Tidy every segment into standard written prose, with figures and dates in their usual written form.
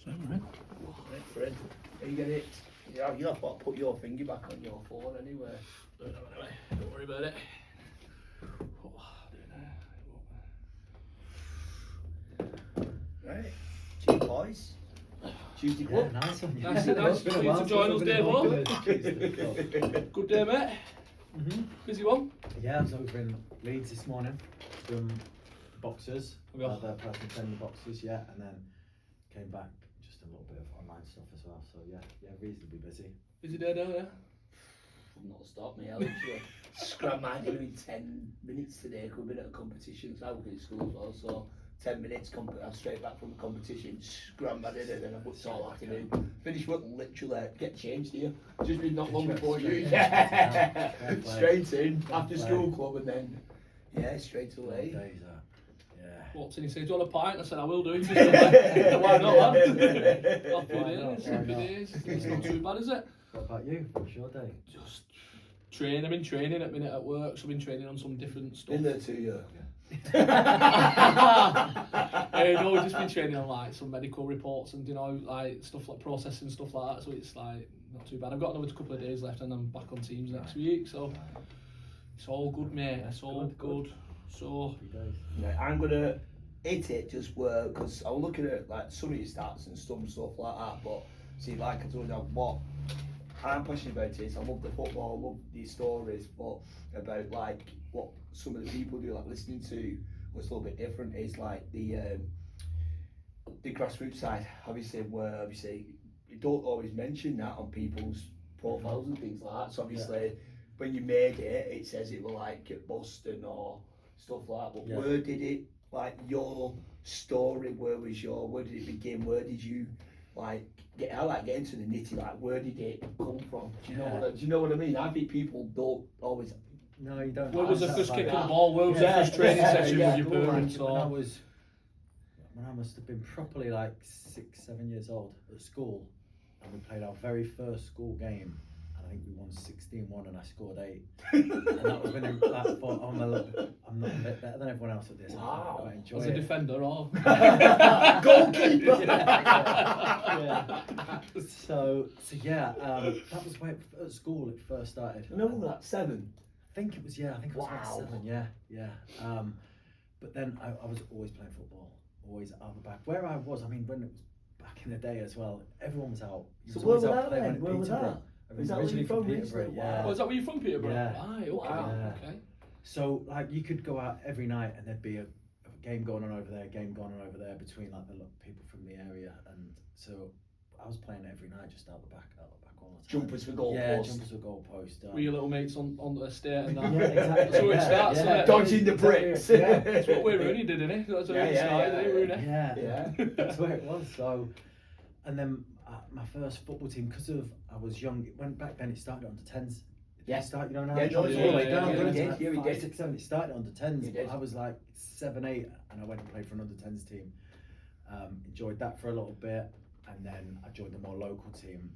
Right, friend. You get it. Yeah, you have to put your finger back on your phone anyway. Don't worry about it. Right. Cheers, boys. Tuesday club. Yeah, nice one. Nice for you to join us, Dave. Good day, mate. Busy one? Yeah, I was over in Leeds this morning, doing boxes, the personal training boxes, yeah, and then came back, just a little bit of online stuff as well, so yeah, reasonably busy. Busy day down there? Not stop me, I'll literally scram mine in 10 minutes today. Could have been at a competition, so I work at school as well, so 10 minutes, I'm straight back from the competition, scram my dinner, then I put all afternoon. Finish work literally, get changed here. Just been not long before you. Yeah. Straight in, after school club, and then, yeah, straight away. What's in? He said, do you want a pint? I said, I will do it. Why not, lad? Happy days. It's not too bad, is it? What about you? What's your day? Just training. I've been training at minute at work, so I've been training on some different stuff. Been there 2 years. No, we've just been training on like some medical reports and like stuff like processing stuff like that. So it's like not too bad. I've got another couple of days left, and I'm back on teams next week. So it's all good, mate. It's all good. So yeah, I'm gonna hit it just where, because I was looking at like some of your stats and stuff like that. But see, like I told you, what I'm passionate about is I love the football, I love these stories, but about like what some of the people do, like listening to what's a little bit different is like the grassroots side. Obviously, where you don't always mention that on people's profiles and things like that. So obviously, when you made it, it says it were like at Boston or stuff like that. But where did it, like your story? Where did it begin? Where did you get into the nitty? Like, where did it come from? Do you know what I mean? I think people don't always. No, you don't. Where was the first kick of the ball? Where was the first training session with your parents? When I must have been properly like 6, 7 years old at school, and we played our very first school game. I think we won 16-1 and I scored 8. And that was when I thought, I'm not a bit better than everyone else at this. Wow. I enjoy As a defender or goalkeeper. So yeah, that was where at school it first started. Remember that 7? I think it was about 7. Yeah. But then I was always playing football, always out the back. Where I was, I mean, when it was back in the day as well, everyone was out. So where was that then? Where was that? Is that originally from Peterborough? Yeah. Oh, is that where you're from, Peterborough? Yeah. Right, okay. Wow. Okay. So like you could go out every night and there'd be a game going on over there, between like the people from the area, and so I was playing every night just out the back all the time. Jumpers for goal Yeah, post. jumpers for goal post. Were your little mates on the estate and that? Yeah, exactly. That's where it starts, isn't it? Dodging the bricks. That's what Wayne Rooney did, didn't he? That's where it started, didn't it, Rooney? Yeah, that's where it was. So, and then my first football team, because I was young, it went back then. It started under 10s. Yeah. It started, now. Yeah, All the way down. we Going did. to Yeah, we 5, did. 6, 7. It started under 10s. We did. But I was like 7, 8, and I went and played for an under 10s team. Enjoyed that for a little bit, and then I joined a more local team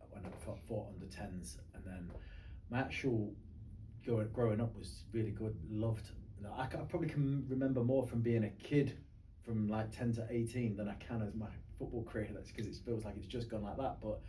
when I fought under 10s, and then my actual growing up was really good. Loved. I probably can remember more from being a kid, from like 10 to 18, than I can as my football career. That's because it feels like it's just gone like that. But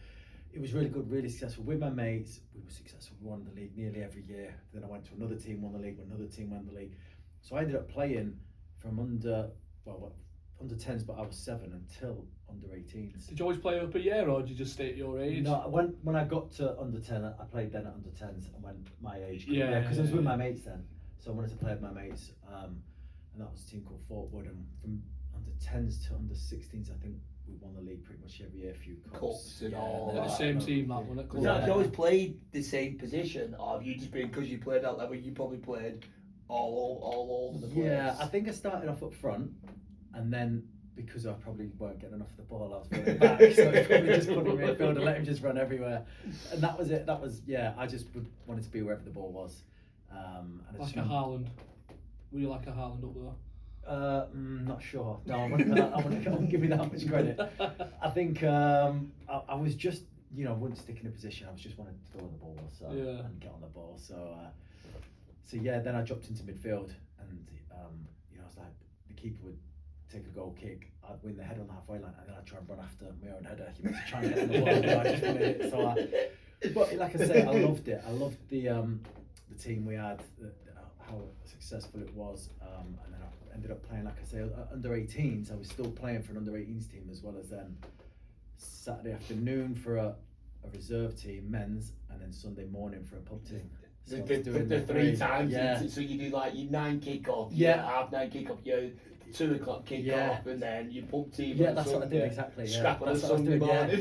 it was really good, really successful with my mates. We were successful. We won the league nearly every year. Then I went to another team, won the league. Another team won the league. So I ended up playing from under 10s, but I was 7 until under 18s. Did you always play up a year, or did you just stay at your age? No, when I got to under 10, I played then at under 10s, and when my age, because I was with my mates then, so I wanted to play with my mates, and that was a team called Fort Wood, and from under 10s to under 16s, I think we won the league pretty much every year, a few cups and all the that. same team, that one. Have you always played the same position, or have you just been, because you played that level, you probably played all over the place? Yeah, I think I started off up front, and then because I probably weren't getting enough of the ball, I was running back, so I probably just put him in midfield and let him just run everywhere, and that was it. I just wanted to be wherever the ball was. Like a Haaland. Were you like a Haaland up there? Not sure. No, I wouldn't give me that much credit. I think I was just, I wouldn't stick in a position. I was just wanting to go on the ball, and get on the ball. So then I dropped into midfield, and I was like, the keeper would take a goal kick, I'd win the header on the halfway line, and then I'd try and run after my own header, to try and get in the ball. And I just wanted it. But like I say, I loved it. I loved the team we had, how successful it was, and then I ended up playing, like I say, under 18s. I was still playing for an under 18s team, as well as then Saturday afternoon for a reserve team, men's, and then Sunday morning for a pub team. So The 3 times. So you do like your 9 kick-off, your 9:30 kick-off, your 2 o'clock kick-off, and then your pub team. Yeah, that's what I did exactly. Scrap on a That's what I was Sunday doing, morning.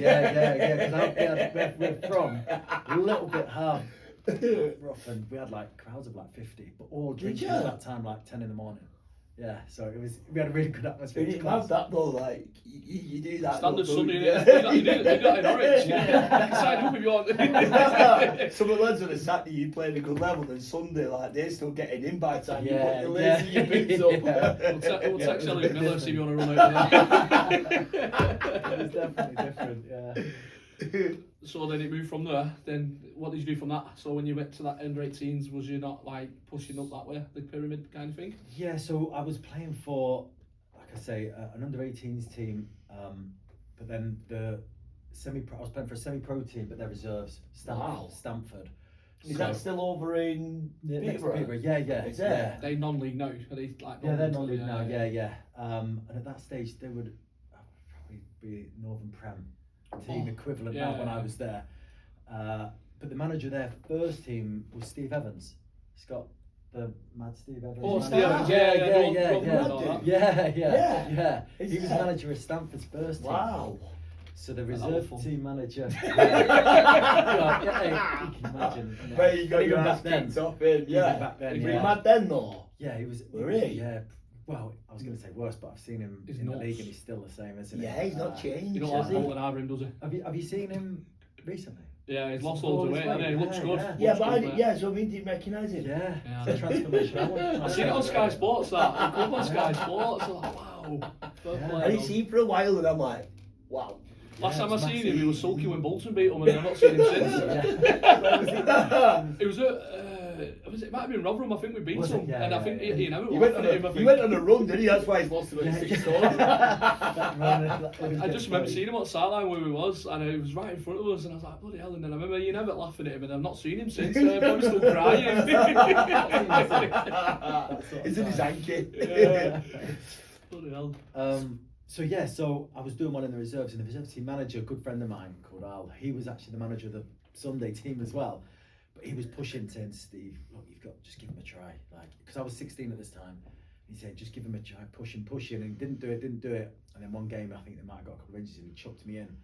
Because we're from a little bit half rough, and we had like crowds of like 50, but all drinking at that time, like 10 in the morning. Yeah, so we had a really good atmosphere. You didn't have that though, like you do that. Standard Sunday, you you do that in Norwich. You can sign up if you want. Some of the lads on a Saturday you playing a good level, and Sunday like they're still getting in by the time you put your legs and your boots up. We'll text Elliot Miller, see if you want to run out there. It's definitely different, yeah. So then it moved from there. Then what did you do from that? So when you went to that under 18s, was you not like pushing up that way, the pyramid kind of thing? Yeah, so I was playing for, like I say, an under 18s team, but then I was playing for a semi-pro team, but they're reserves. Stamford. Is that still over in Peterborough? Yeah. Is it? They non-league now. Are they like? They're non-league now. Yeah. And at that stage, they would probably be Northern Prem team equivalent now when I was there. But the manager there, first team, was Steve Evans. Scott, the mad Steve Evans. Oh, Steve Evans. Yeah. He was manager of Stamford's first team. Wow. So the reserve team manager. You can imagine. Where you got your ass back then. kicked off in, Back then, Were you mad then though? Yeah, he was. Really? Yeah. Well, I was going to say worse, but I've seen him in the league, and he's still the same, isn't he? Yeah, he's not changed. You don't like Bolton Ivory, does he? Have you seen him recently? Yeah, he's lost loads of weight, and he looks good. Yeah, so I didn't recognise him. Yeah. Yeah. The transformation. I seen it on Sky Sports. That it come on Sky Sports. I'm like, wow. I didn't see him for a while, and I'm like, wow. Last time I seen him, he was sulky when Bolton beat him, and I've not seen him since. It was it might have been Rotherham, I think we beat him, and I think he went on a run, didn't he? That's why he's lost about 6 stone. I just remember seeing him on the sideline where he was, and he was right in front of us, and I was like, bloody hell, and then I remember never laughing at him, and I've not seen him since, I'm still crying. It's in his hanky. Yeah. Bloody hell. So I was doing one in the reserves, and the reserve team manager, a good friend of mine called Al, he was actually the manager of the Sunday team as well. But he was pushing, saying, Steve, look, you've got just give him a try, like, because I was 16 at this time. He said, just give him a try, pushing, and he didn't do it. And then one game, I think they might have got a couple of inches, and he chucked me in.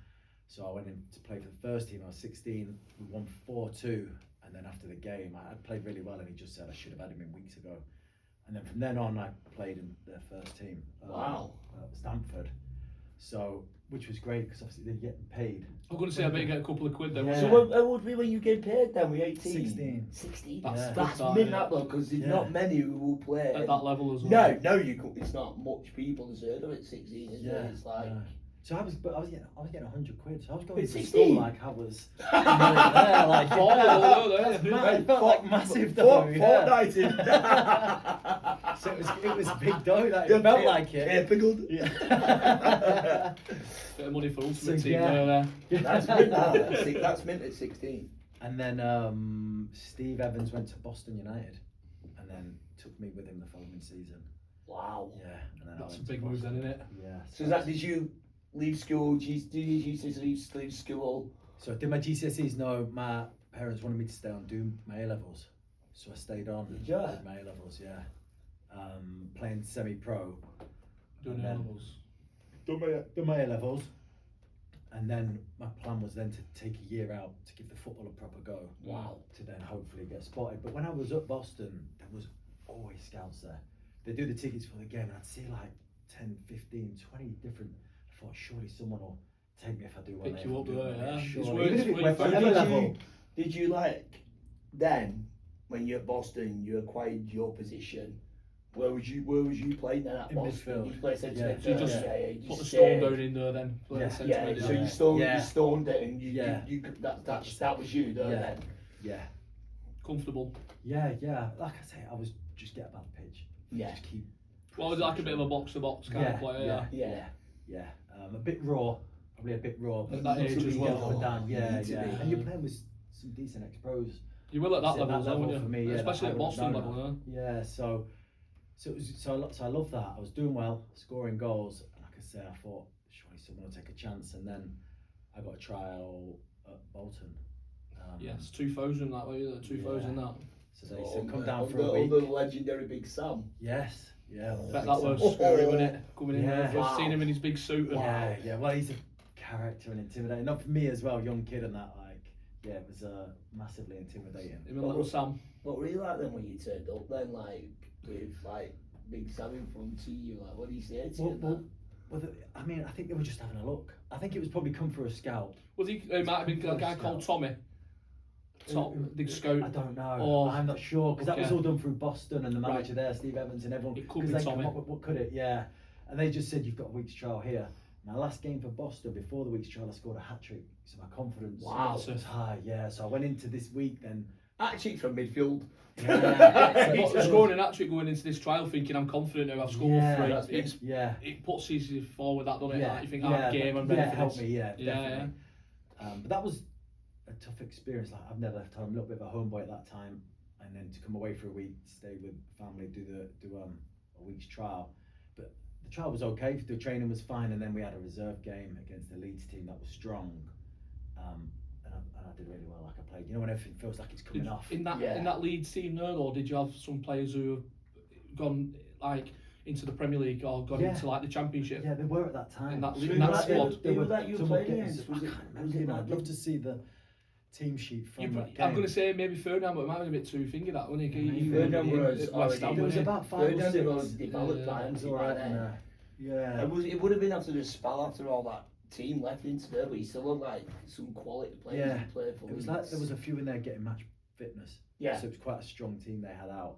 So I went in to play for the first team. I was 16, we won 4-2, and then after the game, I played really well, and he just said I should have had him in weeks ago. And then from then on, I played in their first team. Wow. Stamford. So, which was great because obviously they're getting paid. I'm going to say I bet you get a couple of quid then. Yeah. So how old were you when you get paid then? Were you 18? 16. That's mid that though, because there's not many who will play at that level as well. No, it's not much people deserve it at 16, is it? It's like. Yeah. So I was getting 100 quid. So I was going to 16? school like I was there, like it felt like massive dough. Fortnite in. So it was big dough. That it felt like it. Pickled. Yeah. Bit of money for ultimate So, team yeah. there. That's mint. That's mint at 16. And then Steve Evans went to Boston United, and then took me with him the following season. Wow. Yeah. And then That's a big move then, isn't it? Yeah. So did you leave school? Did you leave school? So I did my GCSEs. No, my parents wanted me to stay on do my A levels, so I stayed on. Did you? Did my A levels, yeah. Playing semi-pro. Doing A levels. Done my A levels, and then my plan was then to take a year out to give the football a proper go. Wow. To then hopefully get spotted. But when I was at Boston, there was always scouts there. They do the tickets for the game, and I'd see like 10, 15, 20 different. I thought surely someone will take me if I do well. Pick you up there, yeah. Surely. Even if it went It's for any level. Did you like then when you're at Boston, you acquired your position? Where was you playing then at In Boston? midfield. You played centre Yeah. mid. So you just you put the stayed. stone down in there then. Yeah. So you stoned it, and that was you there then. Yeah. Comfortable. Yeah. Like I say, I was just get about the pitch. Yeah. Just keep Well, was it like a bit of a box-to-box kind of player? Yeah. A bit raw, probably a bit raw. At that age as well. Up and down. Yeah. And you're playing with some decent ex-pros. You will at that At level, won't you? for me, Especially at Boston level, yeah. So I love that. I was doing well, scoring goals. And like I say, I thought surely someone will take a chance, and then I got a trial at Bolton. Yes, 2000 that way, 2000 that. So they said come down for a under week. the legendary Big Sam. Yes. Yeah. Bet that was scary, wasn't it? Coming in there, Yeah. first seen him in his big suit. And Yeah. Well, he's a character and intimidating. Not for me as well, young kid and that. Yeah, it was massively intimidating. Him and little Sam. What were you like then when you turned up then, like, with, like, Big Sam in front of you? Like, what did he say to you? I think they were just having a look. I think it was probably come for a scout. Was he? It might have been a guy called Tommy. Big scout. I don't know. Or, I'm not sure because that was all done through Boston and the manager there, Steve Evans, and everyone. It could be Tommy. What could it? Yeah, and they just said you've got a week's trial here. My last game for Boston before the week's trial, I scored a hat trick, so my confidence was high. Yeah, so I went into this week then. Hat trick from midfield. He's scoring an hat trick going into this trial, thinking I'm confident now. I've scored 3. It puts you forward that, doesn't it? Like, you think game and ready for help this. me. Yeah, definitely. But that was a tough experience. Like I've never left home, a little bit of a homeboy at that time, and then to come away for a week, stay with family, do a week's trial. But the trial was okay. The training was fine, and then we had a reserve game against the Leeds team that was strong, and I did really well. Like I played, when everything feels like it's coming off. In that Leeds team there, or did you have some players who have gone like into the Premier League or gone into like the Championship? Yeah, they were at that time. In that squad. Who was that you played against? I can't remember. I'd love to see the team sheet from that game. I'm going to say maybe Ferdinand, but it might have been a bit too finger that, wasn't he? Ferdinand was West Ham, there was about 5 or 6 developed plans right there. Yeah. It would have been after the spell after all that team left into there, but he still looked like some quality players who played for It was like there was a few in there getting match fitness. Yeah. So it was quite a strong team they had out.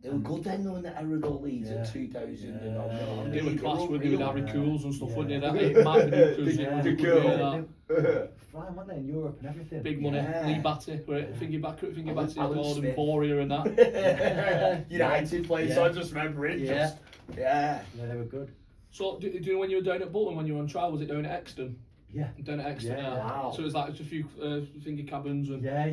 They were good then though in the era of Leeds in 2000 and all. They were class with Harry Cools and stuff, weren't they? It might have been because flying, weren't they, in Europe and everything? Big money. Lee Batty, finger back, Gordon Boria and that. United players, so I just remember it. Yeah, they were good. So, do you know when you were down at Bolton, when you were on trial, was it down at Exton? Yeah. Down at Exton, Wow. So it was like just a few finger cabins and... Yeah,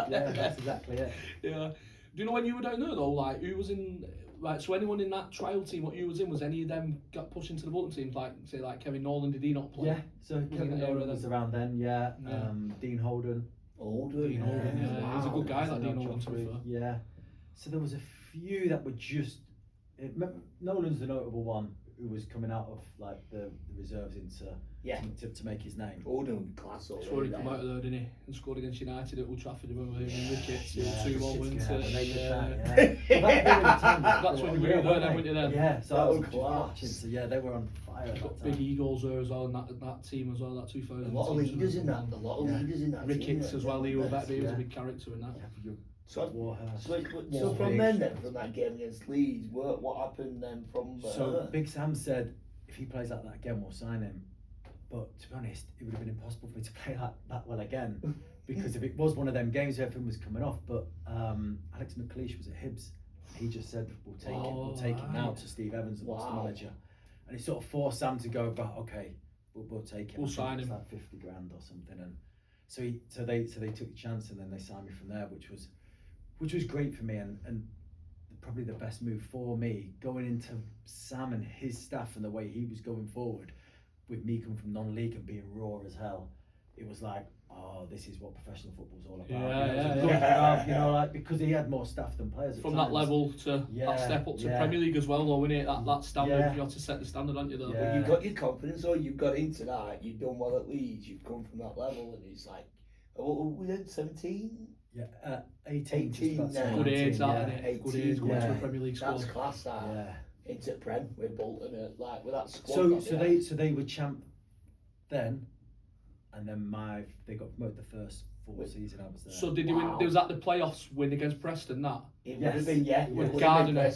that's exactly it. Yeah. Do you know when you were down there though, like, who was in... Like, so anyone in that trial team, what you was in, was any of them got pushed into the Bolton team? Like, say, like Kevin Nolan, did he not play? Yeah, so Kevin Nolan was around then, Dean Holden. Dean Holden, yeah. Wow. He was a good guy, that Dean Holden, to be fair. Yeah. So there was a few that were just... Nolan's the notable one who was coming out of like the reserves to make his name. Holden class. That's where he come out of there, didn't he? And scored against United at Old Trafford, remember him and Ricketts, 2-1 win. That's when you were there, weren't you then? Yeah, so I was watching, so yeah, they were on fire. Got big Eagles there as well, and that team as well, that 2000. A lot of leaders in that. Ricketts as well, he was a big character in that. So from that game against Leeds, what happened then from there? So Big Sam said if he plays like that again, we'll sign him. But to be honest, it would have been impossible for me to play that well again, because if it was one of them games where everything was coming off. But Alex McLeish was at Hibs. He just said we'll take him now to Steve Evans, the manager, and it sort of forced Sam to go. But okay, we'll take him. We'll sign him. Like 50 grand or something, and so they took the chance, and then they signed me from there, which was great for me and probably the best move for me, going into Sam and his staff and the way he was going forward with me coming from non-league and being raw as hell. It was like, oh, this is what professional football's all about. Like because he had more staff than players. From that level to that step up to Premier League as well, though, isn't it? That standard, you have to set the standard, aren't you? Though. But you've got your confidence, or you've got into that. You've done well at Leeds. You've come from that level, and it's like, within 17. Yeah, 18 now. Good age, that, good age going to a Premier League squad. That's class, that. Into Prem with Bolton, with that squad. So they were champ then, and then they got promoted the first full season I was there. So did you win? Was that the playoffs win against Preston? That it would have been with Gardner.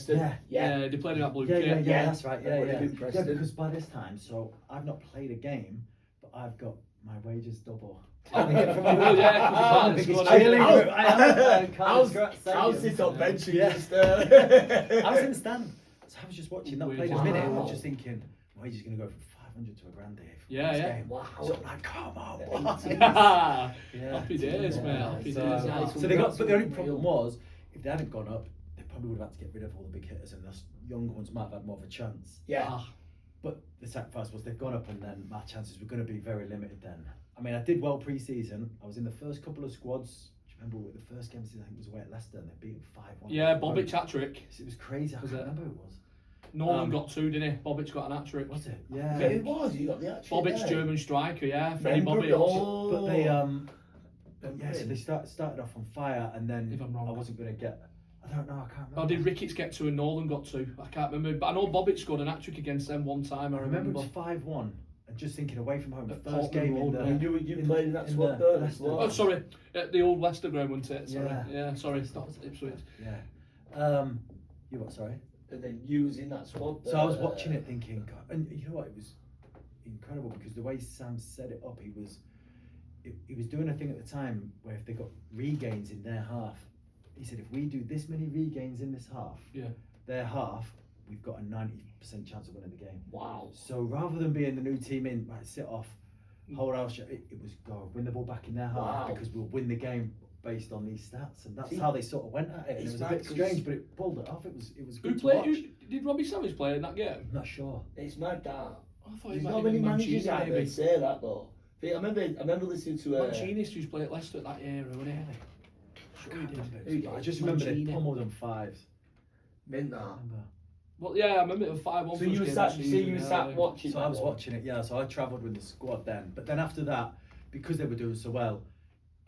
Yeah, they played in that blue kit. Yeah, that's right. Yeah, because by this time, so I've not played a game, but I've got my wages double. Oh, yeah, Biggest because cheerleader I was sit on bench and Yeah. just. I was in the stand, so I was just watching that play in a Wow. minute. I was just thinking, wages is going to go from 500 to $1,000 here. For Yeah, this yeah. game. Wow. So I'm like, come on, boys. yeah. Happy days, mate. Happy So, days. yeah. so they got, but the only problem was, if they hadn't gone up, they probably would have had to get rid of all the big hitters, and those younger ones might have had more of a chance. Yeah. Ah, But the sacrifice was they've gone up, and then my chances were going to be very limited then. I mean, I did well pre-season. I was in the first couple of squads. Do you remember the first game? I think it was away at Leicester, and they beat them 5-1. yeah, Bobic hat-trick. It was crazy. I Was can't it? remember who it was. Nolan got 2, didn't he? Bobic got an hat-trick. Was it? Yeah. Yeah, it was. You got the actual. Bobic's German striker, yeah. Freddie Remember it Bobic. all. But they Remember yeah, so him? they started off on fire, and then If I'm wrong. I wasn't going to get. I don't know. I can't remember. Oh, did Ricketts get 2 and Nolan got 2? I can't remember. But I know Bobic scored an hat-trick against them one time, I I remember remember. it was 5-1, and just thinking away from home, the At first Portman game in Road, the. You played in that in squad the there as Leicester. well. Oh, sorry. At the old Leicester ground, wasn't it? Sorry. Yeah. Yeah, sorry. It's not Ipswich. Yeah. You what? Sorry. And then you was in that squad. So I was watching it thinking, God, and you know what? It was incredible because the way Sam set it up, he was doing a thing at the time where if they got regains in their half, he said if we do this many regains in this half, Yeah. their half, we've got a 90% chance of winning the game. Wow. So rather than being the new team in, right, sit off, hold out, it was go win the ball back in their half Wow. because we'll win the game based on these stats, and that's See, how they sort of went at it. And it it's was a mad bit 'cause- strange, but it pulled it off. It was Who good to played? watch. Did Robbie Savage play in that game? I'm not sure. It's mad that. I thought he There's might not have many been managers Mancini, out there maybe. that say that though. I remember listening to Mancini used to play at Leicester at that era, wasn't he? Sure he did. I just remember they Mancini. pummeled them 5s. Mint that. Remember? Well, yeah, I remember it was 5-1. So you were sat watching. So I was watching it, yeah. So I travelled with the squad then, but then after that, because they were doing so well,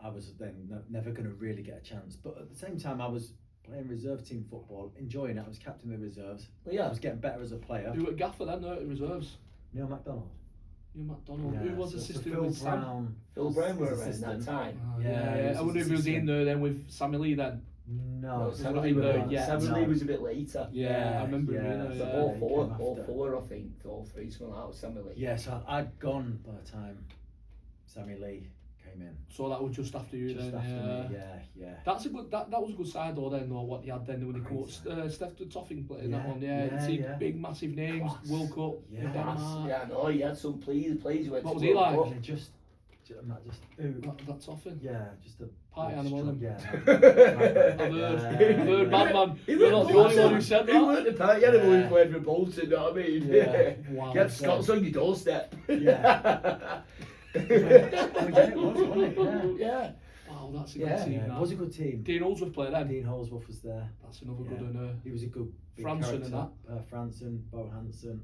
I was then never going to really get a chance. But at the same time, I was playing reserve team football, enjoying it. I was captain of the reserves. Well, yeah. I was getting better as a player. Who at Gaffer then, no, reserves? Neil MacDonald. You McDonald. Yeah, Who was so assistant Phil with Sam? Brown. Phil was Brown were his around that assistant. time. Oh, Yeah, yeah, he was I wonder if his he was in assistant. there then with Sammy Lee then. No, Sammy not Lee in was- there yet. Sammy No. Lee was a bit later. Yeah, I remember yeah, him, you know, so yeah. All he four, came all after. 4, I think, all 3, something like that with Sammy Lee. Yeah, so I'd gone by the time Sammy Lee came in. So that was just after you Just then. after Yeah. me, yeah. That's a good. That was a good side though. Then, or what he had then when he Crazy. caught Steph Toffing playing that Yeah, one. Yeah, yeah, see yeah. big massive names. Class. World Cup. Yeah. in Denmark. Yeah, no, he had some players who went What to was he World like? Cup. And it just That Toffing. yeah, just a Party animal, then. Yeah. I've heard. I've heard, madman. He You're not the only one who said He that. weren't a party animal Yeah. who played for Bolton, you know what I mean? Yeah. Wow. You had Scots on your doorstep. Yeah. Oh, yeah, it was, wasn't it? Yeah. Wow, that's a Yeah. good team. Yeah, it that. was a good team. Dean Holdsworth played then. Dean Holdsworth was there. That's another Yeah. good one. He was a good big Franson and character. Franson, Bo Hansen.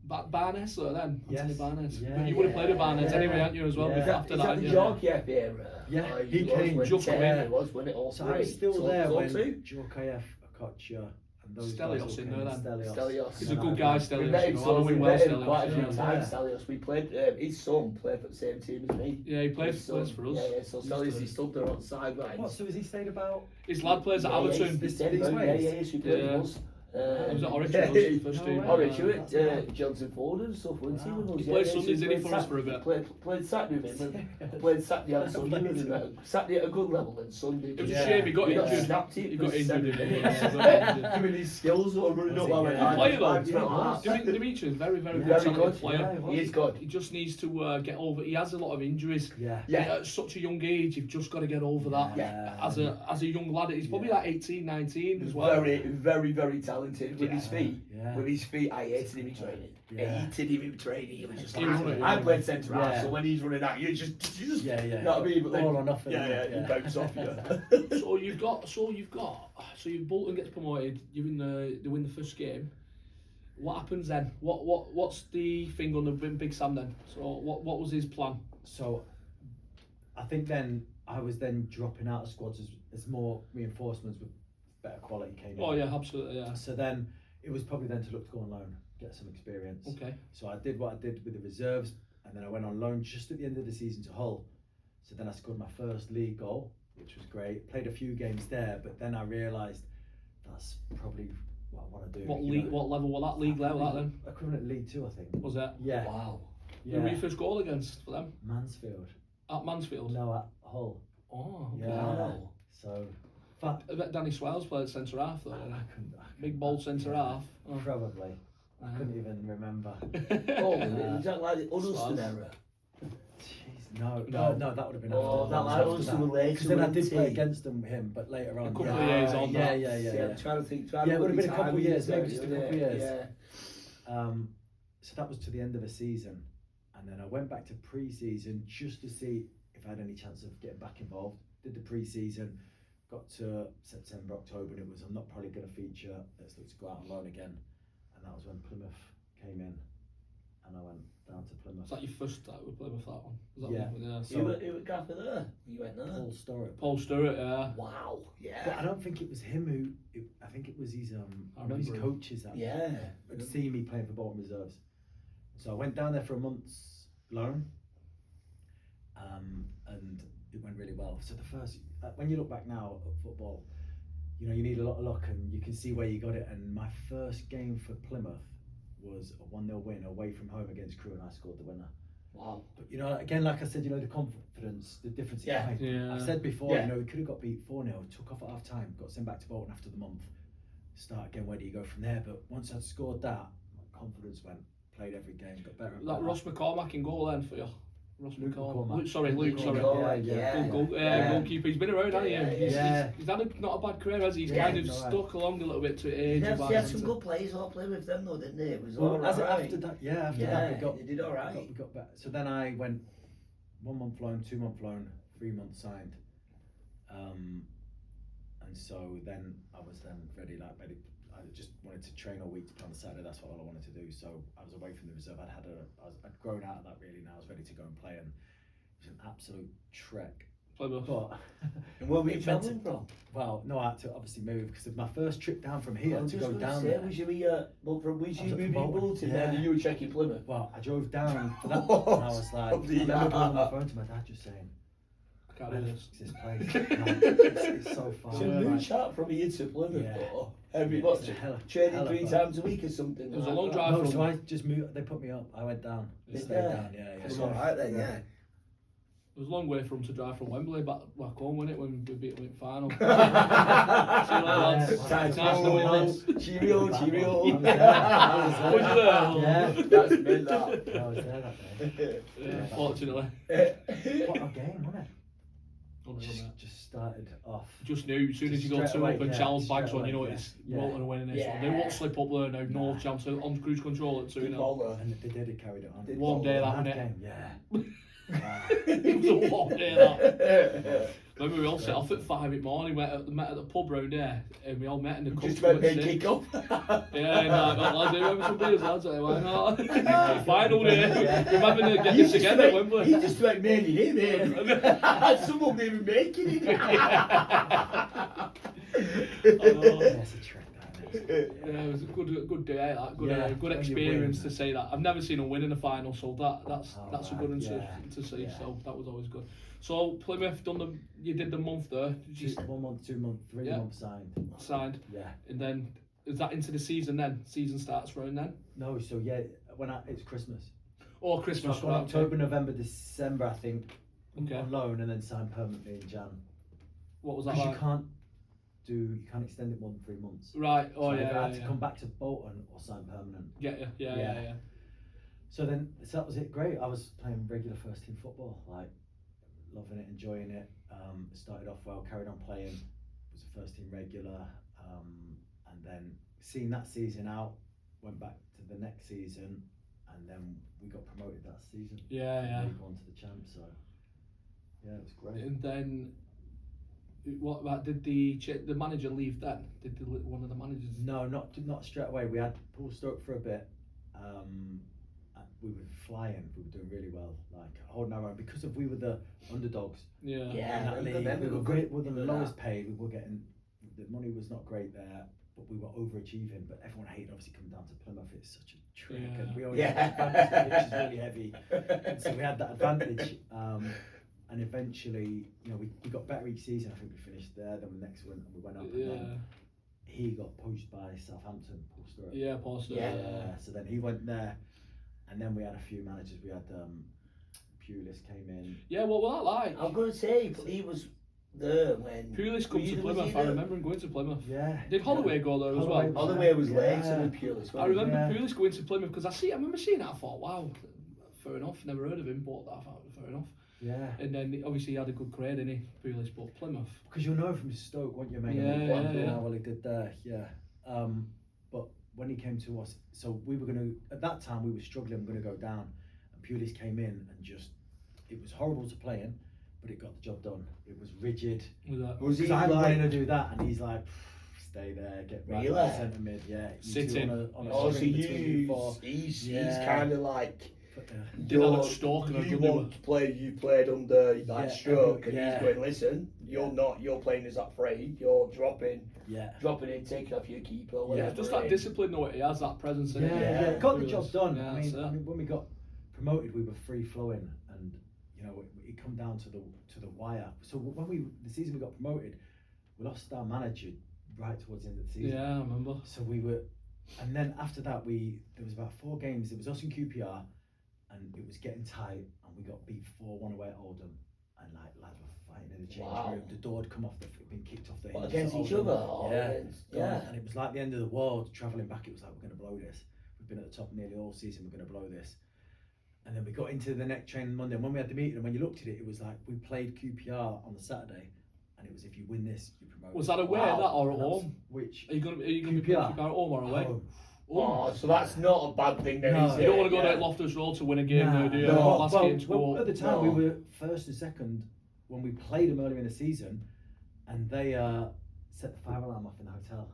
Barnes though then. Anthony Yes. Barnes. Yeah, But you would have played with yeah, Barnes yeah. anyway, hadn't you, as well? Yeah. Is that, After is that, that the yeah. Djorkaeff era? Yeah, Oh, he was came when just Terry when it was, when it all So I was three. still So- there so when two? Djorkaeff, Okocha, and those Stelios guys all in came there in. then. Stelios. He's a good guy, We Stelios. met You him, know, I so know we him well, met him Stelios. quite a few yeah. times, Stelios. We played, his son played for the same team as me. Yeah, he plays His son. for us. Yeah, so Stelios, he stood there on the sidelines. What? So has he stayed about? His lad plays at Yeah, Everton. he's These dead, man. ways? Yeah, so he played Yeah. with us. He was at Orwich yeah, with us, first No team. way. Orwich, you That's at Johnson Ford and stuff, wasn't he? Wow. With us? He Yeah, played yeah, so Sundays, didn't he, played for us for a bit? Played Saturday with him, and played Saturday and Sunday with him. Saturday at a good level and Sunday. It was Yeah. a shame he got He got injured. snapped it He for got injured. 7 didn't he? minutes. Yeah, he got injured. I mean, his skills are running up. Was I he? went, Yeah. "I- Player though. I felt like that." Dimitri is very, very Yeah. good. Very talented good. player. Yeah, He is good. He just needs to get over. He has a lot of injuries. Yeah. Yeah. At such a young age, you've just got to get over that. Yeah. As a young lad, he's probably Yeah. like 18, 19 as well. Very, very, very talented with his Yeah. feet. Yeah. With his feet, I hated him in training. Yeah. Hated him in training. He was just He was like, running, I yeah. played centre half, Yeah. so when he's running out, you just Yeah, yeah. you know what I mean? But then, All or nothing, Yeah, isn't it? yeah, you Yeah. bounce off you. So you Bolton gets promoted. They win the first game. What happens then? What's the thing on the Big Sam then? So what was his plan? So I think then I was then dropping out of squads as more reinforcements with better quality came in. Oh yeah, absolutely, yeah. So then it was probably then to look to go on loan, get some experience. Okay. So I did what I did with the reserves, and then I went on loan just at the end of the season to Hull. So then I scored my first league goal, which was great. Played a few games there, but then I realised that's probably what I want to do. What you league? know. What level was that? League level that then? Equivalent League 2, I think. Was that? Yeah. Wow. Who were your first goal against for them? Mansfield. At Mansfield? No, at Hull. Oh, okay. Yeah. Wow. So, I bet Danny Swales played centre half though. I Didn't couldn't, Big bold centre half. Oh. Probably. I couldn't even remember. Oh, was that like the Huddleston era? Jeez, no, that would have been Oh, after. that like Huddleston were later. Because then I did wasn't play he? against him, but later on. A couple of years on that. Yeah. I'm trying to think. Yeah, it would have been a couple of years, maybe just a couple of years. Yeah. So that was to the end of the season, and then I went back to pre-season just to see if I had any chance of getting back involved. Did the pre-season, got to September, October, and it was I'm not probably going to feature. Let's look to go out on loan again, and that was when Plymouth came in, and I went down to Plymouth. Was that your first start with Plymouth, that one? Was that Yeah. One? Yeah. So- Who were gaffer there? You went there. Paul Sturrock. Paul Stewart, yeah. Wow. But Yeah. I don't think it was him who. I think it was his I one of his remember him. coaches that Yeah. would see me playing for Bolton Reserves. So I went down there for a month's loan, and it went really well. So the first, when you look back now at football, you know you need a lot of luck, and you can see where you got it. And my first game for Plymouth was a 1-0 win away from home against Crewe, and I scored the winner. Wow. But you know, again, like I said, you know the confidence, the difference it Yeah. made. Yeah. I've said before, Yeah. you know, we could have got beat 4-0, took off at half time, got sent back to Bolton after the month. Start again, where do you go from there? But once I'd scored that, my confidence went. Played every game, got better and That better. Ross McCormack in goal then for you? Ross Luke McCormack. McCormack. Luke, sorry, Luke, sorry. McCormack, Yeah. Goalkeeper. He's been around, hasn't he? Yeah. He's had not a bad career, has he? He's Yeah, kind of no, stuck along a little bit to age. They back, had some hasn't good players all playing with them though, didn't they? It was Well, all as right. after that, after Yeah, that we got they did all right. we got better. So then I went 1 month loan, 2 month loan, 3 months signed, and so then I was ready. I just wanted to train all week to play on the Saturday. That's what all I wanted to do. So I was away from the reserve. I'd grown out of that really. Now I was ready to go and play, and it was an absolute trek. Plymouth. But And where were you it meant travelling from? well, no, I had to obviously move because my first trip down from here I'm to just go gonna down say, there. was you well, from which I you was at moved Bolton. Bolton Yeah. then and you were checking Plymouth? Well, I drove down for that, and I was like, I Bloody remember going on my hell. phone to my dad just saying, I can't "Where do the this. fuck's this place? It's so far. So Yeah. moon shot from here to Plymouth, Yeah. but every It's what's a it? hell- Training hell of 3 a- times a week or something. It was a like long that. drive. No, from- so I just moved. They put me up. I went down. They stayed Yeah. down. Yeah. It's So- alright then, yeah. It was a long way for him to drive from Wembley back home, wasn't it, when we beat them in the final? Yeah. Time Nice to knowing go. lads. Cheerio, cheerio. I was there. Was you there? Yeah. That's meant that. I was there that day. Yeah, fortunately. What a game, wasn't it? Unreal, mate. Just started off. Just knew as soon as you go Straight 2 away, up and yeah, Charles bags straight on, you know away, it's yeah. Bolton are winning this Yeah. one. They won't slip up there now, no Nah. chance. On cruise control at 2-0. And they did. It carried it on. Did One day that, Mad wasn't it? game, yeah. Wow. It was a long day that. Remember we all set off at 5 in the morning, met at the pub round there, and we all met in the Just coach about made kick up. Yeah, and lads, do have some beers, lads, why not? Final day, Yeah. remember to get He this just again about- at Wembley. He just about made it in, man. Someone didn't even making it. I know. That's a trick, that, isn't it? Yeah, it was a good day, that good Yeah, good when you experience win. to see that. I've never seen a win in a final, so that's Oh, a right, good one yeah, to see. yeah. So that was always good. So Plymouth you did the month there, did you 1 month, 2 month, 3 Yeah. months signed. signed, Yeah. and then is that into the season then? Season starts around then? No, so yeah, it's Christmas. Or So Christmas, I've got right? October, November, December, I think, Okay. on loan, and then signed permanently in Jan. What was that Because like? you can't extend it more than 3 months. Right. Oh So yeah. either I had Yeah, to come back to Bolton or sign permanent. Get you. Yeah. Yeah. Yeah. So that was it. Great. I was playing regular first team football, like loving it, enjoying it. Started off well, carried on playing. Was a first team regular, and then seeing that season out, went back to the next season, and then we got promoted that season. Yeah. Moved on to the champ. So yeah, it was great. And then, what about did the manager leave then? Did one of the managers? No, not straight away. We had Paul Stoke for a bit. We were flying. We were doing really well, like holding our own because we were the underdogs. Yeah. Yeah. In that I league. remember We were we great. We were remember the that. lowest paid. We were getting the money was not great there, but we were overachieving. But everyone hated obviously coming down to Plymouth. It's such a trick, Yeah. and we always Yeah. had the advantage, which is really heavy. And so we had that advantage. And eventually, we got better each season. I think we finished there. Then the next one, we went up. And Yeah. then he got poached by Southampton, Paul Stewart. Yeah. Possibly. Yeah. Yeah, so then he went there, And then we had a few managers. We had Pulis came in. Yeah, what was that like? I'm going to say, but he was there when... Pulis come to Plymouth, I remember him going to Plymouth. Yeah. Did Holloway go there as well? Holloway was Yeah. later than Pulis. I remember Pulis going to Plymouth because I remember seeing that. I thought, wow, fair enough. Never heard of him, but I thought fair enough. Yeah. And then obviously he had a good career, didn't he? Pulis, but Plymouth. Because you'll know from Stoke, won't you, mate? Yeah. Well, he did there. Yeah. But when he came to us, so we were at that time we were struggling. We're going to go down, and Pulis came in and just, it was horrible to play in, but it got the job done. It was rigid. Was he I'm like... going to do that, and he's like, stay there, get right Really? back centre mid, yeah. Sitting. On a Oh, so string between you four. he's Yeah. kind of like... Did that at Stoke and you want to play, you played under that stroke, and yeah. he's going, listen, you're playing as that free, you're dropping in, taking off your keeper, whatever. Just that discipline, though, he has that presence in it. Got the job done. Yeah, I mean, when we got promoted, we were free flowing, and you know, it come down to the wire. So when the season we got promoted, we lost our manager right towards the end of the season. Yeah, I remember. So and then after that, there was about 4 games. It was us and QPR. And it was getting tight, and we got beat 4-1 away at Oldham, and like lads were fighting in the change room. The door had come off, been kicked off the hinges. Against each other. Yeah. And it was like the end of the world. Travelling back, it was like, we're going to blow this. We've been at the top nearly all season. We're going to blow this. And then we got into the next training Monday, and when we had the meeting, and when you looked at it, it was like we played QPR on the Saturday, and it was if you win this, you promote. Was that away that or at home? Which are you going to be playing QPR at home or away? Oh, so that's not a bad thing then, is it? You don't want to go down Loftus Road to win a game, do you? No. Last game to go. At the time, we were first and second when we played them earlier in the season, and they set the fire alarm off in the hotel.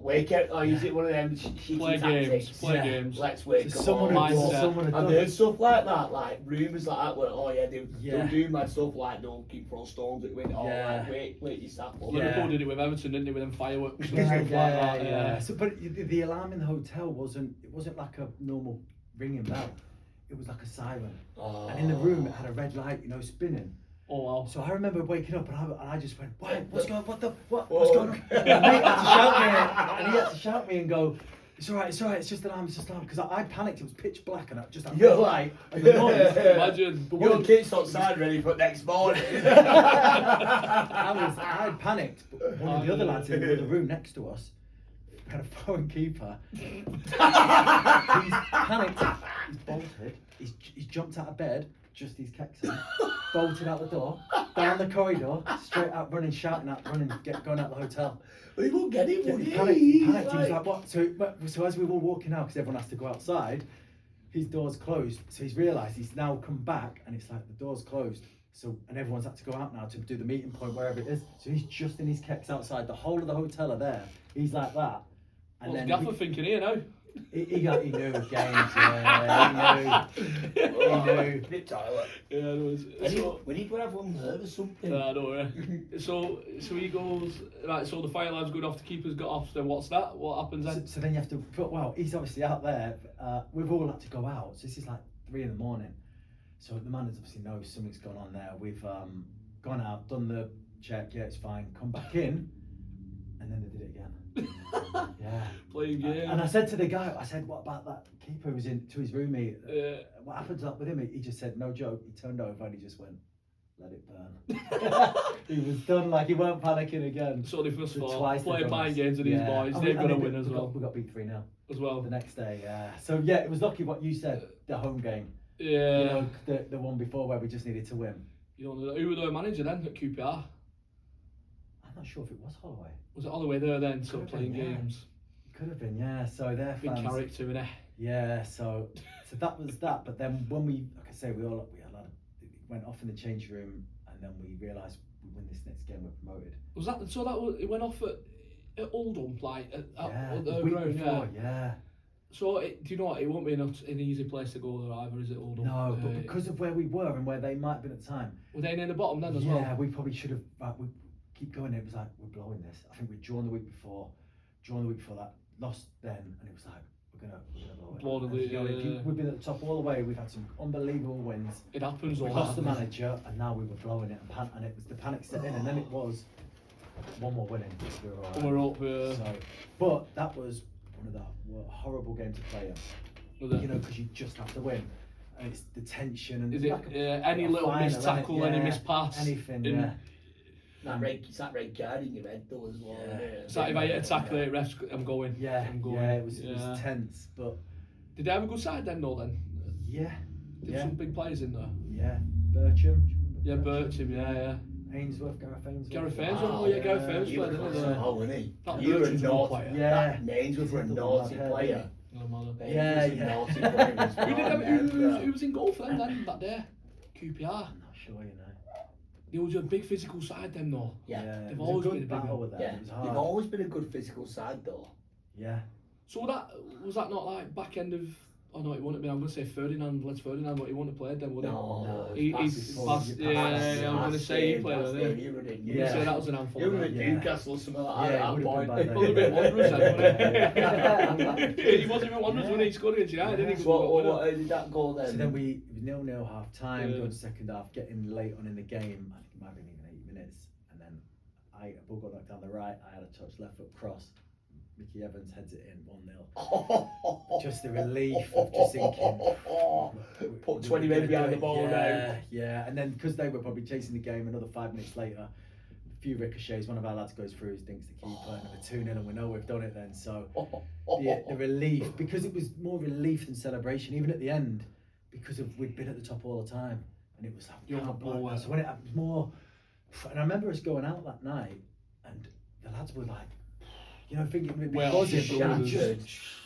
Is it one of them play games? Let's wake up. Someone I've heard stuff like that, like rumours like that, where they'll do mad stuff like they'll keep throwing stones at the window. Wake your staff up. Liverpool did it with Everton, didn't they, with them fireworks and stuff like that. Yeah. So, but the alarm in the hotel wasn't like a normal ringing bell. It was like a siren, and in the room it had a red light, spinning. Oh wow! So I remember waking up and I just went, what's going on? What's going on? And my mate had to shout me, and he had to shout me and go, it's alright, it's just an alarm, because I panicked. It was pitch black and I just had a light and the noise. Imagine your kid's outside ready for next morning. I had panicked, but one of the other lads in the room next to us had a foreign keeper. He's panicked. He's bolted. He's jumped out of bed. Just his kicks in, bolted out the door, down the corridor, straight out running, shouting out, going out the hotel. Well, he won't get it, would he? He panicked. He was like, what? So as we were all walking out, because everyone has to go outside, his door's closed. So he's realised he's now come back, and it's like the door's closed. So, and everyone's had to go out now to do the meeting point, wherever it is. So he's just in his kicks outside. The whole of the hotel are there. He's like that. And what's Gaffer thinking here now? He knew games, yeah, he knew. Toilet. Yeah, it was. We need to have one nerve or something. I know, yeah. So he goes, right, so the fire alarm's going off, the keeper's got off, then what's that? What happens then? So then you have to, he's obviously out there, we've all had to go out, so this is like 3 a.m. So the man obviously knows something's going on there. We've gone out, done the check, yeah, it's fine, come back in, and then they did it again. Yeah. Playing games. And I said to the guy, what about that keeper who was in to his roommate? What happened with him? He just said, no joke. He turned over and he just went, let it burn. He was done, like he weren't panicking again. So they first playing mind games with these boys. They've got to win as well. We got beat 3-0 as well the next day. Yeah. So yeah, it was lucky what you said. The home game. Yeah. The one before where we just needed to win. Who were the manager then at QPR? I'm not sure if it was Holloway. Was it Holloway there then? So playing games. Could have been, yeah. So their big fans. character, innit? Yeah. So that was that. But then when we went off in the change room, and then we realised we win this next game, we're promoted. Was that so? It went off at Oldham, like at the week ground, before, yeah. So do you know what? It won't be an easy place to go there either, is it, Oldham? No, but because of where we were and where they might have been at the time. Were they near the bottom then as well? Yeah, we probably should have. We keep going. It was like we're blowing this. I think we'd drawn the week before that, lost then, and it was like we're gonna blow it. We've been at the top all the way. We've had some unbelievable wins. It happens. We lost the manager, and now we were blowing it, and it was the panic set in, and then it was one more winning. We were all right. We're up. So, but that was one of the horrible games to play in. because you just have to win. And it's the tension and is it any little missed tackle, any missed pass, anything? It's that red card in your head though as well. Isn't it? It's like if I hit a tackle, refs, I'm going. I'm going. It was tense, but did they have a good side then, though? Then yeah, some big players in there. Yeah, Bircham. Bircham. Yeah. Ainsworth, Gareth Ainsworth. Gareth Ainsworth, Gareth Ainsworth He was played, didn't he? wasn't he? That You were a Bircham's a good naughty player. That Ainsworth were a naughty player. Who was in goal for them then that day? QPR. I'm not sure, There was a big physical side then though. They've always been a big battle with them. Yeah, It was hard. they've always been a good physical side though. Yeah. So was that not like back end of? Oh no, it wouldn't have been. I'm going to say Ferdinand, but he wouldn't have played then, would he? No, He's passed. Yeah, I'm going to say he played. Yeah, say that was an handful. You were at Newcastle or something like that. It would have been He wasn't even Wanderers then, wasn't he? He wasn't even Wanderers when he scored against United, didn't he? What did that go then? So then we 0-0 half time, go to second half, getting late on in the game. I think it might have been even 8 minutes. And then a ball got knocked down the right. I had a touch, left foot cross. Mickey Evans heads it in 1-0. Just the relief of just thinking. Put 20 men behind the ball now. Yeah, and then because they were probably chasing the game, another 5 minutes later, a few ricochets, one of our lads goes through, dinks the keeper, another 2-0, and we know we've done it then. So the relief, because it was more relief than celebration, even at the end, because we'd been at the top all the time, and it was like, so when it was more, and I remember us going out that night, and the lads were like, thinking we'd be buzzing, but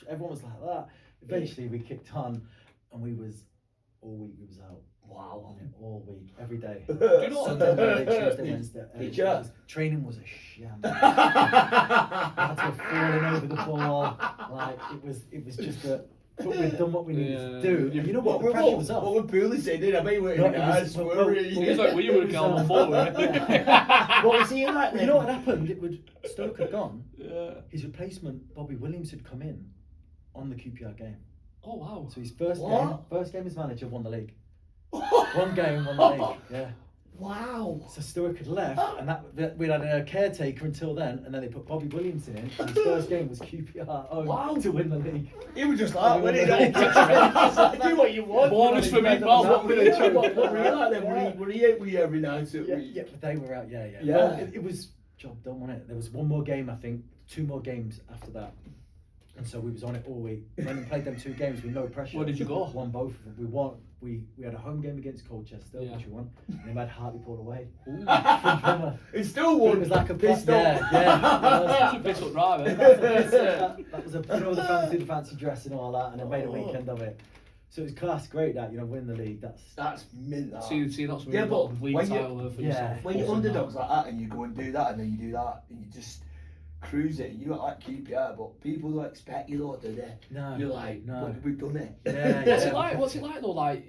everyone was like that. Eventually we kicked on, and all week we was out. Wow. All week, every day. Do you know Sunday, Monday, Tuesday, Wednesday. Did you? Training was a sham. Lads were falling over the ball. Like it was just but we'd done what we needed to do. And you know what? The pressure was off. What would Pooley say? Did I mean, He was like, well, you would have gone on forward. What was he like then? You know what happened? Stoke had gone. His replacement, Bobby Williams, had come in on the QPR game. Oh wow! So his first game as manager, won the league. One game, won the league. Yeah. Wow. So Stewart had left, and that we had a caretaker until then, and then they put Bobby Williamson in. And his first game was QPR to win the league. He was just like, when he do what you want. Bonus for me, Bob. What were you like then? Were he every night? Yeah, but they were out. Yeah. Well, it was job done, wasn't it? There was one more game, I think, 2 more games after that. And so we was on it all week. Went and played them 2 games with no pressure. Where did you go? Won both of them. We won. We had a home game against Colchester, which we won. And then we had Hartlepool away. It still won. It was like a pistol. That's a bit up drive, eh? That was the fancy dress and all that, and I made a weekend of it. So it was class, great that, win the league. That's mint. That. See, that's yeah, but league title there for yourself. When you're underdogs like that and you go and do that and then you do that and you just cruise it, you don't like QPR, but people don't expect you though, do they? No. You're like, no. We've done it. Yeah. What's it like though? Like,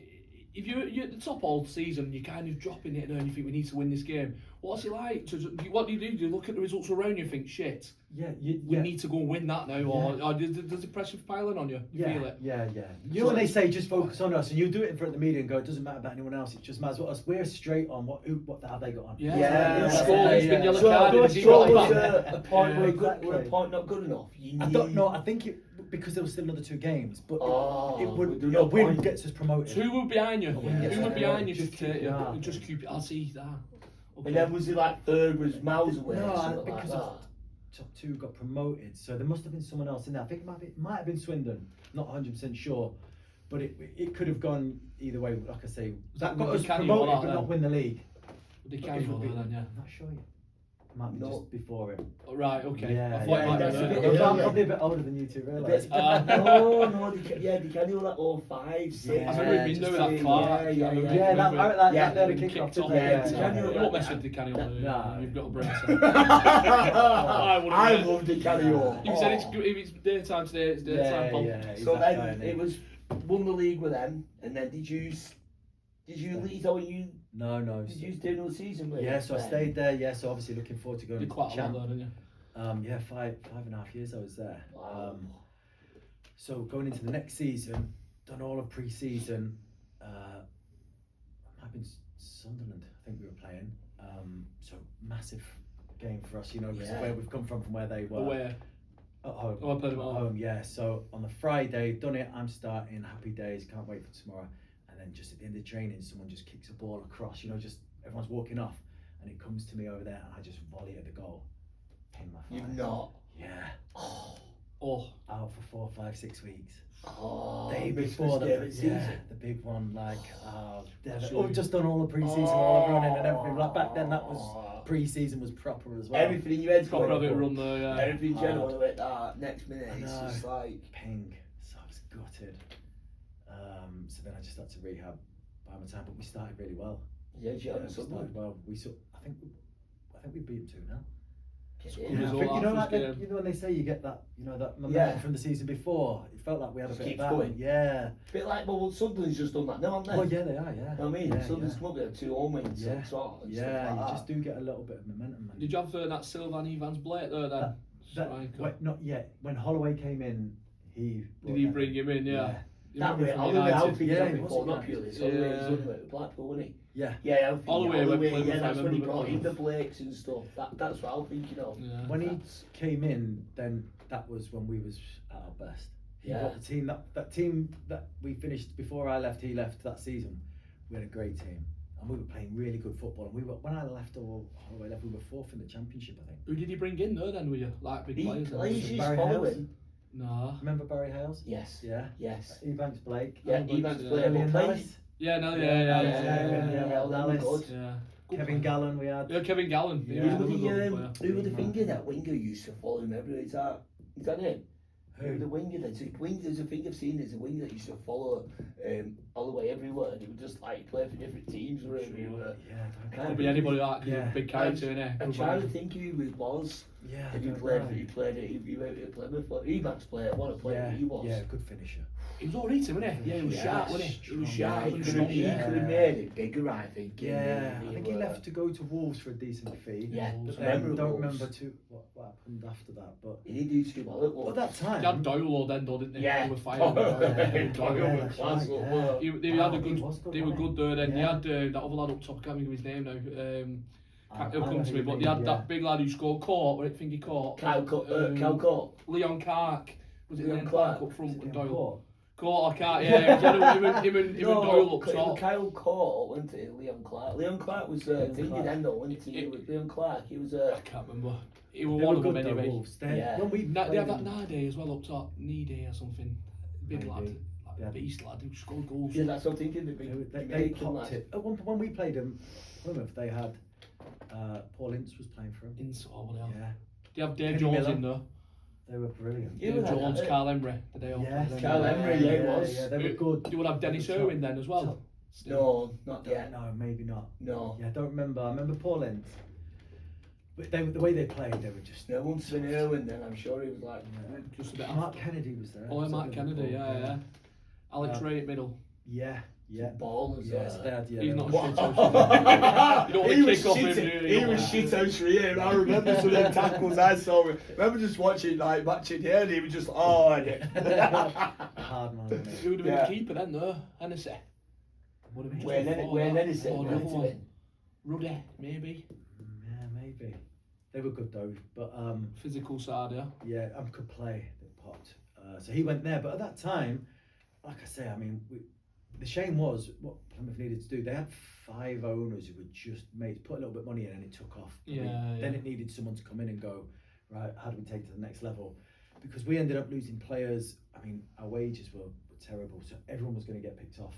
if you're at the top all season, you're kind of dropping it and you think we need to win this game. What's it like? What do? You look at the results around you and think, shit, we need to go and win that now, or does the pressure piling on you? You feel it? Yeah. You know when they say just focus on us, and you do it in front of the media and go, it doesn't matter about anyone else, it just matters what us. We're straight on what have they got on. Score's been yellow carded. A point not good enough. I don't know. I think because there were still another 2 games, but it would a win gets us promoted. 2 were behind you. Who were behind you? Just keep it. I'll see that. Okay. And then was it like 3rd was miles away? No, because top 2 got promoted, so there must have been someone else in there. I think it might have been Swindon. Not 100% sure, but it could have gone either way. Like I say, that got us promoted but not win the league. They can go then, yeah. I'm not sure yet. Might be just before it. Right, okay. Yeah, I'm probably a bit older than you 2, realise. No, they can do like all 5, 6. I remember we've been doing that far. That the kick-off. You won't mess with the Canny No. You've got to bring it. I love the Canny. You said if it's daytime today, it's daytime. So then it was won the league with them, and then did you leave or you? No. Did you do another season with? Yeah, so I stayed there. Yeah, so obviously looking forward to going. Did quite a lot there, didn't you? Yeah, 5.5 years I was there. Wow. So going into the next season, done all of pre-season. I've been Sunderland. I think we were playing. So massive game for us, because where we've come from where they were. Where? At home. Oh, I played at at home. home. Yeah. So on the Friday, done it. I'm starting. Happy days. Can't wait for tomorrow. And then just at the end of training, someone just kicks a ball across. You know, just everyone's walking off, and it comes to me over there, and I just volley at the goal. In my thigh. You've not. Yeah. Oh. Out for 4, 5, 6 weeks. Oh, Day Christmas before Day of the the season. the big one, like Sure. we've just done all the pre-season, all the running and everything. Like back then, that was pre-season was proper as well. Everything in your head's Proper going of it up. run there, yeah. Everything Hard. general like that. Next minute, I it's know. just like Ping. So I was gutted. So then I just had to rehab by my time, but we started really well. yeah, you Yeah, have we something. started well. I think we beat them 2-0. Good Yeah, result I think, you know, after like this game. you know when they say you get that, you know, that momentum Yeah. from the season before. It felt like we had a Just bit of keeps that. going. Yeah. Bit like, well, Sunderland's just done that now, haven't they? Well, yeah, they are. Yeah. You know what I mean? Yeah, Sunderland's yeah. come up with 2 home wins. Yeah. And so, and Yeah, stuff you like just that. do get a little bit of momentum. And Did you have that Sylvan Evans Blake there then? not yet. When Holloway came in, he Did he bring him in? Yeah. You That remember way, from Holloway, United? I'll think Yeah, of he it was before, at not United. purely. Holloway was Yeah. under it, Blackpool, wasn't he? Yeah. Yeah, I'm thinking Holloway went played yeah, with that's when he Simon brought in Rubin. the Blakes and stuff. That's what I'm thinking of. Yeah. When he That's- came in, then that was when we was at our best. He Yeah. got the team that team that we finished before I left. He left that season. We had a great team, and we were playing really good football. And we were when I left or Holloway left, we were 4th in the championship, I think. Who did he bring in there then? Were you like big He players? then? plays his Barry following. No. Remember Barry Hales? Yes. Yeah. Yes. Ebanks Blake. Yeah, Evans, Evans yeah. played. Elliot Played. Norris. Yeah, no, Yeah, yeah. yeah. Dallas. Good. Yeah. Good Kevin player. Gallen. We had. Yeah, Kevin Gallen. Yeah. He was a Who good the, player. who were the finger that winger used to follow him everywhere? Is that him? Who the winger? There's a thing I've seen. There's a winger that used to follow Holloway everywhere. He would just like play for different teams. Wherever he were. Yeah. Could be anybody like that. Yeah. Big character, innit? I'm trying to think who he was. Yeah. If he played, he went to Plymouth. But Evans played. What a player he was. Yeah. Good finisher. He was alright, wasn't he? Yeah, he was Yeah, sharp, wasn't he? He was strong. sharp He and could strong. have Yeah. made it bigger, I think. Yeah, I think he left to go to Wolves for a decent fee. Yeah, Wolves. But I then remember don't Wolves. remember what happened after that. But He did used to do well at at Wolves. that They had time, Doyle then, though, didn't they? Yeah. They were fighting. Doyle Doyle was was class, right, well. They Wow, had a he good. was good, They were wasn't good there. Then Yeah. they had that other lad up top. I can't think of his name now. He'll I come know to who me. you But mean, they had yeah. that big lad who scored Court. What I think he caught. Cal Court. Leon Clark. Was it Leon Leon Clark? Clark up front and Leon Doyle? Court? Court or Clark? Yeah, it was him and Doyle up top. Kyle Court went to Leon Clark. Leon Clark was Leon thinking Clark. then though, went to with Leon Clark. He was I can't remember. He was They one were of them good though, anyway. Wolves. They- Yeah. When we They played have that them- Nade as well up top. Nade or something. Big Maybe. lad. Like Yeah. beast lad who scored goals. yeah, that's what I'm thinking. The They, big they Jamaican popped lad. it. At one point when we played them, Plymouth, they had Paul Ince was playing for them. In sort of, Yeah, Do you have Dave Kenny Jones Miller. in there? they were brilliant. Yeah, Dave we had Jones, that, Carl Emery. Did they all Yes, play them? Carl Emery, yeah, he was. Yeah, they were good. You would have Dennis Irwin then as well. No, not yet. No, maybe not. No. Yeah, I don't remember. I remember Paul Ince. But the way they played, they were just. No one's been Irwin then. I'm sure he was like. Just a bit Mark after. Kennedy was there. Oh, Was that Mark Kennedy, Liverpool? yeah. Alex Uh, Ray at middle. Yeah, yeah. Ballers. Yes, they had, yeah. He's they not were- a shit house. You don't want He to was kick off him, shit. do He you? was shit house for him. I remember some of the tackles I saw. I remember just watching like matching here, and he was just Hard man. Wasn't Who it? would have been Yeah. the keeper then, though? Hennessy. Would have been Wayne just before that. Henderson Or went another to one. it. Ruddy, maybe. Yeah, maybe. They were good though, but Physical side, yeah. yeah, could play. They popped. So he went there, but at that time, like I say, I mean, the shame was what Plymouth needed to do. They had 5 owners who were just made put a little bit of money in, and it took off. Yeah, Then yeah. it needed someone to come in and go, right, how do we take it to the next level? Because we ended up losing players. I mean, our wages were terrible, so everyone was going to get picked off.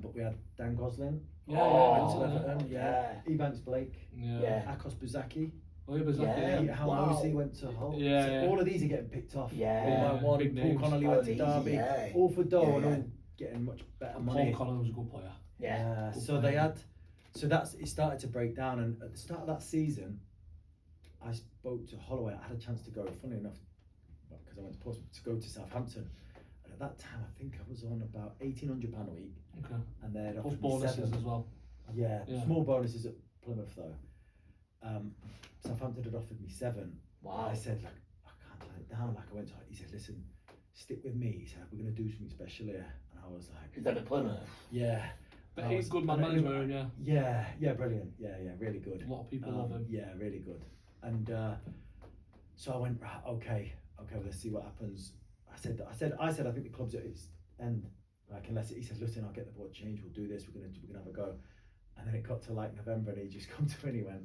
But we had Dan Goslin. Yeah, Oh, went to yeah. Everton, yeah. Evans Blake, Yeah. Akos Buzaki. Oh, yeah, but Yeah. yeah. Hal Wow. Mosley went to Hull. Yeah, So yeah. all of these are getting picked off. Yeah. One by one. Big Paul names. Connolly Oh, went to easy, Derby. yeah. All for dough Yeah, and yeah. all getting much better Paul money. Connolly was a good player. Yeah. So they had, so that's it started to break down, and at the start of that season, I spoke to Holloway. I had a chance to go, funny enough, because I went to Portsmouth to go to Southampton, and at that time I think I was on about £1,800 a week, Okay. and they'd Plus offered me bonuses 7. as well. Yeah, Yeah. small bonuses at Plymouth though. Southampton had offered me 7. Wow. I said like I can't turn it down. Like I went to, he said, listen, stick with me. He said we're gonna do something special here, and I was like, Is that a Plymouth? yeah. But I he's was- good man and it- management, yeah. Yeah, brilliant. Yeah, really good. A lot of people love him. Yeah, really good. And so I went, right, okay, okay, well, let's see what happens. I said, I think the club's at its end. Like, unless he says, listen, I'll get the board changed. We'll do this. We're gonna have a go. And then it got to like November, and he just come to me and he went,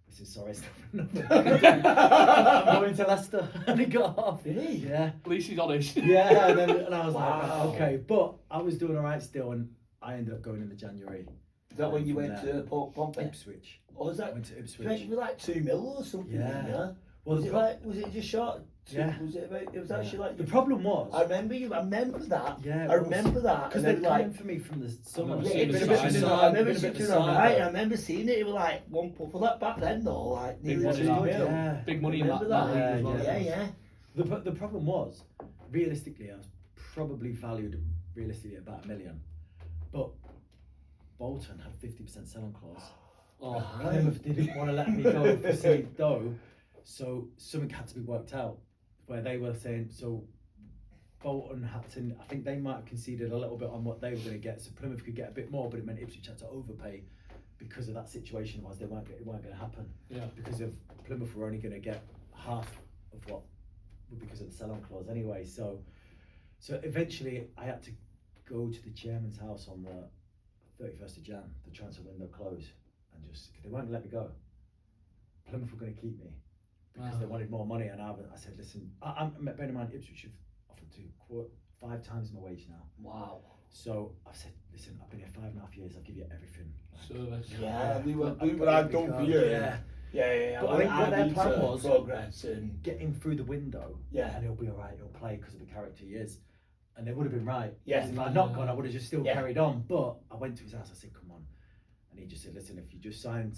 "Listen, sorry, it's not I'm going to Leicester," and he got off. Did he? Yeah. At least he's honest. Yeah, and I was like, Wow. okay, but I was doing all right still, and I ended up going in the January. Is that when you From went there. to Pompey? Ipswich. Or was I that? went to You Ipswich. went for like 2 mil or something. Yeah. Yeah. Well, Was the it pro- like? Was it just short? Yeah. Was it? About, it was yeah. actually like. The problem was. I remember you. I remember that. Yeah, I remember that. because and they'd then, come like. in for me from the summer. remember Yeah, seeing it was the a bit sign, of a didn't sign. I? I remember Been a bit of seeing a it sign, right. though. I remember seeing it. It was like for that back then though, like Big nearly money, 2 that. mil. Yeah. Big money in that, Remember that league as well. Yeah, yeah. The problem was, realistically, I was probably valued realistically at about $1 million, but Bolton had 50% selling clause. Oh, Plymouth didn't want to let me go for seed dough, so something had to be worked out. Where they were saying, so Bolton had to, I think they might have conceded a little bit on what they were going to get, so Plymouth could get a bit more, but it meant Ipswich had to overpay because of that situation. Was it weren't going to happen. yeah. Because of Plymouth were only going to get half of what, because of the sell-on clause anyway. So eventually I had to go to the chairman's house on the 31st of Jan, the transfer window closed, and just, cause they weren't going to let me go. Plymouth were going to keep me because they wanted more money, and I said, listen, bear in mind, Ipswich have offered to 5 times my wage now. Wow. So I said, listen, I've been here 5.5 years, I'll give you everything. Service. Yeah, we were. I've What got I've it done for because- you. Yeah. Yeah. But I think what their need plan to was- progress and. Get him through the window, Yeah. and he'll be alright, he'll play because of the character he is. And they would have been right. Yeah. Because if I'd not gone, I would have just still Yeah. carried on. But I went to his house, I said, come on. And he just said, listen, if you just sign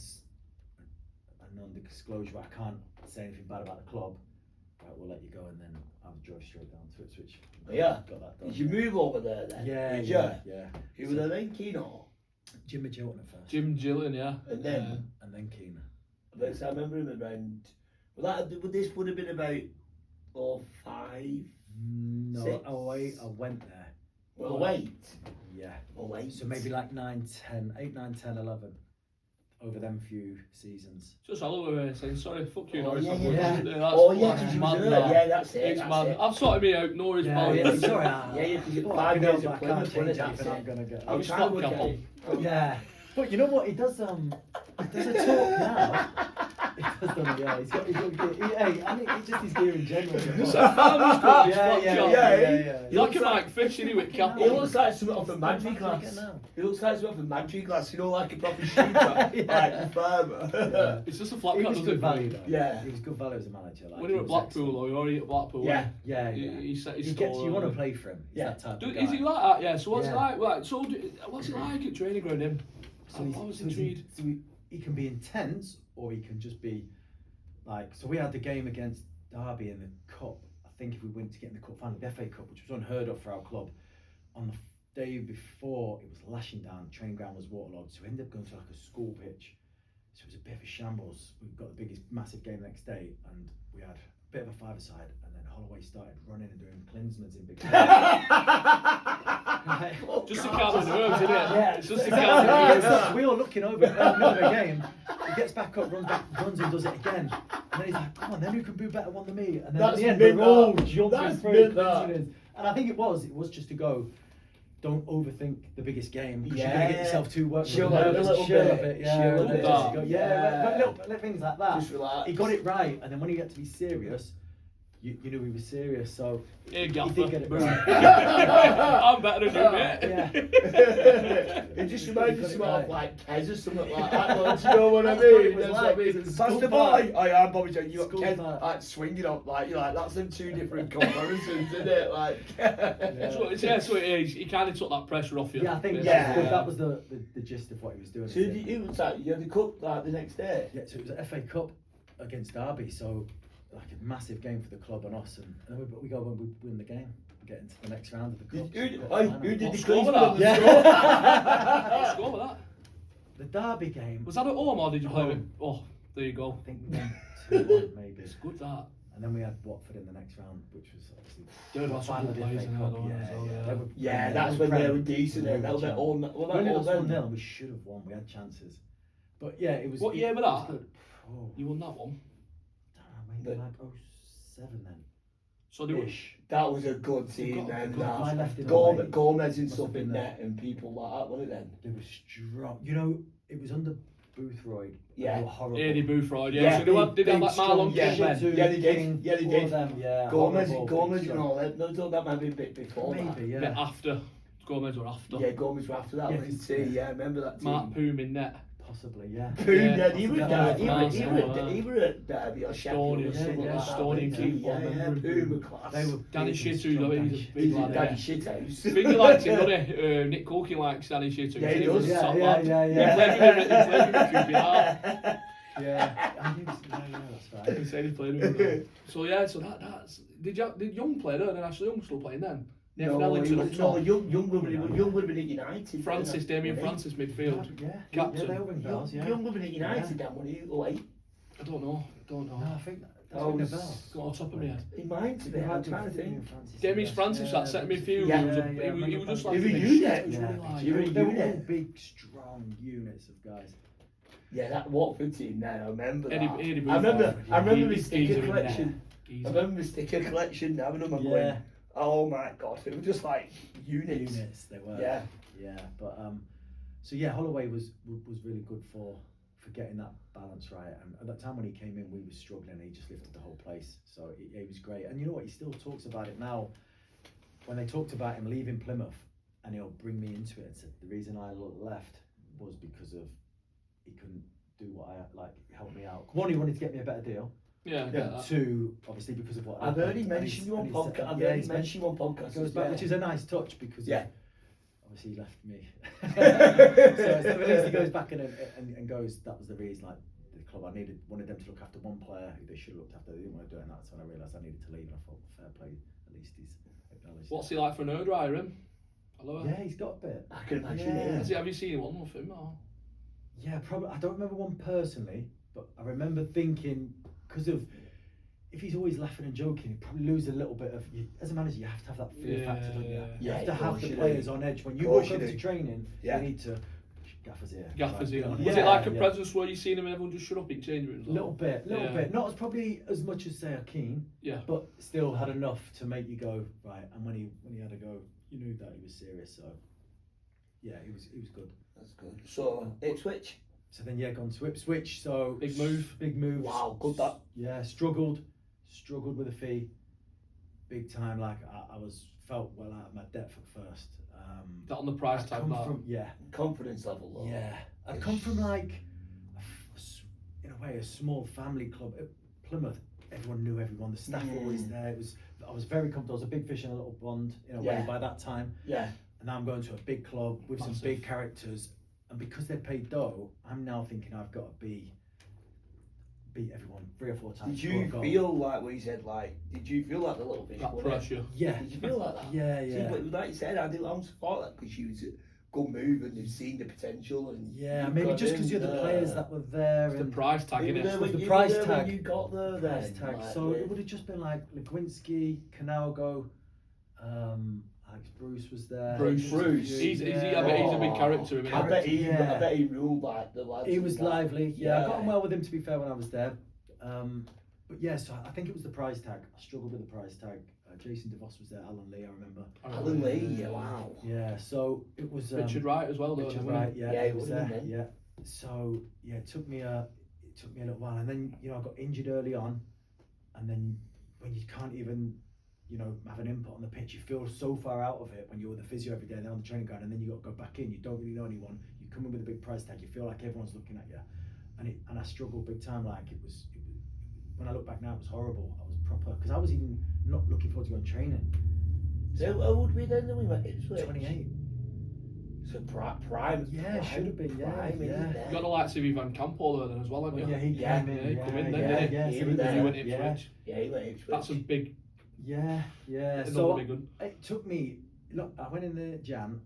a non-disclosure, I can't say anything bad about the club, right, we'll let you go. And then I drove straight down to Ipswich. Yeah. Got that done. Did you move over there then? Yeah, Did yeah, you? yeah. Who were there then? Keno? Jim Magilton at first. Jim Gillian, yeah. And then. And then Keane. But I remember him around. Well, this would have been about 05. No, 6. 08, I went there. Well, wait. Yeah. Oh wait. So maybe like 9, 10, 8, 9, 10, 11 over them few seasons. Just Oliver saying, sorry, fuck you, Oh, Norris. yeah, I'm yeah. going. Yeah. That's Oh yeah, fucking because you mad, was that. there. Yeah, that's it. It's That's mad. it. I've sorted me out, Norris Yeah, ball. yeah, it's alright. Yeah, you can get Well, 5 I know, years but of I Plymouth, can't change that's anything I'm it. gonna get. I'm He's trying to stop look at couple. it. Yeah, but you know what? He does a talk now. He does done, yeah. He's got hey, I think it's just his gear in general. Just a farmer's club, he's fucked yeah, up. yeah. You're like a Mike Fish, innit, with cap He on. looks like something off a magic glass. He looks like something off a magic glass, you know, like a proper shooter, like the farmer. It's just a flat He cut, was doesn't good it? value though. Yeah. He was good value as a manager. Like, When he was at was Blackpool, excellent. though, he already at Blackpool. Yeah. Yeah. He set his He gets stall you want to early. play for him. He's Yeah. that type Dude, of guy. is he like that? Yeah. So what's Yeah. it like? Right. So what's it like at training ground? Him. So I was intrigued. he can be intense, or he can just be like. So we had the game against Derby in the cup. I think if we went to get in the cup final, the FA Cup, which was unheard of for our club, on the day before it was lashing down. The training ground was waterlogged, so we ended up going to like a school pitch. So it was a bit of a shambles. We got the biggest, massive game the next day, and we had a bit of a five-a-side, and then Holloway started running and doing Klinsmans in big. Just to calm the nerves, isn't it? Yeah, It's just to exactly. calm the He nerves. gets up, we all looking over at the middle of the game. He gets back up, runs and does it again. And then he's like, come on, then who can do better one than me? And then That's at the end, mid we're all that. jumping That's through mid Klinsmans. And I think it was just to go, don't overthink the biggest game, because you're going to get yourself too worked up. Chill out a little bit. Yeah, Chill a little bit. out. Just go, yeah, little things like that. Just relax. He got it right, and then when he got to be serious, you knew he was serious, so Hey, he Gaffer. did get it right. I'm better than you, mate. Yeah. It just reminds me Got it something right. of like Kez or something like that. Like, do you know what I That's what it mean? was That's like, what I mean. it was That's school the park. boy. Oh yeah, Bobby John. You got School Kez park. like swinging up, like you're like that's them two different comparisons, isn't it? Like. That's what so it is. He kind of took that pressure off you. Yeah, I think Yeah. that was the gist of what he was doing. So it was like you had the cup like the next day. Yeah, so it was an FA Cup against Derby, so like a massive game for the club and us, and then we go when we win the game, we get into the next round of the cup. Who did the score Klinsmann that? on the Yeah. What score was that? The Derby game. Was that at home or did you play with? Home. Oh, there you go. I think we won 2-1 maybe. It's good that. And then we had Watford in the next round, which was obviously They'd have some good players in there, though, as well, yeah. They were- Yeah, they that's were when they Prem. were decent. They That was were at all. Well, We only that lost all 1-0 then. and we should have won. We had chances. But yeah, it was. What it- year was it was that? good. Oh, You won that one. maybe But- like 07 then. So they were. That was a good team then. I left it Gomez and Must stuff have been in there. net and people like that, wasn't it then? They were strong. You know, it was under Boothroyd. Yeah. They were horrible. Eddie Boothroyd, yeah. Yeah. So did they have like Marlon yeah, King then? yeah, they did. King, Yeah, they all did. of them, yeah. Gomez horrible, big and strong. all that. No, that might be a bit before that. Maybe, yeah. Bit after. Gomez were after. Yeah, Gomez were after that Yeah, one, cause- too. Yeah, I remember that team. Mark Poom in net. Possibly, yeah. Poon, Yeah, yeah, he was possibly. there. He were at Derby or Sheffield or Stoney, something yeah, like that. Stoney wasn't he? keep on Yeah, them. Poon were class. They were Danny big and Shittu, though, strong, he's a Danny big He's lad. Danny Yeah. Shithouse. I think he likes him, doesn't he? Nick Culkin likes Danny Shittu. Yeah, he He was does. a top Yeah, lad. yeah, He yeah. played with QPR. Yeah. I knew, yeah, that's right. He said he played with him. So yeah, so that's. Did Young play there? Then Ashley Young still playing then? Nathan No, Ellington up top. Young would have been at United. Francis, Damien wasn't Francis midfield. Yeah, Captain. Yeah, they were in he? bells, yeah. Young would have been at United then, when he late. I don't know. No, I think that's Oh, ringing a s- bell. Got on top of my head. He might have been, I'm trying to think. Demi's Francis, that centre midfield. Yeah, He was a- yeah, he was just like. He was a a big unit. shit, he was really like- He was a They were all unit. big, strong units of guys. Yeah, that Watford team then, I remember that. Eddie I remember Boothroyd, my he's sticker in there. collection. He's I remember my sticker collection, having them and going, oh my god, it was just like units. They were. Yeah. Yeah, but so yeah, Holloway was really good for getting that balance right. And at that time when he came in, we were struggling. He just lifted the whole place, so he was great. And you know what? He still talks about it now. When they talked about him leaving Plymouth, and he'll bring me into it and said the reason I left was because of he couldn't do what I like help me out. One, he wanted to get me a better deal. Yeah, I get that. Two, obviously because of what I've heard him happened. And mention he's- you on and he's- podcast. I've yeah, heard he's him mention you on podcast. goes back, which is a nice touch because Yeah. obviously he left me. So at least he goes back and goes, that was the reason, like the club wanted them to look after one player who they should have looked after. They didn't want to do it, and that's when I realised I needed to leave, and I thought fair play, at least he's acknowledged. What's he like for an nerd dryer, him? Hello? Yeah, he's got a bit. I can imagine Yeah. it. Have you seen one of him? Or? Yeah, probably. I don't remember one personally, but I remember thinking because of if he's always laughing and joking, he'd probably lose a little bit of. As a manager, you have to have that fear factor, don't you? Yeah. You Yeah, have to of have course the you players do. on edge when you Of course walk you over do. to training. Yeah. You need to gaffers here. Gaffers Right, in. be Was honest. it like a Yeah. presence where you seen him and everyone just shut up in change rooms? Little bit. Yeah. Not as probably as much as say Akeem, Yeah. but still had enough to make you go right. And when he had to go, you knew that he was serious. So yeah, he was good. That's good. So, Ipswich? So then yeah, gone to Ipswich. So Big move. Big move. Wow, good that. Yeah, struggled with a fee, big time. Like I felt well out of my depth at first. That on the price I'd tag, come that. from Confidence level, though. yeah. I'd come from like in a way a small family club at Plymouth. Everyone knew everyone. The staff were always there. I was very comfortable. I was a big fish in a little pond in a way Yeah. by that time. Yeah. And now I'm going to a big club with Massive. some big characters, and because they paid dough, I'm now thinking I've got to beat everyone 3 or 4 times. Did score a you goal. feel like what he said, like, did you feel like the little fish? That won it? pressure. Yeah. Did you feel like that? Yeah, See, yeah. but like you said, I didn't support that because she was a good move and they've seen the potential. And Yeah, you maybe got just because in you're the there. players that were there. The And price tag, You were innit? there when The you price were there when tag. you got there. price Then, tag. like, So yeah. it would have just been like Leguinski, Canalgo, Alex Bruce was there. Bruce. Just a few, I bet he's a big character. I bet Yeah. I bet he ruled like the lads. He and was that. lively. Yeah, I got on well with him to be fair when I was there. But yeah, so I think it was the prize tag. I struggled with the prize tag. Jason DeVos was there, Alan Lee, I remember. Alan Lee, yeah, wow. Yeah, so it was Richard Wright as well, though. Richard wasn't Wright, he? yeah, Yeah, he he was was in there. then. Yeah, so yeah, it took me a little while, and then I got injured early on, and then when you can't even have an input on the pitch, you feel so far out of it when you're with the physio every day and they're on the training ground, and then you got to go back in. You don't really know anyone. You come in with a big price tag. You feel like everyone's looking at you, and I struggled big time. Like it was when I look back now, it was horrible. I was proper because I was even not looking forward to going training. So how old were we then when we went Ipswich? 28. So prime. Yeah, should have been. Yeah, prime, yeah. isn't it? You got the likes of Ivan Campo there then as well, haven't you? Yeah, he Yeah, came in. yeah, he come in then, yeah, didn't he? yeah, He so was there. He went yeah, Ipswich. Yeah, he went Ipswich. That's a big, yeah. another So big one. it took me. Look, I went in the Jan.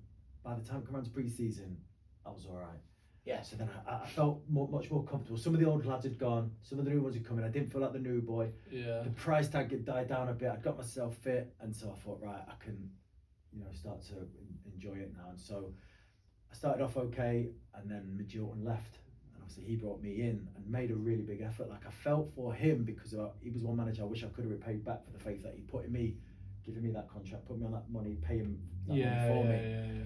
By the time I come around to pre-season, I was all right. Yeah. So then I felt much more comfortable. Some of the old lads had gone. Some of the new ones had come in. I didn't feel like the new boy. Yeah. The price tag had died down a bit. I got myself fit, and so I thought, right, I can, start to enjoy it now. And so I started off okay, and then Midgilton left, and I obviously he brought me in and made a really big effort. Like I felt for him because he was one manager I wish I could have repaid back for the faith that he put in me, giving me that contract, put me on that money, pay him that money for me.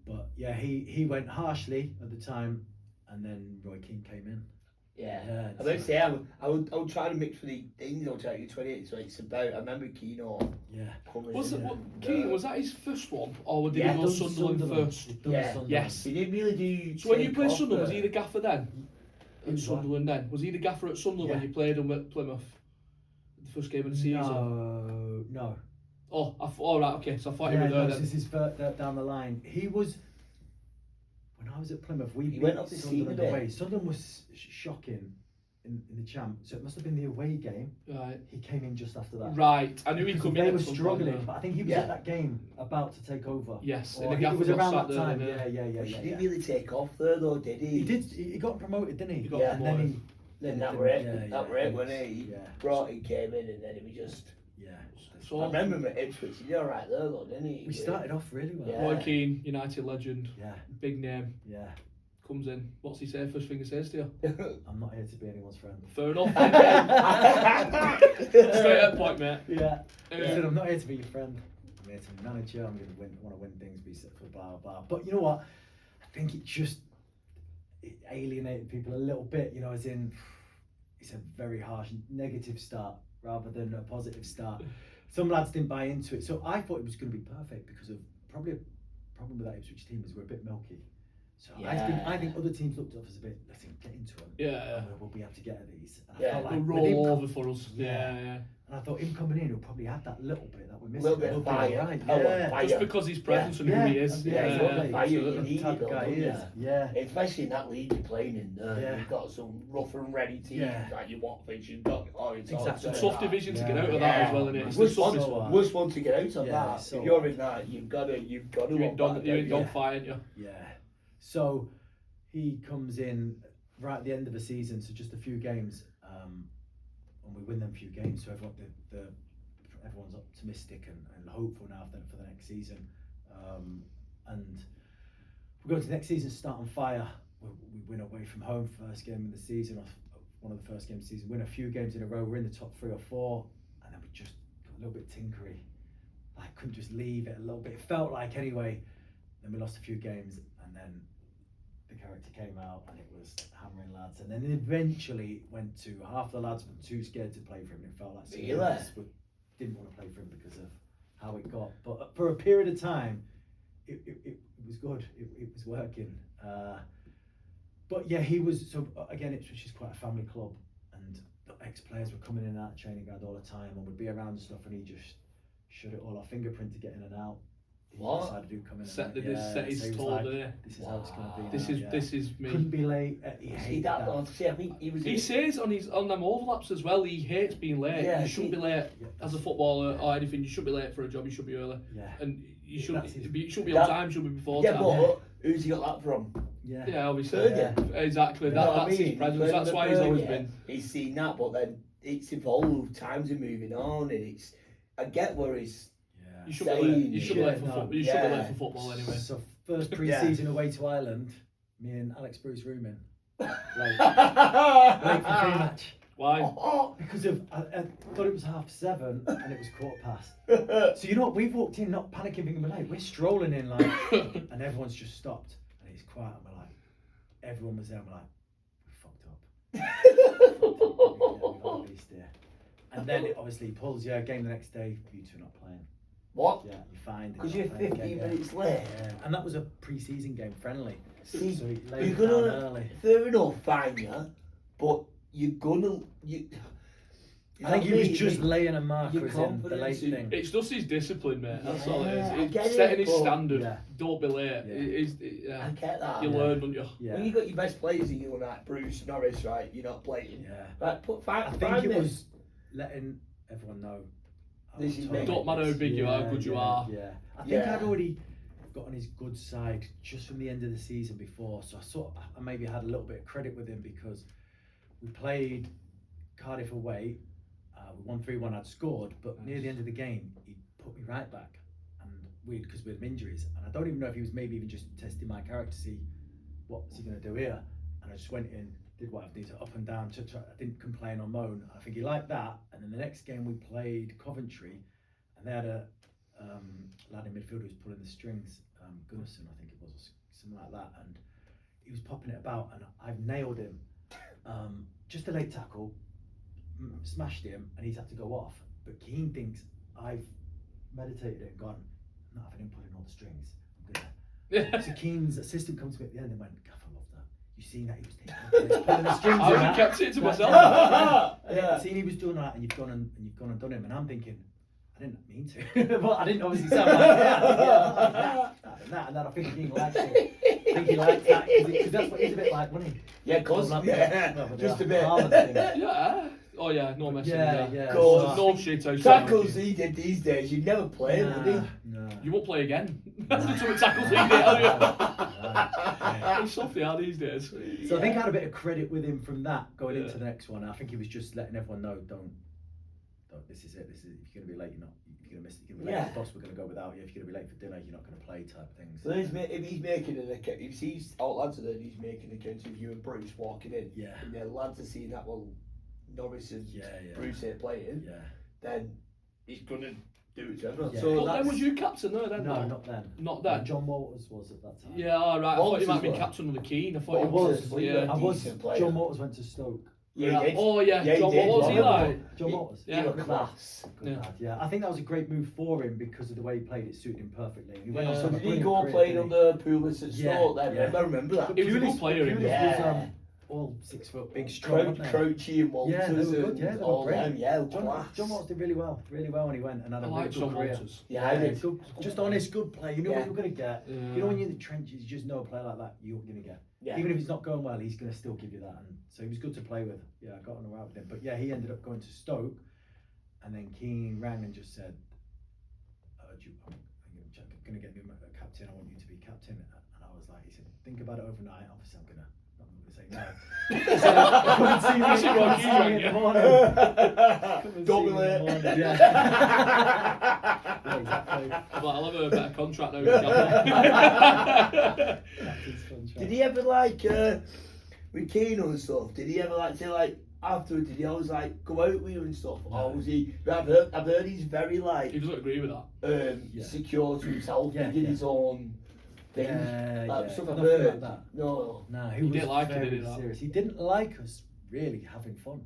But yeah, he went harshly at the time, and then Roy Keane came in. Yeah, I would say I would try to mix with the things. I'll try to get 28. So it's about. I remember Keane. Keane, was that his first one, or did he go Sunderland first? Yes. He didn't really do. So when you played Sunderland, was he the gaffer then? At Sunderland then, was he the gaffer at Sunderland when you played him at Plymouth? The first game of the season. No. Oh, all right, okay. So I thought he was there then. This is down the line. He was. When I was at Plymouth, he went up to Sunderland away. Sunderland was shocking in the champ, so it must have been the away game. Right. He came in just after that. Right, I knew he'd come in. They were struggling, but I think he was at that game about to take over. Yes, and it was around that time. Yeah. He didn't really take off there though, did he? He did. He got promoted, didn't he? He got promoted. Then that were it. That were it when he brought in, came in, and then it was just. So, I remember him at Ipswich. He did all right there, though, didn't he? We started off really well. Roy Keane, United legend. Yeah. Big name. Yeah. Comes in. What's he say? First thing he says to you? I'm not here to be anyone's friend. Fair enough. Straight at point, mate. Yeah. He said, I'm not here to be your friend. I'm here to be manager. I'm going to want to win things, be set for blah blah. But you know what? I think it alienated people a little bit. You know, as in, it's a very harsh negative start rather than a positive start. Some lads didn't buy into it, so I thought it was going to be perfect because of probably a problem with that Ipswich team is we're a bit milky. So I think other teams looked at us a bit. Let's get into them. Yeah. We'll be able to get at these. And I felt like roll over for us. Yeah. And I thought him coming in, he'll probably add that little bit that we're missing. A little bit of fire. Just because he's presence and who he is. Especially in that league you're playing in there. You've got some rough and ready teams like you Watford, you've got It's a tough division to get out of that as well, isn't it? It's the worst one to get out of that. If you're in that, you've got to you're in dogfight, aren't you? Yeah. So he comes in right at the end of the season, so just a few games, and we win them few games. So everyone's optimistic and hopeful now for the next season. And we go to the next season, start on fire. We win away from home, first game of the season, one of the first games of the season. Win a few games in a row. We're in the top 3 or 4, and then we just got a little bit tinkery. Like couldn't just leave it a little bit. It felt like anyway. Then we lost a few games, and then the character came out, and it was hammering lads. And then eventually it went to half the lads were too scared to play for him. It felt like some lads didn't want to play for him because of how it got. But for a period of time, it was good. It was working. But yeah, he was. So again, Ipswich is quite a family club, and the ex-players were coming in and out of training ground all the time, and would be around and stuff, and he just shut it all off. Fingerprint to get in and out. What? Decided to come in set his toll there. This is how it's going to be. This is me. Couldn't be late. He hated that. I think he says on them overlaps as well. He hates being late. You shouldn't be late as a footballer or anything. You shouldn't be late for a job. You should be early. Yeah. And you shouldn't be on time. You should be before time. But who's he got that from? Yeah, obviously. Exactly. That's his presence. That's why he's always been. He's seen that, but then it's evolved. Times are moving on, and I get where he's. You should be late for football anyway. So first pre-season away to Ireland, me and Alex Bruce rooming. Late for pre-match. Why? Because I thought it was 7:30 and it was 15:15. So you know what? We've walked in not panicking, thinking we're late. We're strolling in and everyone's just stopped and it's quiet. And we're like, everyone was there. And we're like, we fucked up. And then it obviously pulls game the next day. You two not playing. What? Yeah, you're fine. Because you're 15 minutes late. Yeah. And that was a pre-season game, friendly. See, so you're gonna early. Fair enough, fine, but you're gonna I think he was just laying a marker in the late thing. It's just his discipline, mate. That's all it is. It's setting his standard. Yeah. Don't be late. I get that. You learn, don't you? Yeah. When you got your best players in you, like Bruce, Norris, right? You're not playing. Yeah. Right, put five. I think it was letting everyone know. Don't matter how big you are, how good you are. Yeah. I think I'd already got on his good side just from the end of the season before, so I maybe had a little bit of credit with him because we played Cardiff away. We won 3-1. I'd scored, but near the end of the game, he put me right back, and because we had injuries, and I don't even know if he was maybe even just testing my character to see what's he going to do here. and I just went in, did what I did, up and down. I didn't complain or moan. I think he liked that. And then the next game we played Coventry, and they had a lad in midfield who was pulling the strings, Gunnarsson, I think it was, or something like that, and he was popping it about, and I've nailed him. Just a late tackle, smashed him, and he's had to go off. But Keane thinks I've meditated it and gone, not having him pulling all the strings. I'm gonna. So Keane's assistant comes to me at the end and went, Gaff, I love that. You seen that he was pulling the strings? I would have kept it to myself. Yeah. Seen he was doing that, and you've gone and done him, and I'm thinking, I didn't mean to, but I didn't obviously sound like that. And then I think Keane liked it. I think he liked that because that's what he's a bit like, wasn't he? Yeah, cause just a bit. Yeah. Oh yeah, no messing. Yeah. No shit. Tackles he did these days, you'd never play him, would he? No. You won't play again. That's the two tackles he did, are you? He's soft they are these days. So I think I had a bit of credit with him from that going into the next one. I think he was just letting everyone know, don't. This is it. This is if you're gonna be late, you're gonna miss. You're gonna be late for the bus. We're gonna go without you. If you're gonna be late for dinner, you're not gonna play. Type things. So if he's making an account, if he's out lads and he's making an account of you and Bruce walking in, and the lads are seeing that Norris and Bruce here playing, then he's gonna do it to everyone. Yeah. So then was you captain there then? No, not then. Not then. John Walters was at that time. Yeah, all right. I thought he might have been well. captain under Keane. I thought But he was. I was. John Walters went to Stoke. Yeah, he did. Oh yeah, Yeah, he John, did. what was he like? John Walters. Yeah. He was class. Good lad, yeah. I think that was a great move for him because of the way he played. It suited him perfectly. He went on Yeah. some Did he brilliant go career, playing didn't he? under Pulis at Stoke then? Yeah. I remember that. He was a good player. Pulis Yeah. was all 6 foot, big, strong. Crouchy and Walters Yeah, they were good. Yeah, and they all were great. them. Yeah, John Walters did really well when he went and had I a like really good John career. Walters. Yeah, I did. Good, just honest, good play. You know what Yeah. you're gonna get. Yeah. You know when you're in the trenches, you just know a player like that you're gonna get. Yeah. Even if he's not going well, he's gonna still give you that. And so he was good to play with. Yeah, I got on alright with him. But yeah, he ended up going to Stoke, and then Keane rang and just said, I'm gonna get you a captain. I want you to be captain. And I was like, he said, think about it overnight. Obviously, I'm not gonna say no. He said, come and see me in the morning. Come and Don't see be me in the late. morning. Yeah. Yeah, exactly. But I'll have a better contract now. Captain's contract. Did he ever with Keane and stuff? Did he ever say afterwards? Did he always go out with you and stuff? No. Or was he? I've heard he's very He doesn't agree with that. secure to himself. Yeah, he did yeah. his own thing. Yeah. Stuff I've Nothing heard. like that. No. No, He was didn't like it, very did he, that? serious. He didn't like us really having fun.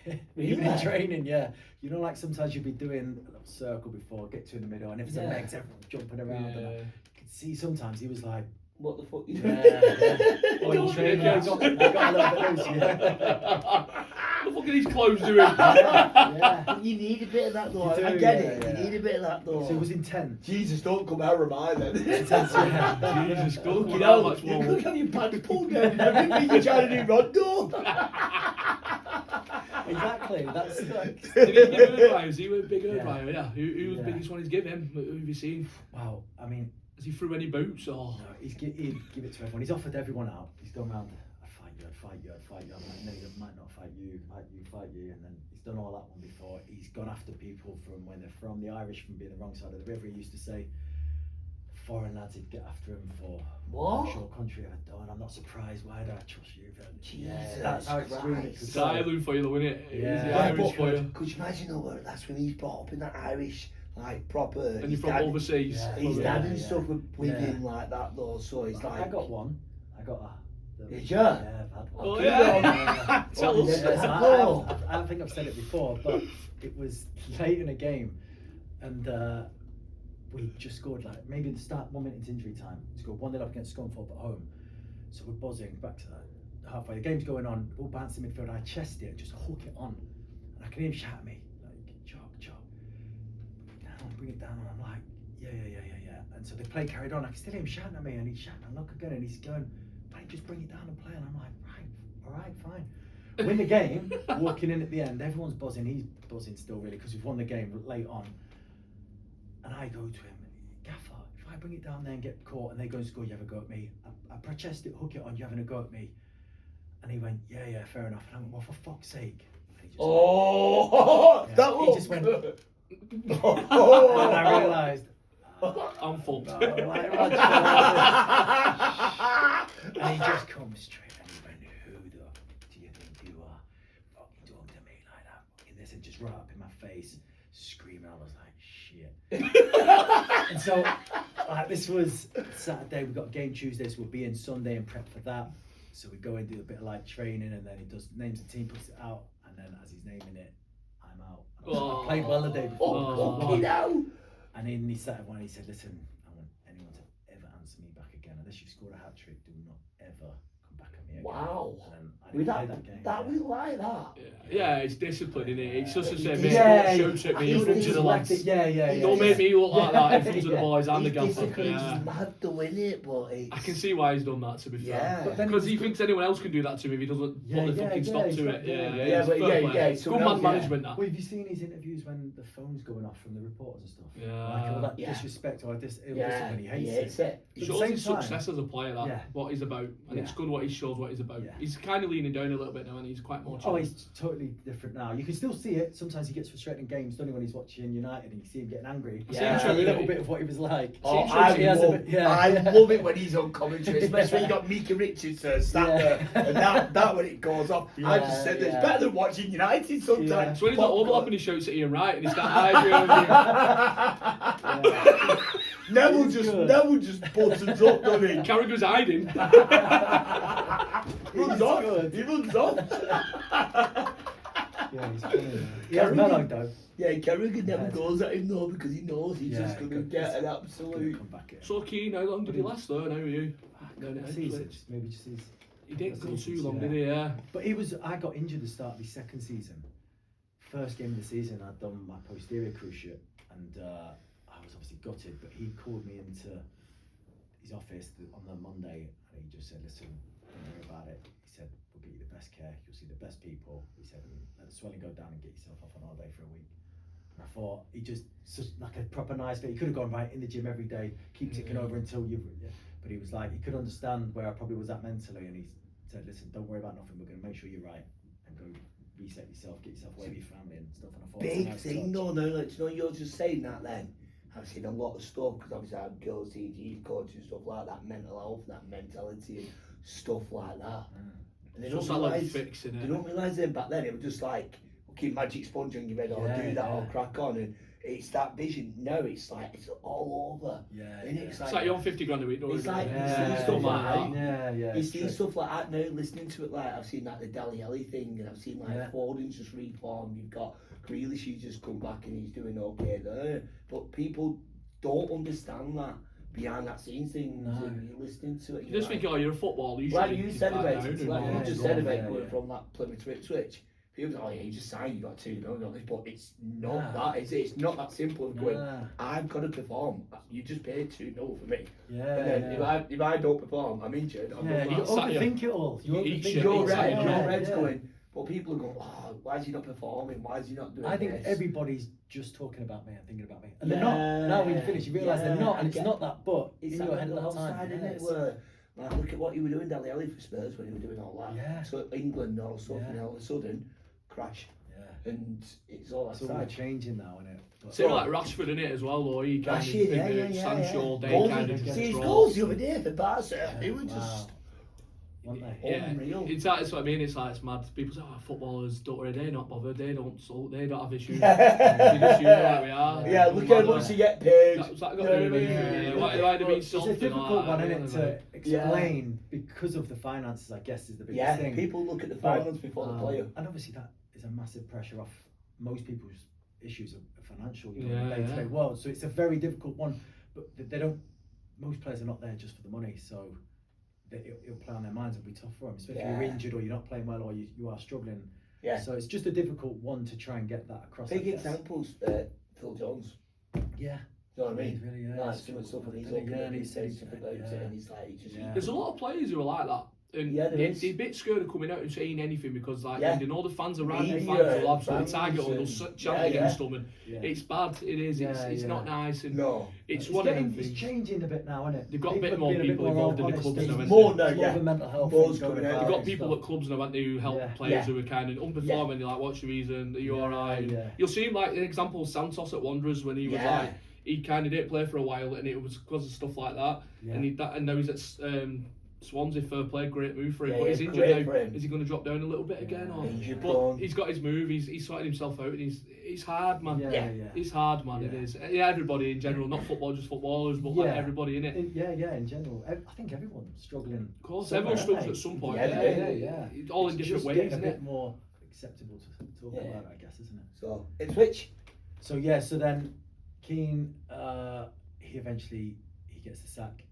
Really? Even in training, yeah. You know, sometimes you'd be doing a little circle before, get to in the middle, and if it's a legs, everyone's jumping around. And I could see sometimes he was like, What the fuck? oh, you training? I got a little bit loose, yeah. What the fuck are these clothes doing? Yeah. You need a bit of that though. You do, I get yeah, it. yeah. You need a bit of that though. So it was intense. Jesus, don't come out of mine then. Intense, yeah. Jesus, go You on, know, much you more. could have your pants pulled down and everything. You're trying to do Rondo. Exactly. That's like. Did he give him advice? He was a big Yeah. advice, yeah. Who was the biggest one he's given him? Who have you seen? Wow. I mean, Has he threw any boots or? no, he'd give it to everyone. He's offered everyone out. He's gone round. I'd fight you. And then he might not fight you. And then he's done all that one before. He's gone after people from where they're from. The Irish from being the wrong side of the river. He used to say, foreign lads would get after him for What? short country I've done. I'm not surprised. Why do I trust you? Jesus That's how extreme it could It's go. Ireland for you, though, isn't it? Yeah. It's the Yeah, Irish for you. Could you imagine though, that's when he's brought up in that Irish, proper. And you're his from dad- overseas. Yeah. His dad and Yeah. stuff with Yeah. him like that though, so it's like. I got one. I got a. Did ya? Yeah, I've had one. Oh, yeah. Tell us. Yeah, so Oh. I don't think I've said it before, but it was late in a game, and we just scored maybe the start 1 minute into injury time. We scored 1-0 up against Scunthorpe at home, so we're buzzing back to that halfway. The game's going on. All bouncing midfield. I chest it, just hook it on, and I can hear him shout at me chop, bring it down, and I'm like, yeah. And so the play carried on. I can still hear him shouting at me, and he's shouting, I look again, and he's going, "Mate, just bring it down and play." And I'm like, right, all right, fine. Win the game, walking in at the end, everyone's buzzing. He's buzzing still, really, because we've won the game late on. And I go to him, Gaffer, if I bring it down there and get caught and they go and score, you have a go at me. I protest it, hook it on, you having a go at me. And he went, yeah, fair enough. And I went, well, for fuck's sake. And he just Oh, went, that he was just went, Oh. and I realised, I'm full. and he just comes straight and he went, just right up in my face, screaming. I was like, shit. And so, like, this was Saturday. We got a game Tuesday, so we'll be in Sunday and prep for that. So we go and do a bit of like training, and then he names the team, puts it out, and then as he's naming it, I'm out. I played well the day before. And then he sat one and he said, listen, I want anyone to ever answer me back again. Unless you scored a hat trick, do not ever come back at me again. Wow. And I didn't play that game. That was like that. Yeah, it's discipline, isn't it? It's just to say, Yeah, shout at me in front of the lads. Yeah. Don't make me look like that in front of the boys and the gaffer. He's mad doing it, but I can see why he's done that, to be fair. Yeah. Because he thinks anyone else can do that to him if he doesn't put the fucking stop to it. It's good man management, that. Well, have you seen his interviews when the phone's going off from the reporters and stuff? Yeah. Like all that disrespect or when he hates it. He shows his success as a player, what he's about, and it's good what he shows what he's about. He's kind of leaning down a little bit now, and he's quite more. Oh, he's totally different now. You can still see it. Sometimes he gets frustrated in games, don't he, when he's watching United and you see him getting angry. Yeah, a little bit of what he was like. Oh, I love it when he's on commentary, especially when you got Mika Richardson sat there, and that when it goes off. I just said it's better than watching United sometimes. So when he's not overlapping, he shouts at Ian Wright and he's got arguing. Neville just buttons up, doesn't he? Carragher's hiding. Runs off. He runs off. Yeah, he's funny. He has mellow though. Yeah, Carragher never goes at him though because he knows he's just going to get an absolute. So Keane, how long did he last though? Now you? Season, maybe just his. He didn't go too long, did he? Yeah. But I got injured at the start of his second season. First game of the season, I'd done my posterior cruciate, and I was obviously gutted. But he called me into his office on the Monday, and he just said, "Listen, don't worry about it." He said, "We'll get you the best care. You'll see the best people." He said, "Let the swelling go down and get yourself off on holiday for a week." And I thought he just like a proper nice fit. He could have gone right in the gym every day, keep ticking over until you. But he was like, he could understand where I probably was at mentally, and he said, "Listen, don't worry about nothing. We're going to make sure you're right and go reset yourself, get yourself away with your family and stuff." And I thought, big thing, no, like, you know, you're just saying that then. I've seen a lot of stuff because obviously I'm girls, TG coach and stuff like that, mental health, that mentality and stuff like that. And they don't realise that back then it was just like, keep magic sponge on your head or do that or crack on, and it's that vision. No, it's like it's all over. And it's like you're on 50 grand a week. It's like you see stuff like that. You see stuff like that now. Listening to it, like I've seen like the Dele Alli thing, and I've seen like Foden's just reformed. You've got Grealish, he's just come back and he's doing okay there. But people don't understand that behind that scenes things, and you're listening to it. You just think, oh, you're a footballer. You like you said about it, like you just said about going from that Plymouth to Ipswich. People say, oh yeah, you just signed, you got $2 million on this, but it's not that, is it? It's not that simple of going, I've got to perform. You just paid $2 million for me. And then if I don't perform, I'm injured. You overthink it all. Your head's going, but people are going, oh, why is he not performing? Why is he not doing this? I think everybody's just talking about me and thinking about me. And they're not. Now when you finish, you realise they're not, and it's not that, but it's in your head at that time. Isn't it? Where, like, look at what you were doing, Dele Alli for Spurs when you were doing all that. So England all stuff, and all of a sudden, crash. And it's all that side. Changing now, isn't it? Same like Rashford in it as well, though. He kind of Sancho all day kind of see his goals the other day for Barca. It was just unreal. It's what I mean. It's like it's mad. People say, "Oh, footballers don't worry. They're not bothered. They don't have issues. They just like we are." Yeah, look how much you get paid. Why do be soft? It's a difficult one, isn't it, to explain because of the finances. I guess is the biggest thing. People look at the finance before the player, and obviously that is a massive pressure off most people's issues of financial, in the day-to-day world. So it's a very difficult one. But they don't. Most players are not there just for the money, so it'll play on their minds. It'll be tough for them, especially if you're injured or you're not playing well or you are struggling. So it's just a difficult one to try and get that across. Big examples, Phil Jones. Yeah. You know what I mean? Really, like some stuff and he's looking at he's saying stuff about it, and he's like, there's a lot of players who are like that. And they're a bit scared of coming out and saying anything because, like, they know the fans around the fans will absolutely target them, they'll chant against them, and it's bad. It is. It's not nice. And it's one of them things. It's changing a bit now, isn't it? They've got a bit more people involved in the clubs now. More now, the mental health. They've got people at clubs now who help players who are kind of unperforming. You're like, what's the reason? Are you alright? You'll see him like an example of Santos at Wanderers when he was like. He kind of didn't play for a while, and it was because of stuff like that. And now he's at Swansea, fair play, great move for him. Yeah, But he's yeah, injured great now. for him. Is he going to drop down a little bit again? Or? Injured But prone. he's got his move. He's sorted himself out, and it's hard, man. Yeah. It's hard, man. It Yeah. is. Yeah, everybody in general, not football, just footballers, but like everybody in it. In general, I think everyone's struggling. Of course, somewhere, everyone struggles aren't at they? some point. Yeah. All in It's different just ways, getting isn't a it? bit more acceptable to talk about, I guess, isn't it? So Ipswich. So then Keane, he gets the sack.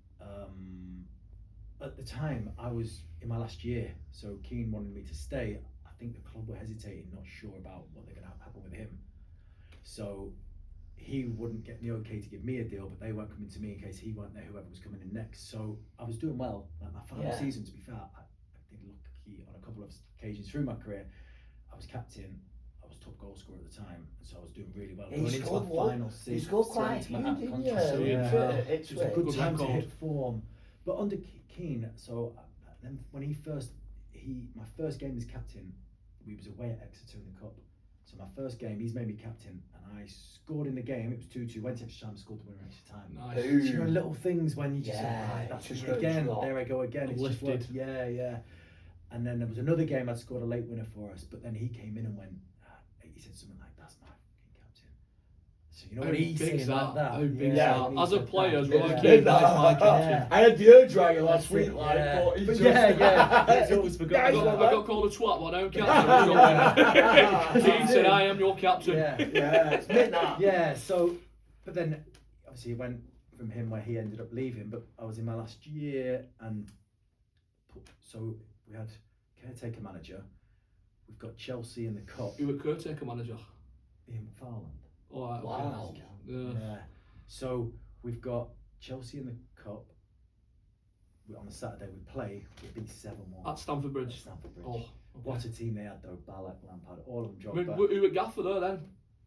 At the time, I was in my last year, so Keane wanted me to stay. I think the club were hesitating, not sure about what they're going to happen with him. So he wouldn't get the okay to give me a deal, but they weren't coming to me in case he weren't there, whoever was coming in next. So I was doing well. Like my final season, to be fair, I did lucky on a couple of occasions through my career. I was captain. I was top goal scorer at the time, so I was doing really well. Yeah, Going into my final season, you scored quite a few, didn't you? it was a good Good time to record. hit form. But under Keane, so then when my first game as captain, we was away at Exeter in the cup. So my first game, he's made me captain, and I scored in the game. It was 2-2. Went to extra time, scored the winner extra time. Nice. So, you know, little things when you just that's just me again. goes There I go again. It's just Lifted. worked. Yeah. And then there was another game I'd scored a late winner for us, but then he came in and went. He said something like, "That's my fucking captain." So you know How what he's saying big's like that. How big's Yeah. that? he As a said player, as that. well, Yeah. like Keane, that's my captain. Yeah. I had the ear dryer last That's week, it, like, yeah. but he But just, it's always forgotten. I got called a twat when I'm captain. Keane said, "I am your captain." Yeah, it's meant that. Yeah, so, but then obviously it went from him where he ended up leaving, but I was in my last year, and so we had caretaker manager, we've got Chelsea in the cup, You were caretaker manager. Ian McFarland. All right. Wow. Okay. Yeah. So we've got Chelsea in the cup. On the Saturday we play, we beat 7-1. At Stamford Bridge. At Stamford Bridge. Oh. What a team they had though, Ballack, Lampard, all of them Who dropped were Gaffer there then?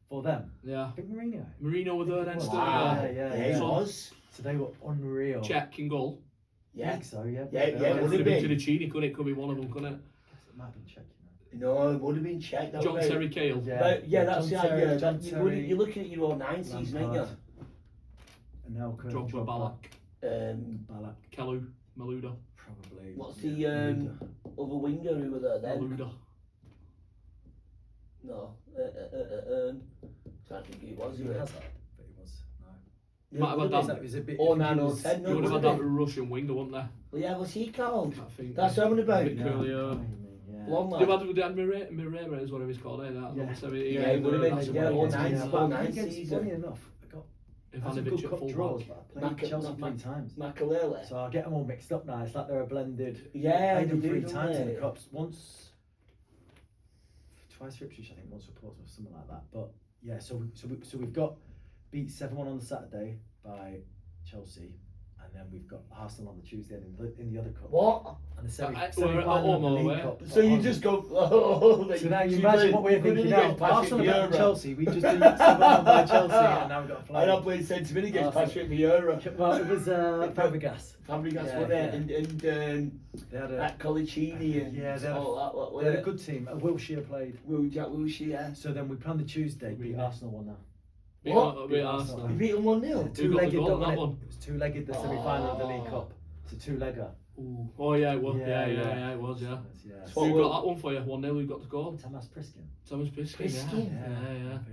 for them. Yeah. I think Mourinho. Marino were there then still. Wow. Yeah. Yeah, he So- was. So they were unreal. Check in goal. I Yeah. think so, yeah. Yeah, But, yeah, I would guess it Could be? have been Chini, couldn't it? Could be one of them, couldn't it? it might have been Czech, No, it would have been checked. that John would be- Terry Cale. But yeah, that's John the Terry, idea. John Terry, You're looking at your own 90s, ain't you? Lampard, Anelka, Drogba, Ballack, Ballack, Kalu, Maluda, probably. What's yeah, the Luda. other winger who were there then? Maluda. No. Can't think who it was. He who it? has that, but he was no. Yeah, Might have would had have that. been. It was a bit. Or I think 9 he or was- 10, You would have had that Russian winger, wouldn't there? Well, yeah, what's he called? I think. That's what I'm about. Bit Yeah, curly, I know what you mean, yeah. Long They lad. had Mirera is whatever he's called, eh? That Yeah. number 70. Yeah, it would have been- that's yeah, what all it is. nice, Yeah. all But nice against, season. funny enough, I got some Ivanovic good at cup full draws, back. but I played Chelsea Mac- 3 times. Makalele. So I get them all mixed up now. It's like they're a blended. Yeah, played them they do, 3 don't times in they? the cups. Once, twice for Ipswich, I think. Once for Portsmouth, something like that. But yeah, so we've got beat 7-1 on the Saturday by Chelsea, and then we've got Arsenal on the Tuesday in the other cup. What? And the We're at semi-final of home the or League away? Cup. So you just go. Oh, So now you imagine what we're thinking now. Arsenal about Chelsea. We just beat 7-1 by Chelsea, and now we've got to play. I don't play sentiment against Arsenal. Patrick Vieira. Well, it was Fabregas. Fabregas, Yeah, wasn't it? yeah. And They had a at Colicini and Yeah, they had a- all that. What they had a was good team. Wilshere played. it? Jack Wilshere, yeah. So then we play on the Tuesday. Beat Really? Arsenal 1-0. What? Beat Arsenal. You beat them 1-0. Yeah, Who got the two-legged, goal in that wasn't it? one? It was two-legged, the semi-final of the League Cup. It's a two-legger. Ooh. Oh yeah, it was. Yeah, Yeah, it was. Yeah. Yeah. What Who will- got that one for you? 1-0. Who got the goal? Thomas Priskin. Thomas Piskin. Piskin?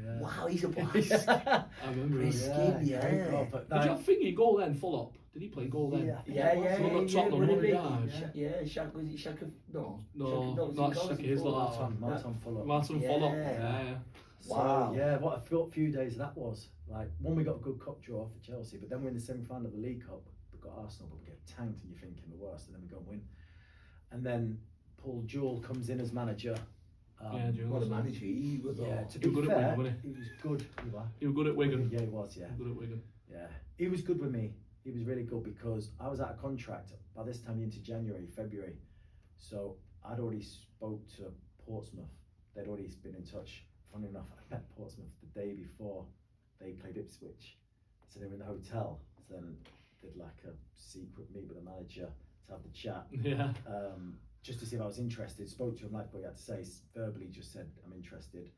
Yeah. Wow, he's a blast. I remember. him. Priskin. Yeah, yeah. great goal, but Did you have Thingy goal then? Full up. Did he play goal then? Yeah. Yeah, yeah, Someone yeah, got Tottenham, would it one be? died. Yeah, Shaq, was it Shaq? No. No, Shaq, not was it Shaq, Collins his before lot. that? Martin Fuller. Martin Yeah. Full up. Yeah. So, Wow. yeah, what a few days that was. Like, one, we got a good cup draw for Chelsea, but then we're in the semi-final of the League Cup. We've got Arsenal, but we get tanked, and you're thinking the worst, and then we go and win. And then Paul Jewell comes in as manager. Yeah, Jewell. What a manager he was. Yeah, Oh. to He be was good at fair, Wigan, wasn't he was good. You were? He was good at Wigan. Yeah, he was, yeah. Good at Wigan. Yeah, he was good with me. He was really good because I was out of contract by this time into January, February. So I'd already spoke to Portsmouth. They'd already been in touch. Funny enough, I met Portsmouth the day before they played Ipswich. So they were in the hotel. So then did like a secret meet with the manager to have the chat. Yeah. Just to see if I was interested. Spoke to him like what he had to say. Verbally just said I'm interested.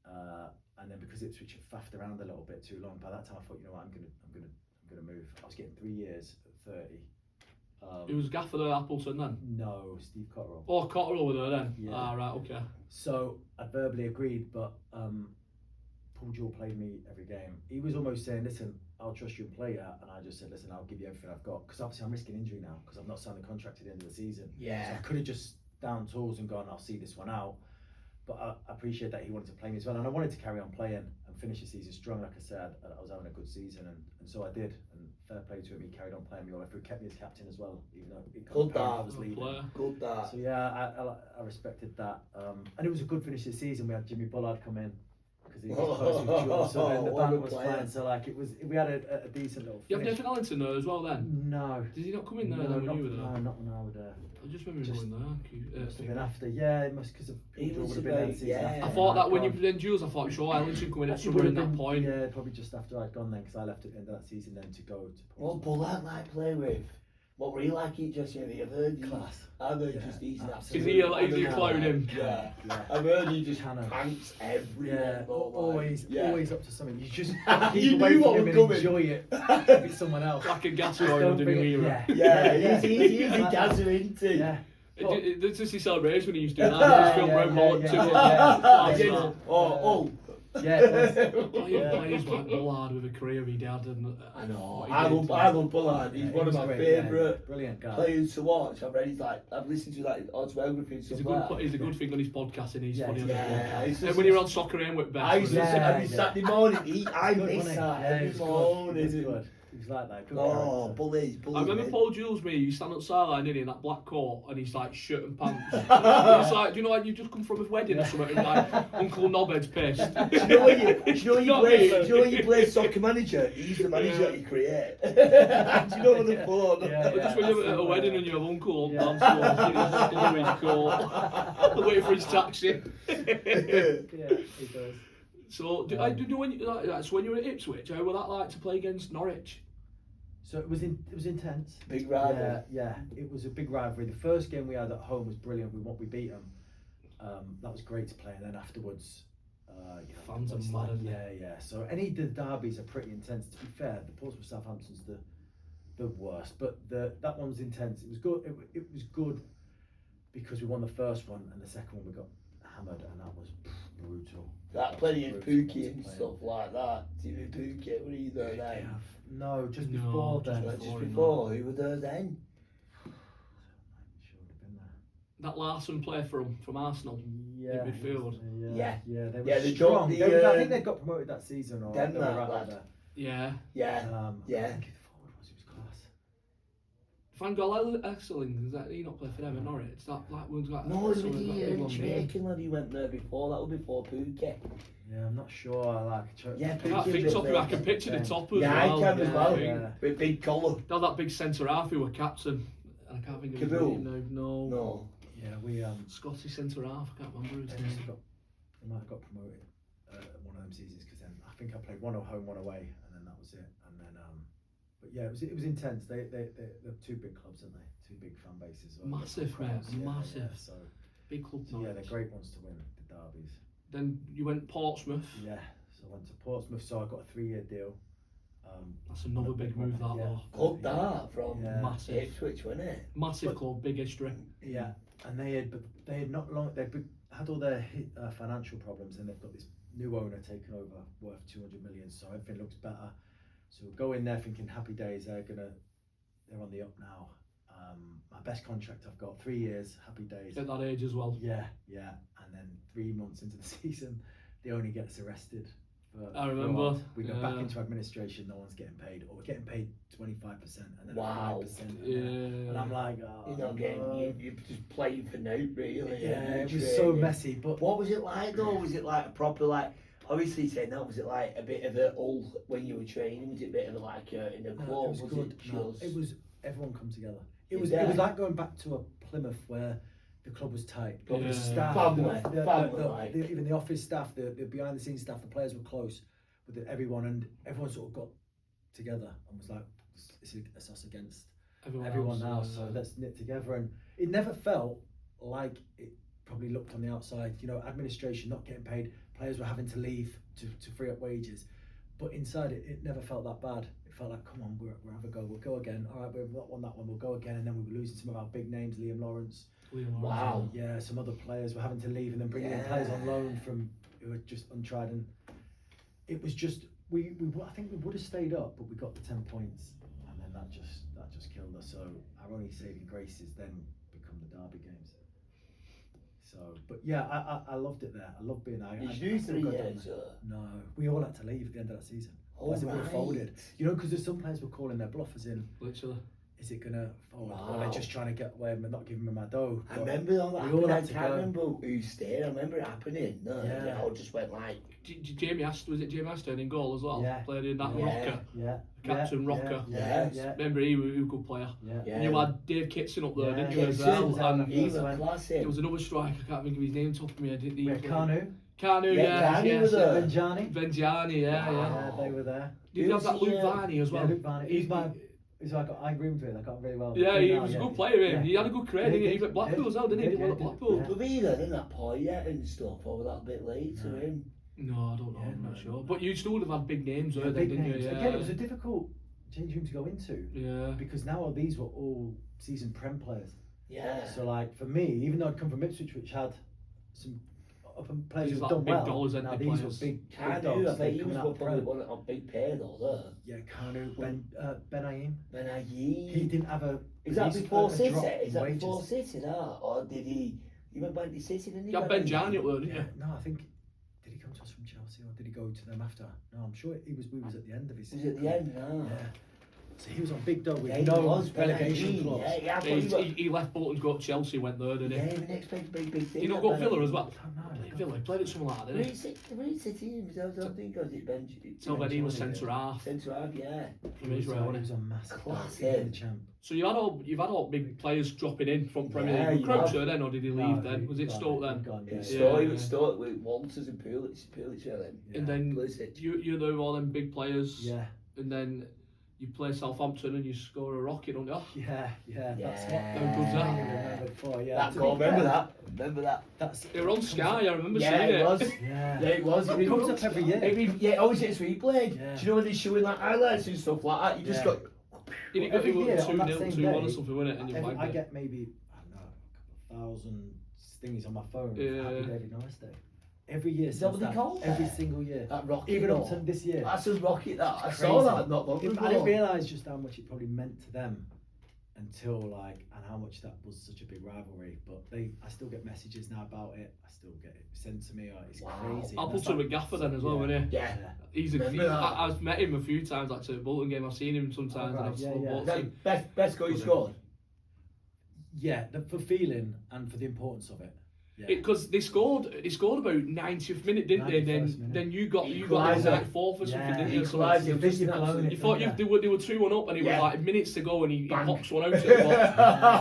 And then because Ipswich had faffed around a little bit too long, by that time I thought, you know what, I'm gonna move. I was getting 3 years at 30. Who was gaffer there, Appleton then? No, Steve Cotterill. Oh, Cotterill were there then? Yeah. Ah, right, okay. So I verbally agreed, but Paul Jewell played me every game. He was almost saying, listen, I'll trust you and play that. And I just said, listen, I'll give you everything I've got. Because obviously I'm risking injury now because I've not signed the contract at the end of the season. Yeah. So I could have just down tools and gone, I'll see this one out. But I appreciate that he wanted to play me as well. And I wanted to carry on playing and finish the season strong. Like I said, I was having a good season. And so I did. And fair play to him. He carried on playing me all the way through. Kept me as captain as well, even though Good I was leaving. Good that. So yeah, I respected that. And it was a good finish of the season. We had Jimmy Bullard come in because he was close with Jewell, so then the band was flying. So like we had a decent little. You have finish. Nathan Allington there as well then? No. Did he not come in there No, then when not, you were there? no, not when I was there. I just remember him going there. Must have been after. Yeah, it must because of He Jewell was would have been there about- the season yeah. after. I and thought that I'd when you gone. then Jules, I thought sure Allington coming in Actually somewhere would in have that been- point. Yeah, probably just after I'd gone then because I left at the end of that season then to go to. Well, Bullard like play with. What were he like each just I've heard Class. I've heard Yeah, just he's an absolutely. absolute. Is he a clown him? Yeah. Yeah. I've heard he just Cannon. pants everywhere. Yeah, though, like, always, yeah. always up to something. You just You keep away knew from what him was and coming. enjoy it. If it's someone else. Like a Just Gatto don't under bring the it- era. Yeah, he's easy Like that. Gazza into. Yeah. This is his celebration when he used to do that. He was filmed around more than 2 yeah. hours. Yeah. Oh, Yeah, it was. Players like Bullard with a career he'd had. And, I know. what he I did. love Bullard. He's Yeah, one he of was my great, yeah, favourite brilliant guy. players to watch. I've listened to like autobiography and He's stuff a like good, that. he's a good thing on his podcast and he's Yeah, funny on yeah, his podcast. it's And just- when you're on Soccer Aim with Best, I used to Yeah, say every yeah. Saturday morning. I Good, miss wasn't that he? every He was morning. good. He was good. He was like that. Good Oh, character. bullies. I remember mate. Paul Jules, me, you stand up sideline in that black coat and he's like shirt and pants. It's like, do you know like you just come from a wedding or something and like Uncle Knobhead's pissed. Do you know when you Not play? me. Do you know when you play Soccer Manager? He's the manager that you create. Do you know what the phone? Yeah, But just when you're at a wedding and you have Uncle on dance floor, he's just blue his coat, waiting for his taxi. Yeah, he does. So, do you know when so when you were at Ipswich, how were that like to play against Norwich? So it was intense. Big rival. Yeah, it was a big rivalry. The first game we had at home was brilliant. We beat them. That was great to play. And then afterwards, Fans are it's mad, aren't they? Yeah. So any of the derbies are pretty intense. To be fair, the Portsmouth Southampton's the worst, but that one was intense. It was good. It was good because we won the first one, and the second one we got hammered, and that was brutal. That plenty of Brutal Pookie and to play. stuff like that. Jimmy Pookie, were you there then? No, just No, before just then. Just before, who were there then? Sure would have been there. That Larson player from Arsenal. Yeah, In midfield. Yeah. They were Yeah, they strong. got I the, think they got promoted that season, or they were Denmark right lad. there. Yeah. Yeah. I Yeah. think the forward was class. Van Gaal Excelling, does that he not play for them at Norwich? That one's got No, it was someone's got a big the one, Jamaican lad. He went there before. That was before Pookie. Yeah, I'm not sure. Yeah, I Pookie can't think was top of there. I can picture the top as Yeah, well. I can as well. yeah. With big collar. They had that big centre half who were captain. And I can't think of his Kaboom? name now. No. No. Yeah, we Scottish centre half, I can't remember his they must have name. they might have got promoted one of them seasons because then I think I played one at home, one away, and then that was it. And then but yeah, it was intense. They're two big clubs, aren't they? Two big fan bases. Massive, Crowds, mate, yeah, massive. Yeah, so Big club yeah, Norwich. they're great ones to win the derbies. Then you went Portsmouth. Yeah, so I went to Portsmouth, so I got a 3-year deal. That's another big move, that yeah. though. Good that from Yeah. Massive. Ipswich, wasn't it? Massive But- club, big history. Yeah, and they had not long. They had all their financial problems, and they've got this new owner taken over, worth 200 million. So everything looks better. So we'll go in there thinking happy days. They're on the up now. My best contract I've got, 3 years, happy days. At that age as well. Yeah, and then 3 months into the season, the owner gets arrested. I remember, We go back yeah. into administration. No one's getting paid, or we're getting paid 25%, and then Wow. 5%. Yeah. And I'm like, oh, You're not getting, no. you're just playing for now, really. Yeah, it You're was so training. messy. But What was it like though? Was it like a proper like? Obviously, saying that was it like a bit of a all when you were training? Was it a bit of like in a no, club? it was good. It No, just? it was everyone come together. It Yeah. was like going back to a Plymouth where the club was tight. The Yeah. staff, Family-like. even the office staff, the behind the scenes staff, the players were close with everyone, and everyone sort of got together and was like, it's us against everyone else. So let's knit together. And it never felt like it probably looked on the outside. You know, administration not getting paid, players were having to leave to free up wages. but inside it never felt that bad. It felt like, come on, we'll have a go. We'll go again. All right, we've not won that one. We'll go again. And then we were losing some of our big names, Liam Lawrence. Wow. Yeah, some other players were having to leave and then bringing in players on loan from who were just untried. And it was just, I think we would have stayed up, but we got the 10 points. And then that just killed us. So our only saving grace is then become the derby games. So, but yeah, I loved it there. I loved being there. Did you do 3 years? No, we all had to leave at the end of that season. Oh, Otherwise it would have right. folded. You know, because there's some players were calling their bluff as in, Literally. is it going to fold? Or Wow. they're just trying to get away and not giving me my dough. I But remember all that we all happening. I had to can't go. remember who stayed. I remember it happening. No, Yeah. it all just went like. Jamie Aston, was it Jamie Aston in goal as well? Yeah. Played in that Yeah. rocker. Yeah. Captain Rocker. Yeah. Remember he was a good player. Yeah. Yeah. And you had Dave Kitson up there, Yeah, didn't you, as Kitson, well? And he was First one. classic. there was another striker, I can't think of his name top of my head. We had Kanu. Kanu, Yeah, Kanu yes. was there. Benjani. Benjani, yeah. Wow. Yeah, they were there. Did you have Who's that Luke he, Varney as well? Yeah, Luke Varney. He's So I roomed with him. I got really well. Yeah, he now, was a yeah. good player. Yeah. He had a good career. Yeah, He he was at Blackpool as well, didn't he? Yeah, He was yeah, at Blackpool. yeah. Were we there in that Poyet and stuff, or was that a bit late to No. him? No, I don't know. Yeah, I'm not no, sure. no. But you still would have had big names Yeah, there, then, big didn't names. you? Yeah. Again, it was a difficult changing room to go into Yeah. because now all these were all seasoned Prem players. Yeah. So like for me, even though I'd come from Ipswich, which had some players These who've like done big well, dollars, now ain't these they, were players? big Kanu, dogs. I think They're he coming was out probably Prem. one of big pair though, there. Yeah, Kanu, Ben Aim. Ben Ayi. He didn't have a. Is that he's before a City? drop in Is that wages. before City now? Or did he went back to City, didn't he? You had Benjani up there, didn't Yeah, you? no, I think did he come to us from Chelsea or did he go to them after? No, I'm sure we was at the end of his. Was it at the end now? Yeah. So he was on big dog with Yeah, he no was, Ben relegation Ayi, clause. yeah, I thought he was- He left Bolton to go to Chelsea, went there, didn't he? Yeah, he didn't expect big things. He not got Villa as well? I don't know. Played Villa, he played at something like that, didn't he? Where is City? I don't think it was it Benji. So then he was centre half. Centre half, yeah. He was right, He wasn't was he? on massive Class, dog, yeah. the champ. So you've had all big players dropping in from Premier Yeah, League. you Crouch have. there then, or did he No, leave then? he- Was it gone, Stoke he then? gone, He yeah. started yeah. with Stoke with Walters and Pulisic then. And then Pulisic. you know all them big players, Yeah, and then you play Southampton and you score a rocket, don't you? yeah. That's what Yeah. How good's that? I remember before. Yeah, That to goal, be remember fair, that? Remember that? That's It were on Sky, I remember Yeah, seeing it was. Yeah. Yeah, it was. It comes up every year. Yeah, always gets replayed. Yeah. Do you know when they're showing like highlights and stuff like that? You just Yeah. got. Did it go Every year on 2-0, that same 2-1 or day, something, wasn't it? And you I flagged it. get maybe, I don't know, a couple of thousand things on my phone. Yeah. Happy David Norris Day. Every year Is that since what they call every that? single year. That rocket. Even up goal. to this year. That's a rocket. That I It's saw crazy. that not long I didn't ago. realise just how much it probably meant to them until like, and how much that was such a big rivalry. But I still get messages now about it. I still get it sent to me. It's Wow. crazy. I'll And put that's him like- with Gaffer then as well, wouldn't he? Yeah. He's Remember that? I've met him a few times, like to the Bolton game. I've seen him sometimes, Oh, right, and I've yeah, still yeah. bought Is that him. best goal you scored? Yeah, for feeling and for the importance of it. Yeah. Because they scored about 90th minute, didn't they? 91st minute. Then you got Equaliser. the 94th or something, Yeah, didn't you? Equaliser. You think you've blown it. You thought Yeah. they were 2-1 up, and it was Yeah. like minutes to go, and he Bang. pops one out at the box.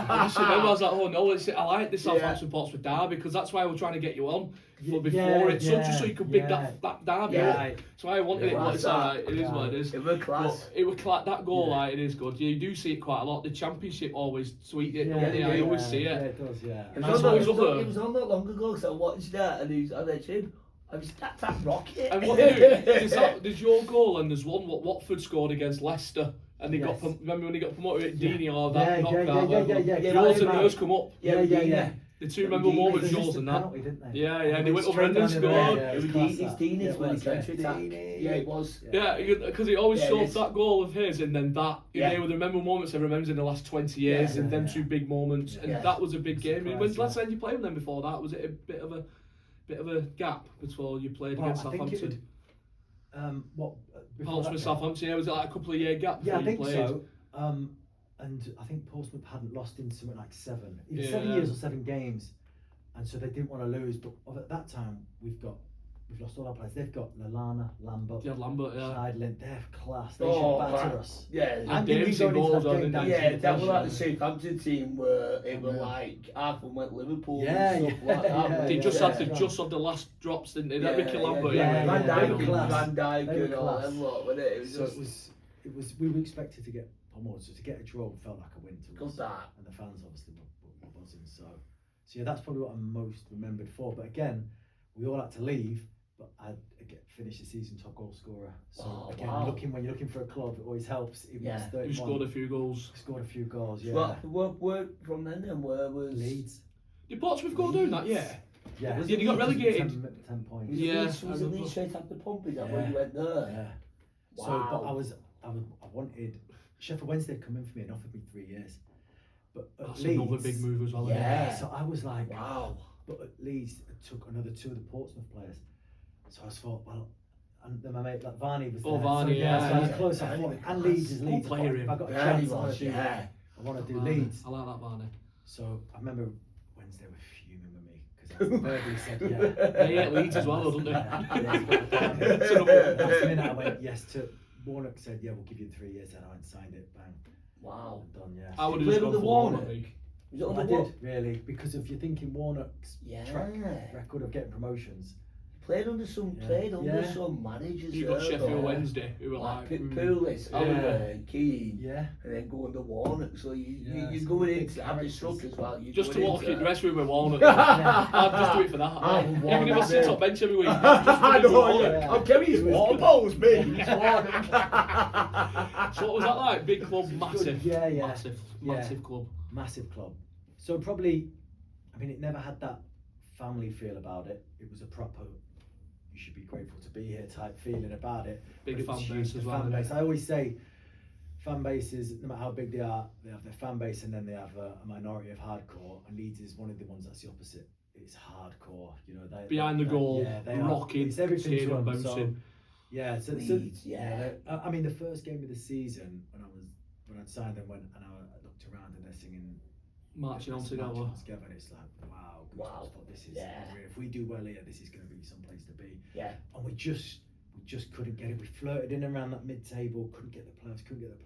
I just remember I was like, oh no, I like the Southampton Portsmouth derby because that's why we're trying to get you on for before it, so just so you could big that derby. Yeah. Up. So I wanted it, but it's alright. It is what it is. It was class. But it was that goal, like it is good. You do see it quite a lot. The Championship always tweet it. don't they? I always see Yeah, it. it does, yeah. It I was, suppose on, other- it was on not long ago because I watched that and he's on that tube. I was that rocket. And what they do, there's your goal and there's one what Watford scored against Leicester. And they Yes. remember when he got promoted, Yeah. Dini or that Yeah, knockout? yeah. Yours and Yeah, hers come up. Yeah. The two memorable Dini, moments, they yours missed and a that. penalty, didn't they? Yeah, and they went up straight and then down in the scored. air, It was class, Dini's that. Dini's Yeah, when he it came was, to yeah. attack. Yeah, it was. Yeah, because he always Yeah, showed it is. that goal of his and then that. Yeah. They were the memorable moments everyone remembers in the last 20 years Yeah, and them yeah. two big moments. And Yeah. that was a big game. Surprise, When's the last yeah. time you played with them before that? Was it a bit of a gap before you played Well, against I think Southampton? What? before Portsmouth, that game? Southampton, yeah, was it like a couple of year gap Yeah, before I you think played? so. And I think Portsmouth hadn't lost in something like either Yeah. 7 years or 7 games, and so they didn't want to lose. But at that time, we've lost all our players. They've got Lallana, Lambert, Yeah, Lambert, yeah. Schneiderlin. They're class. They Oh, should batter man. us. Yeah. And Dempsey Dempsey going into goals that on, game didn't down he? to Yeah, the that was like the finish. Southampton team where it was Yeah. like half of them went Liverpool Yeah, and stuff yeah, like that. yeah, They yeah, just yeah. had the last drops, didn't they? That Ricky Lambert, yeah, Van yeah, Dijk they were class. and Van Dijk They were and all class. them lot, wasn't it? It was So just it was. We were expected to get pummeled, so to get a draw felt like a win to good us. that. And the fans obviously were buzzing. So yeah, that's probably what I'm most remembered for. But again, we all had to leave. but I finished the season top goal scorer. So Oh, again, wow. when you're looking for a club, it always helps. Even Yeah. if it's 31. You scored a few goals. Scored a few goals, yeah. Well, where from then and where was Leeds. Did Portsmouth go down that year? Yeah. Was Yeah, you got relegated. 10 points. Was Yeah, it Leeds, I was it remember. Leeds straight after Pompey? Is that Yeah. where you went there? Yeah. Wow. So, but I wanted Sheffield Wednesday to come in for me and offered me 3 years. But at That's Leeds, another big move as well. Yeah. isn't it? So I was like, Wow. but at Leeds it took another 2 of the Portsmouth players. So I thought, well, and then my mate like Varney was there. Varney, so, yeah, So I was yeah. close. I Varney thought, was and Leeds is Good Leeds. player, If I got a Yeah, chance, he was, I want to do Varney. Leeds. I like that Varney. So I remember Wednesday were fuming with me because I verbally said yeah. They ate Leeds as well, though, don't they? Last minute I went yes to Warnock. Said yeah, we'll give you 3 years, and I went signed it. Bang. Wow. Done. Yeah. I would have Played just gone under for Warner. Warner, I think. Was it Well, on I the did really because if you're thinking Warnock's Yeah. track record of getting promotions. Played under some managers. You got there, Sheffield though. Wednesday, who were like, Pulis, Yeah. Oliver, Keane, Yeah. and then go under Warnock. So Yeah, you're some going big into having characters. struck as well. You're just to going walk into it the rest with Warner. Yeah. I'd just do it for that. Oh, Even if I Warner, sit yeah. on bench every week, I'd just I do it know, for yeah. Warner. I'm Kerry's water balls, mate. He's Warnock. So what was that like? Big club, massive. Yeah, yeah. Massive club. Massive club. So probably, I mean, it never had that family feel about it. It was a proper, you should be grateful to be here type feeling about it. Big But it was fan huge, base the as well, fan yeah. base. I always say, fan bases, no matter how big they are, they have their fan base and then they have a minority of hardcore. And Leeds is one of the ones that's the opposite. It's hardcore, you know. Behind the goal, they are- rocking, it's everything to cheering, them. So, bouncing. yeah, Leeds, yeah. I mean, the first game of the season when I'd signed them and I looked around and they're singing Marching on Marching together. together, and it's like wow, Wow. this is Yeah. unreal. If we do well here, this is going to be some place to be. Yeah. And we just couldn't get it. We flirted in around that mid-table, couldn't get the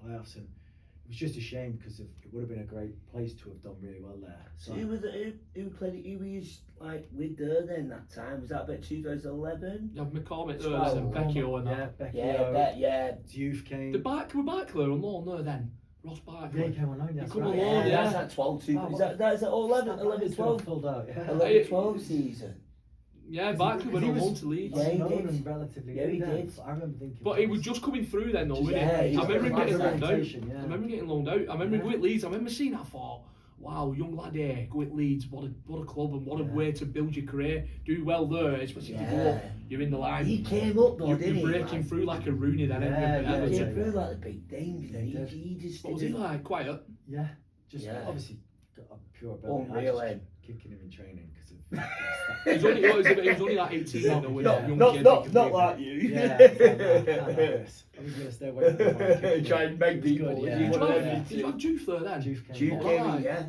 playoffs, and it was just a shame because it would have been a great place to have done really well there. So who played it? Who was like with there then that time? Was that about 2011? You have McCormick there, Well, and Vecchio and yeah, that. Vecchio, Yeah. Youth came. We're Barkley on loan there then. Ross Barkley. Yeah, he came on loan. That's come right. on loan, yeah. That's that 12 Oh, is that's that 11, 12? Filled out, yeah. 11-12 season. Yeah, Barkley went on was- loan to Leeds. Yeah, he known did. and relatively Yeah, he good then. did. I remember thinking. But he was just coming through then, though, wasn't Yeah, he? he's I remember him got getting that loaned out. reputation, yeah. I remember him getting loaned out. I remember him Yeah. going at Leeds. I remember seeing that. I thought, wow, young lad here, go at Leeds. What a club and what a Yeah. way to build your career. Do well there, especially if you go up, you're in the line. He came up though, You're didn't he? breaking through like a Rooney then. Yeah, ain't you? yeah, He Everton. came through like the big names. Yeah, he did. He just What was he like? Quiet. Yeah, just Yeah. obviously got a pure ability. Unreal, I eh? just kicking him in training because of. He was only, he was only like 18 then, though, wasn't he? Young kid, Not like you. Yeah, I was gonna stay away from him. Try and make He's people. good, Is yeah. he Did one you of have, them? did you have Juve there then? Juve came. Juve on. came in, Alright. yeah.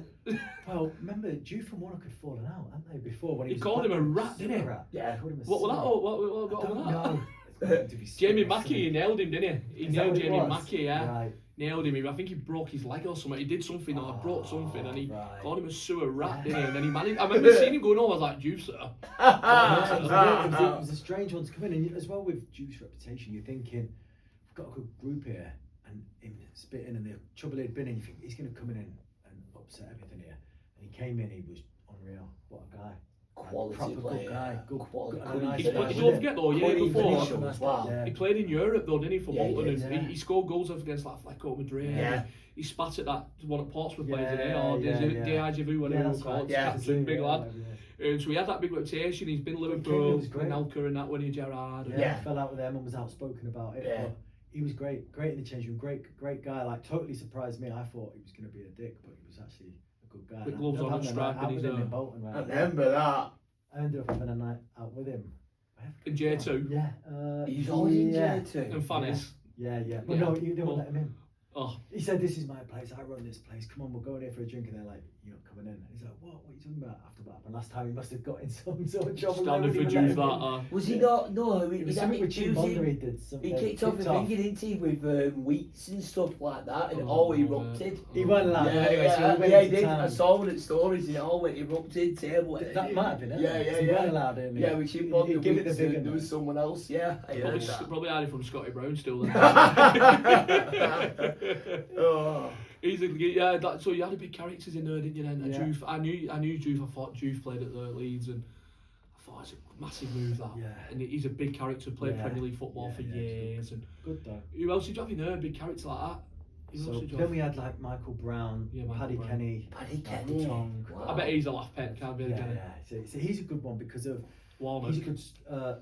Well, remember Juve and Warnock had fallen out, hadn't they? Before when He was called him a rat, sewer didn't he? rat. Yeah. He called him a What was that? sewer. What I got don't on that? know. Jamie Mackey, he nailed him, didn't he? He Is that nailed what it Jamie was? Mackey, yeah. Right. Nailed him. I think he broke his leg or something. He did something, or broke something, and he right. called him a sewer rat, didn't he? And then he managed. I remember seeing him going, "Oh, I was like, Juve, sir." Yeah, it was a strange one to come in, and as well with Juve's reputation, you're thinking, we've got a good group here, and him spitting, and the trouble he'd been in, you think he's going to come in and upset everything here. And he came in, he was unreal. What a guy. Quality Proper player. good guy. Good Quality. and a nice He, guy, don't wasn't forget though, year Quality before, finisher as well. Yeah. he played in Europe though, didn't he, for Yeah, he Bolton? did, And yeah. he scored goals against like Atletico Madrid. Yeah. He spat at that one at Portsmouth plays, Yeah, didn't he? Or yeah. Diajevu, whatever he was that's called. right. Yeah. Captain, big lad. Yeah. So he had that big reputation. He's been He Liverpool, was great. Anelka and that when he Gerrard. Yeah, Yeah. fell out with them and was outspoken about it. Yeah. But he was great in the change room. Great guy. Like totally surprised me. I thought he was going to be a dick, but he was actually a good guy. With And gloves I on and ended up stripe having and a he's night out with him in Bolton, I right? remember that. I ended up having a night out with him. In J2. Yeah. He's always in yeah. J2. And Fanny's. Yeah. But Yeah. no, you don't Well- let him in. Oh, He said, "This is my place. I run this place. Come on, we'll go in here for a drink." And they're like, "You're not coming in." And he's like, "What? What are you talking about?" After that happened last time, he must have got in some sort of trouble. standard for They wouldn't even Juve let that. him in. Was he not? No, It was something with Jim Bonder. He did something. He kicked off a thing, didn't he, with wheats and stuff like that, and it Oh, all yeah. erupted. He went like Yeah, anyway, so we went he into did. town. I saw one of the stories, and it all went erupted. Table. That might have been it. Yeah, He weren't allowed in. Yeah, with Jim He Bond, give it the big there one. was someone else. Yeah, I heard that. Probably had it from Scotty Brown still. Then. Oh. He's a, yeah. So you had a big characters in there, didn't you? Then Yeah. Juve. I knew Juve. I thought Juve played at the Leeds, and I thought it's a massive move that. Yeah. And he's a big character, played Yeah. Premier League football Yeah, for yeah, years. And Good though. who else did you have in there? A big character like that? Who else So did you then have? we had like Michael Brown, Yeah, Michael Paddy Brown. Kenny, Paddy Michael Kenny. Tong. Wow. I bet he's a laugh pet, can't be Yeah, again. yeah. So he's a good one because of Warnock. he's a good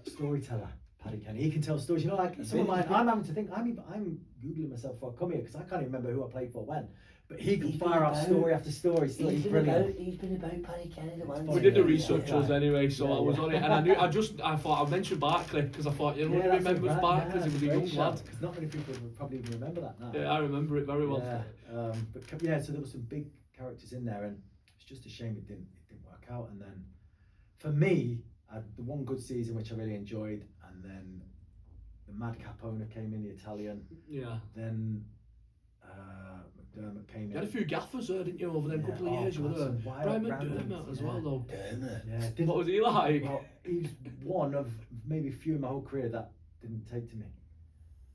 storyteller. Paddy Kenny. He can tell stories. You know, like He's some of really mine. good. I'm having to think. I'm googling myself before I come here because I can't even remember who I played for when. But he can He's fire been out about- story after story. Still, he's brilliant. He's been about Paddy Kenny. The man. We did the Yeah, research yeah. us anyway, so Yeah, I was yeah. on it, and I thought I mentioned Barkley because I thought you know Yeah, that's remembers right, Barkley yeah, because he was a great young shout, lad. 'cause not many people would probably even remember that now. Yeah, I remember it very well. Yeah, so there were some big characters in there, and it's just a shame it didn't work out. And then for me, I had the one good season which I really enjoyed, and then the madcap owner came in, the Italian. Yeah. Then McDermott came You had a in. few gaffers there, didn't you, over them Yeah, couple of years? You were God, there. some wild Brian randoms, McDermott as yeah. well, though. Dermot. Yeah, What was he like? well, he's one of maybe a few in my whole career that didn't take to me.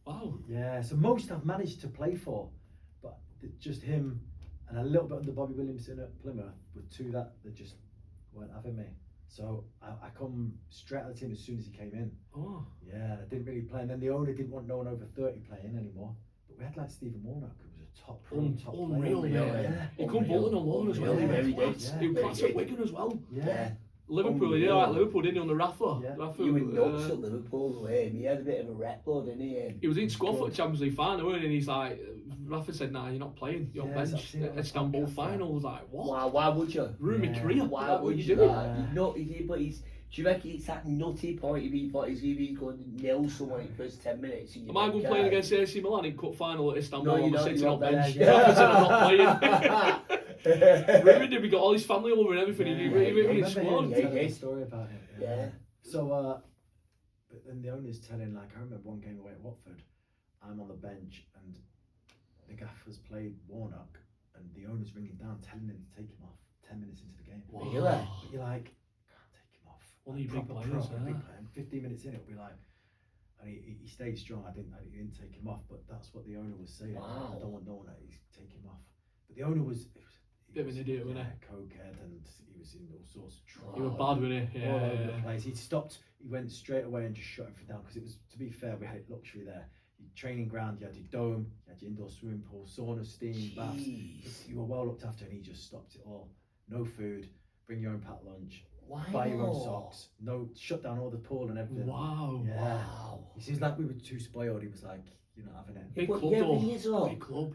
Wow. Yeah, so most I've managed to play for, but just him and a little bit under Bobby Williamson at Plymouth were two that just weren't having me. So I come straight out of the team as soon as he came in. Oh. Yeah, I didn't really play, and then the owner didn't want no one over 30 playing anymore. But we had like Stephen Warnock, who was a top Unreal, player. mate. Yeah. He come bowling on loan as well. Unreal, He yeah, was yeah, class. He was yeah. class at Wigan as well. Yeah. Liverpool, Unreal. yeah, like Liverpool, didn't he, on the Rafa? Yeah. Rafa, You were nuts at Liverpool, though. He had a bit of a rep, though, didn't he? He was in squad for the Champions League final, weren't he? And he's like, Rafa said, "Nah, you're not playing. You're Yes, bench." I've seen it on the Istanbul podcast, final. I was like, what? Why would you? Ruined my Yeah. career. Why Like, would what you you do doing? that? Yeah. No, but he's. Do you reckon it's that nutty point if he thought he's going to nail someone in the first 10 minutes? And you Am I going think, playing against AC Milan in cup final at Istanbul? No, you I'm don't, sitting you're on not bench. there, yeah. Rafa said I'm not playing. Ruined him. He got all his family over and everything. He Yeah, even yeah, in I his remember squad. him Yeah, telling yeah. a story about it. Yeah. So, but then the owner's telling, like, I remember one game away at Watford, I'm on the bench and the gaffers played Warnock and the owner's ringing down telling him to take him off 10 minutes into the game. Wow. Really? But you're like, can't take him off. One of your big Proper players, pro, yeah. big player. And 15 minutes in, it'll be like, and he stayed strong. I didn't take him off, but that's what the owner was saying. Wow. I don't want no one that he's take him off. But the owner was, Bit of an idiot, wasn't he? cokehead, and he was in all sorts of trouble. He was bad, wasn't he? All Yeah, over yeah. the place. He stopped. He went straight away and just shut everything down because it was. To be fair, we had luxury there. Your training ground, you had your dome, you had your indoor swimming pool, sauna, steam, baths. Jeez. You were well looked after, and he just stopped it all. No food. Bring your own packed lunch. Why Buy your own not? socks. No, shut down all the pool and everything. Wow. Yeah. Wow. He seems like we were too spoiled. He was like, you're not having it. Big But club yeah, though. thing is, though, Big club.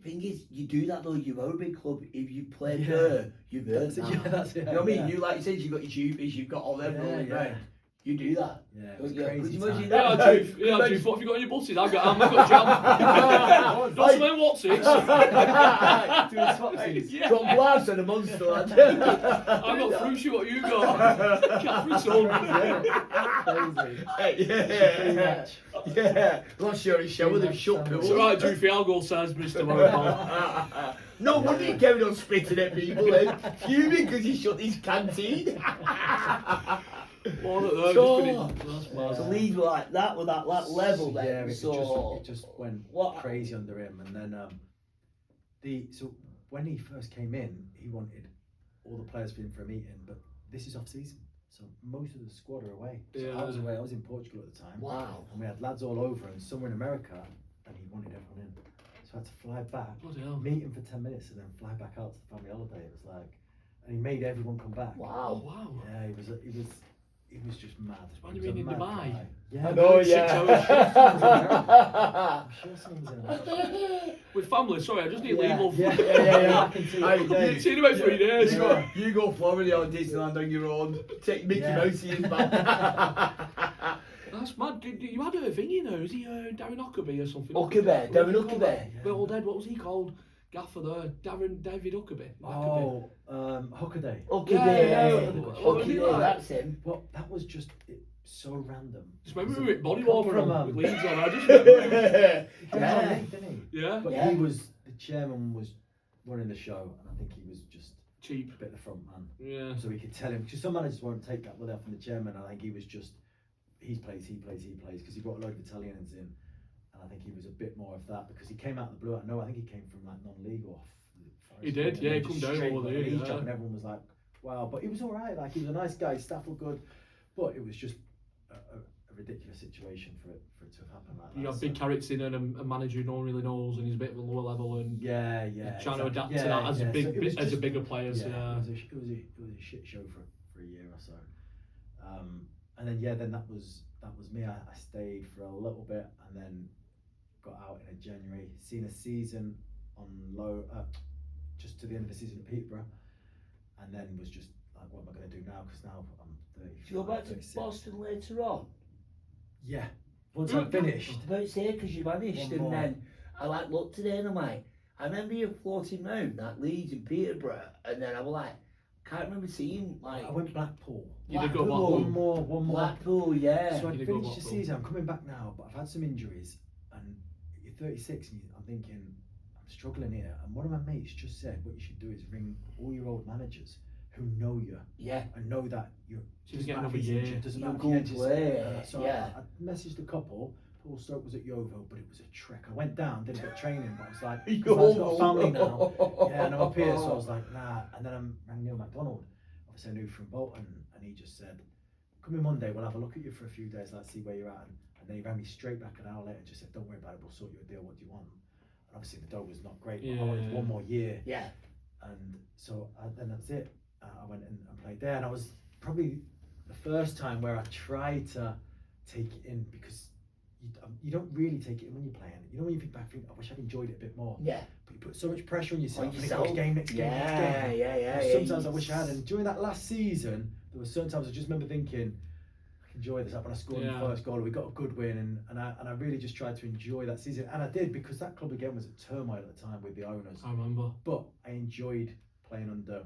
Thing is, you do that though. You own a big club. If you play Yeah. there, you've earned That's it, that. yeah, that's it, You know what I mean? yeah. You like you said, you've got your tubies, you've got all them Yeah, rolling yeah. round. You do that. Yeah, it was Yeah, crazy. could you imagine time. that? Yeah, Juve. Yeah, Juve. What have you got on your buses? I've got jam. Not some what's it? Doing swapsies. Yeah. Got glass and a monster. I've got fruit shoot. What you got? Capri Sun. Crazy. Yeah. Yeah. Last year he showed them shut It's It's pool. alright, Juve. I'll go Sainsbury's tomorrow, pal. No wonder he carried on spitting at people then. Fuming because he shut his canteen. One at there, So- just finished. That's So mad. Leeds were like that with that level then. Yeah, so it just went what- crazy under him, and then so when he first came in, he wanted all the players for him for a meeting, but this is off season, so most of the squad are away. So Yeah. I was away. I was in Portugal at the time. Wow. And we had lads all over, and some were in America, and he wanted everyone in. So I had to fly back, Bloody hell. meet him for 10 minutes, and then fly back out to the family holiday. It was like, and he made everyone come back. Oh, Wow. wow. Yeah, he was just mad. What He do you was mean a in mad Dubai? guy. Yeah, I know, 6 hours I'm sure someone's in America. With family, sorry, I just need Yeah, leave off. yeah. Back in 2 Aye, days. You've seen him about 3 days. You go Florida or Disneyland on your own. Take Mickey Yeah. Mouse in back. That's mad. You had a thing, you know. Is he Darren Huckabee or something? Huckabee, Darren Huckabee. But old Ed, what was he called? Gaffer there. David Huckabee. Oh, Hockaday. Okay, Yeah, there. what would he Okay, like? that's him. Well, that was just so random. Just remember we were body Come warmer from, on with Leeds on. I just remember him. He was on Yeah. late, didn't he? Yeah. But Yeah. he was, the chairman was running the show, and I think he was just Cheap. a bit of the front man. Yeah. So we could tell him, because some managers won't take that with off from the chairman. I think he was just, he plays, because he brought a load of Italians in. And I think he was a bit more of that, because he came out of the blue. I know, I think he came from like non-league or He did, yeah, he come down over there, and yeah. everyone was like, wow. But he was all right, like he was a nice guy, his staff were good. But it was just a ridiculous situation for it to have happened like that. You have big characters in and a manager who no one really knows, and he's a bit of a lower level, and trying to adapt to that as a bigger player. It was a shit show for a year or so. And then that was me. I stayed for a little bit and then got out in January. Seen a season on low, just to the end of the season at Peterborough, and then was just like, what am I going to do now? Because now I'm 30. Do you go back to Boston later on? Yeah. Once I finished. I was about to say, because you vanished, and then I looked today and I'm like, I remember you floating round that Leeds and Peterborough, and then I was like, can't remember seeing I went Blackpool. You did go Blackpool. One more. Blackpool, yeah. So I finished the season. I'm coming back now, but I've had some injuries, and you're 36, and I'm thinking I'm struggling here. And one of my mates just said, what you should do is ring all your old managers who know you, and know that you're. Doesn't matter if he's injured. Doesn't matter if he's injured. So I messaged a couple. Paul Stoke was at Yeovil, but it was a trek. I went down, did a bit of training, but I was like, I've got a family now. Yeah, and I'm up here, so I was like, nah. And then I rang Neil MacDonald, obviously I knew from Bolton, and he just said, come in Monday, we'll have a look at you for a few days, let's see where you're at. And then he rang me straight back an hour later and just said, don't worry about it, we'll sort you a deal, what do you want? And obviously the dough was not great, but I wanted one more year. Yeah. And so then that's it. I went in and played there, and I was probably the first time where I tried to take it in, because you don't really take it in when you're playing. You know, when you think back, I wish I'd enjoyed it a bit more. Yeah. But you put so much pressure on yourself. Next game. Yeah. Sometimes I wish I had. And during that last season, there were certain times I just remember thinking, I can enjoy this. Like when I scored the first goal, we got a good win, and I really just tried to enjoy that season. And I did, because that club again was a turmoil at the time with the owners. I remember. But I enjoyed playing under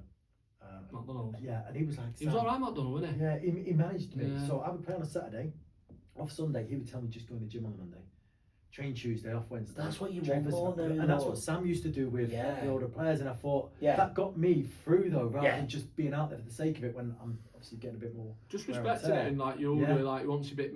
MacDonald. Yeah, and he was like, he was alright, MacDonald, wasn't he? Yeah, he managed me. So I would play on a Saturday. Off Sunday, he would tell me just go in the gym on Monday, train Tuesday, off Wednesday. That's what you want more now. And that's what Sam used to do with the older players. And I thought that got me through though, rather than just being out there for the sake of it. When I'm obviously getting a bit more. Just respecting it, and like you're like once you're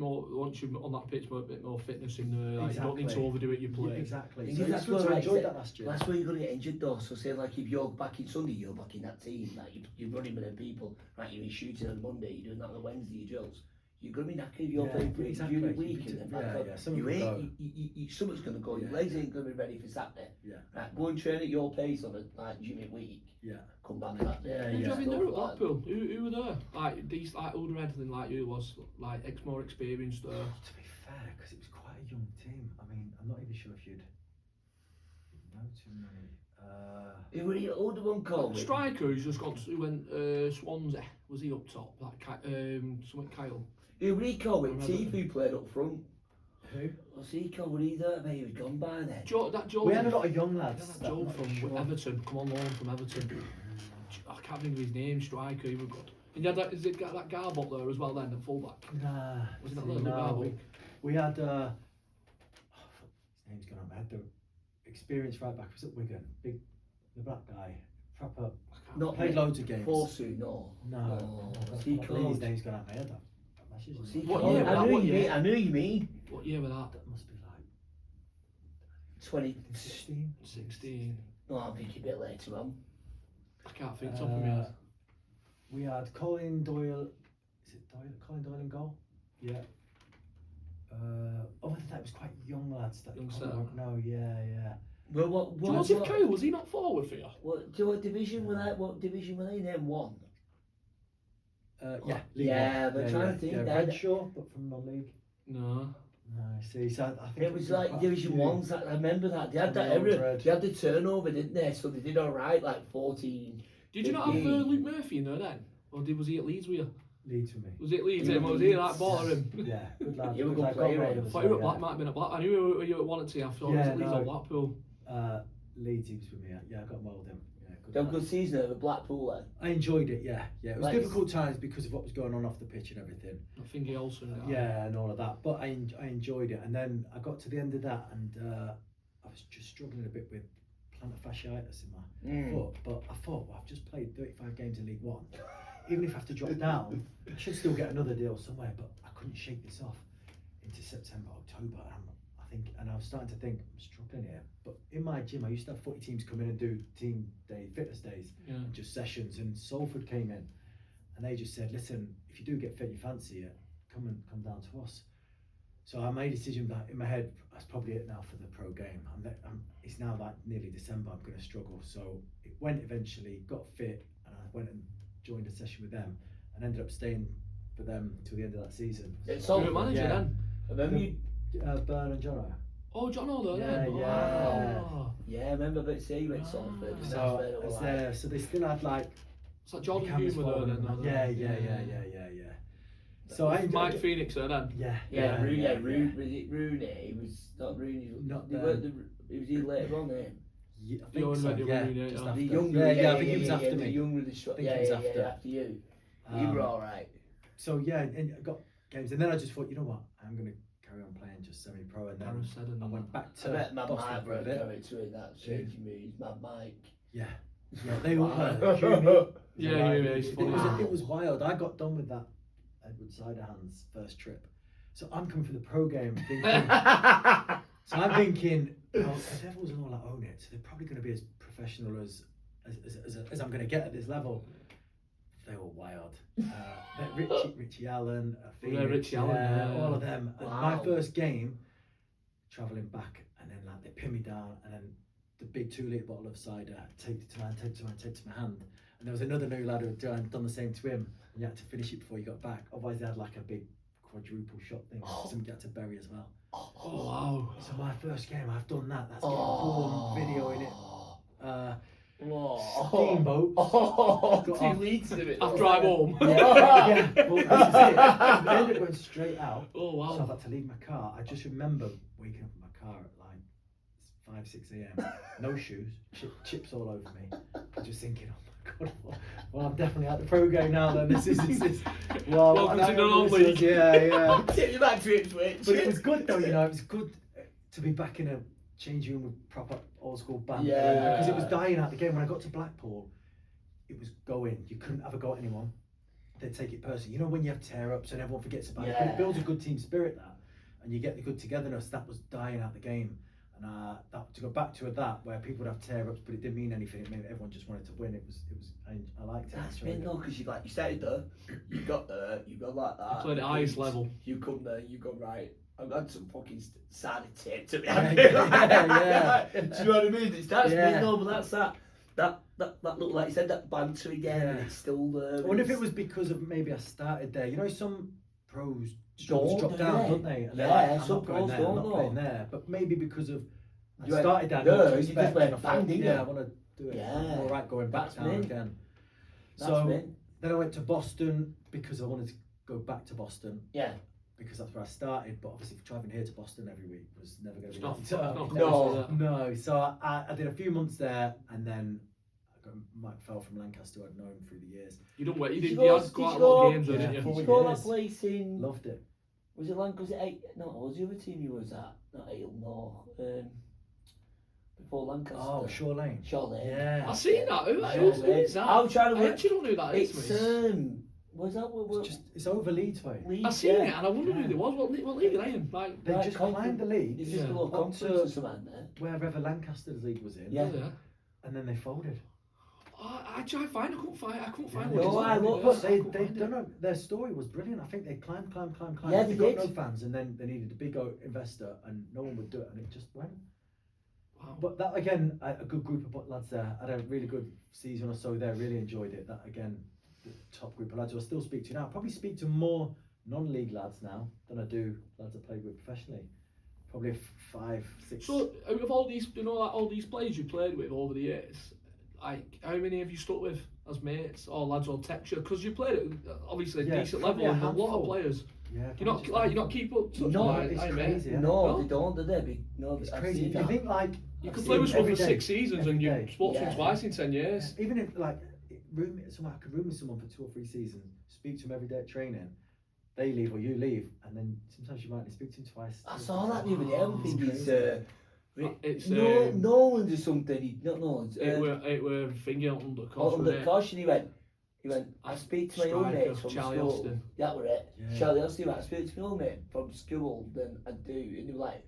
on that pitch, a bit more fitness in there. Like you don't need to overdo it. You play exactly. So that's what I enjoyed that last year. That's where you're going to get injured though. So say like if you're back in Sunday, you're back in that team. Like you're running with them people. Right, you're shooting on Monday. You're doing that on the Wednesday. Your drills. You're going to be knackered, you're playing pretty during the week, and then back up. Something's going to go, your legs ain't going to be ready for Saturday. Right, go and train at your pace on a gym week. Come back that day. Who did you have in there at Blackpool? Who were there? Like these, like older anything like you was, like more experienced there. To be fair, because it was quite a young team. I mean, I'm not even sure if you'd know too many. Who were the older one called? Striker who's just gone who went Swansea. Was he up top? Like something Kyle. Who were he called with Teeth who played up front? Who? Was he called? Were he there? Maybe he was gone by then. Joe. We had a lot of young lads. That Joe from Everton, come on loan from Everton. I can't think of his name, striker, he was good. And you had that, is it got that Garbutt there as well then, the fullback? Nah. Was it not Garbutt? We had, his name's gone on my head, the experienced right back was at Wigan, the black guy, proper, not played loads of games. Forsu, no. His name's gone out my head. What year? I knew you mean. What year was that? That must be like 16. No, I'm thinking a bit later on. I can't think top of my head. We had Colin Doyle. Is it Doyle? Colin Doyle in goal? Yeah. I think that was quite young lads. That Young set. No, yeah. Well, what Joseph Kyle, was he not forward for you? What division were they? What division were they in? M1. Yeah, but trying to think. Redshaw, but from non-league. No. See, so I think it was like Division 1s. I remember that they had that era. They had the turnover, didn't they? So they did all right, like 14. Did you not have Luke Murphy in there then, or was he at Leeds with you? Leeds with me. Was it Leeds? Was he like bought him? Yeah, good lad. You were a good player. I thought you were at Black. Might have been at Black. I knew you were at 1 or 2. I thought it was at Leeds or Blackpool. Leeds, he was with me. Yeah, I got on well with him. They had a good season at Blackpool then. I enjoyed it, yeah. It was difficult times because of what was going on off the pitch and everything. I think he also. And all of that. But I enjoyed it, and then I got to the end of that, and I was just struggling a bit with plantar fasciitis in my foot. But I thought, well, I've just played 35 games in League One. Even if I have to drop down, I should still get another deal somewhere. But I couldn't shake this off into September, October. And I was starting to think, I'm struggling here. But in my gym, I used to have footy teams come in and do team day, fitness days, and just sessions. And Salford came in, and they just said, listen, if you do get fit, you fancy it, come down to us. So I made a decision that in my head, that's probably it now for the pro game. It's now like nearly December, I'm going to struggle. So it went eventually, got fit, and I went and joined a session with them and ended up staying for them till the end of that season. It's So all you're a manager then? And then you, Burn and Jono. Oh, John O'Leary Yeah, then? yeah. Oh. yeah, I remember but see you went Salford. And So that's where it I was was like, there. So they still had like It's like Jordan cameras Hume were there following then? them. though, Yeah. So I Mike Phoenix there then? Rooney. He was not Rooney. Not they then. weren't he was here later on, eh? Yeah, I You think only so. went to Yeah, Rooney, just yeah. after. The younger, I think he was after the me. younger with the shot. think Yeah, he was after you. You were Um, all right. So yeah, and I got games, and then I just thought, you know what, I'm gonna carry on playing just semi-pro, and then Aaron said and I all went back I to bet Mad Boston Mike for a wrote bit. character in that changing moves. Mad Mike. Yeah, they all Wow. were. Yeah, he's funny. It was wild. I got done with that Edward Ciderhand's first trip, so I'm coming for the pro game thinking. So I'm thinking, the Devils and all that own it, so they're probably going to be as professional as I'm going to get at this level. They were wild. Richie Allen, Phoenix, Richie Allen, yeah. all of them. And Wow. my first game, travelling back, and then like they pin me down, and then the big 2-litre bottle of cider, take it to my hand. And there was another new lad who had done the same to him, and you had to finish it before you got back. Otherwise, they had like a big quadruple shot thing, something you had to bury as well. Oh, wow. So my first game, I've done that. That's getting boom video in it. Steamboat. Got 2 off. litres of it. After drive home. Yeah, well, this is it. I ended up going straight out. Oh, wow. So I've had to leave my car. I just remember waking up in my car at like 5-6 a.m. No shoes, chips all over me. I'm just thinking, oh my god, well I'm definitely at the pro game now. Then this is well, Welcome to the non-league. Yeah. Take you back to Ipswich. But it was good though, you know. It was good to be back in a changing room with proper old school band. Yeah. Because it was dying out the game. When I got to Blackpool, it was going. You couldn't have a go at anyone. They'd take it personally. You know when you have tear-ups and everyone forgets about it. But it builds a good team spirit, that. And you get the good togetherness. That was dying out the game. And that, to go back to that, where people would have tear-ups, but it didn't mean anything. It meant everyone just wanted to win. I liked it. That's been though, because you started there, you got there, you got like that. You played at highest level. You come there, you go right. I've got some fucking side tape to me. Yeah. Do you know what I mean? It's that's been though, but that's that looked like you said, that banter again, and it's still there. I wonder if it was because of maybe I started there. You know, some pros drop Don't down, they? don't they? And they're Yeah, like, I'm some not going pros there, I'm don't not know. playing there. But maybe because of I You went, started down no, much you just respect, went and I thought, bang, didn't yeah, you? I want to do it. Yeah. I'm all right going back That's down me. again. That's So me. then I went to Boston because I wanted to go back to Boston. Yeah. Because that's where I started, but obviously driving here to Boston every week was never going to be It's long not term. close, is it? No. So I did a few months there, and then Mike Fell from Lancaster, I'd known through the years. You don't wait. You Did did. you You go- had quite a did lot you of games, go- though, yeah, didn't Did you? you 4 go that years. place in? Loved it. Was it was it 8? No, what was the other team you was at? Not Ale, no. Before Lancaster. Oh, Shore Lane. Shore Lane. Yeah. I've seen that. Who Shore is that? I'm trying to I work. actually don't know who that is. It's mate. was that what? It's over Leeds way. Leeds, I've seen yeah. it, and I wonder who they was. What league are they in? Like, They Right, just conference- climbed the league It's just Yeah. a little Up conference to- or something there. wherever Lancaster's league was in. Yeah. And then they folded. I tried to find. I couldn't find. I couldn't find. Yeah, which no, is I it. looked, But I they couldn't find don't it. know. Their story was brilliant. I think they climbed. Yeah, they they got did. no fans, and then they needed a big investor, and no one would do it, and it just went. Wow. But that again, a good group of lads there. I had a really good season or so there. Really enjoyed it. That again, the top group of lads who I still speak to now. Probably speak to more non-league lads now than I do lads I play with professionally. Probably 5, 6. So, out of all these, you know, like all these players you played with over the years, like how many have you stuck with as mates or lads or texture? Because you played at obviously a Yeah, decent probably level a and a lot of handful. players. Yeah, You not keep up. Touch No, with, it's like, hey, crazy. mate. Yeah. No, No. they don't, do they? No, It's I've crazy. seen If you that. think like You I've could seen play with someone every for day, 6 seasons every and you day. spoke to them Yeah. twice in 10 years. even if like I could room with someone for 2 or 3 seasons, speak to them every day at training. They leave or you leave, and then sometimes you might only speak to them twice. I saw that the other day. I Oh, think it's it's It's Nolan's or something. Not Nolan's. it were thingy on the On course. the caution, he went. I speak to my old Striker, mates from Charlie school. Austin. That were it. Yeah. Charlie Austin, I speak to my old mate from school, then I do, and they were like,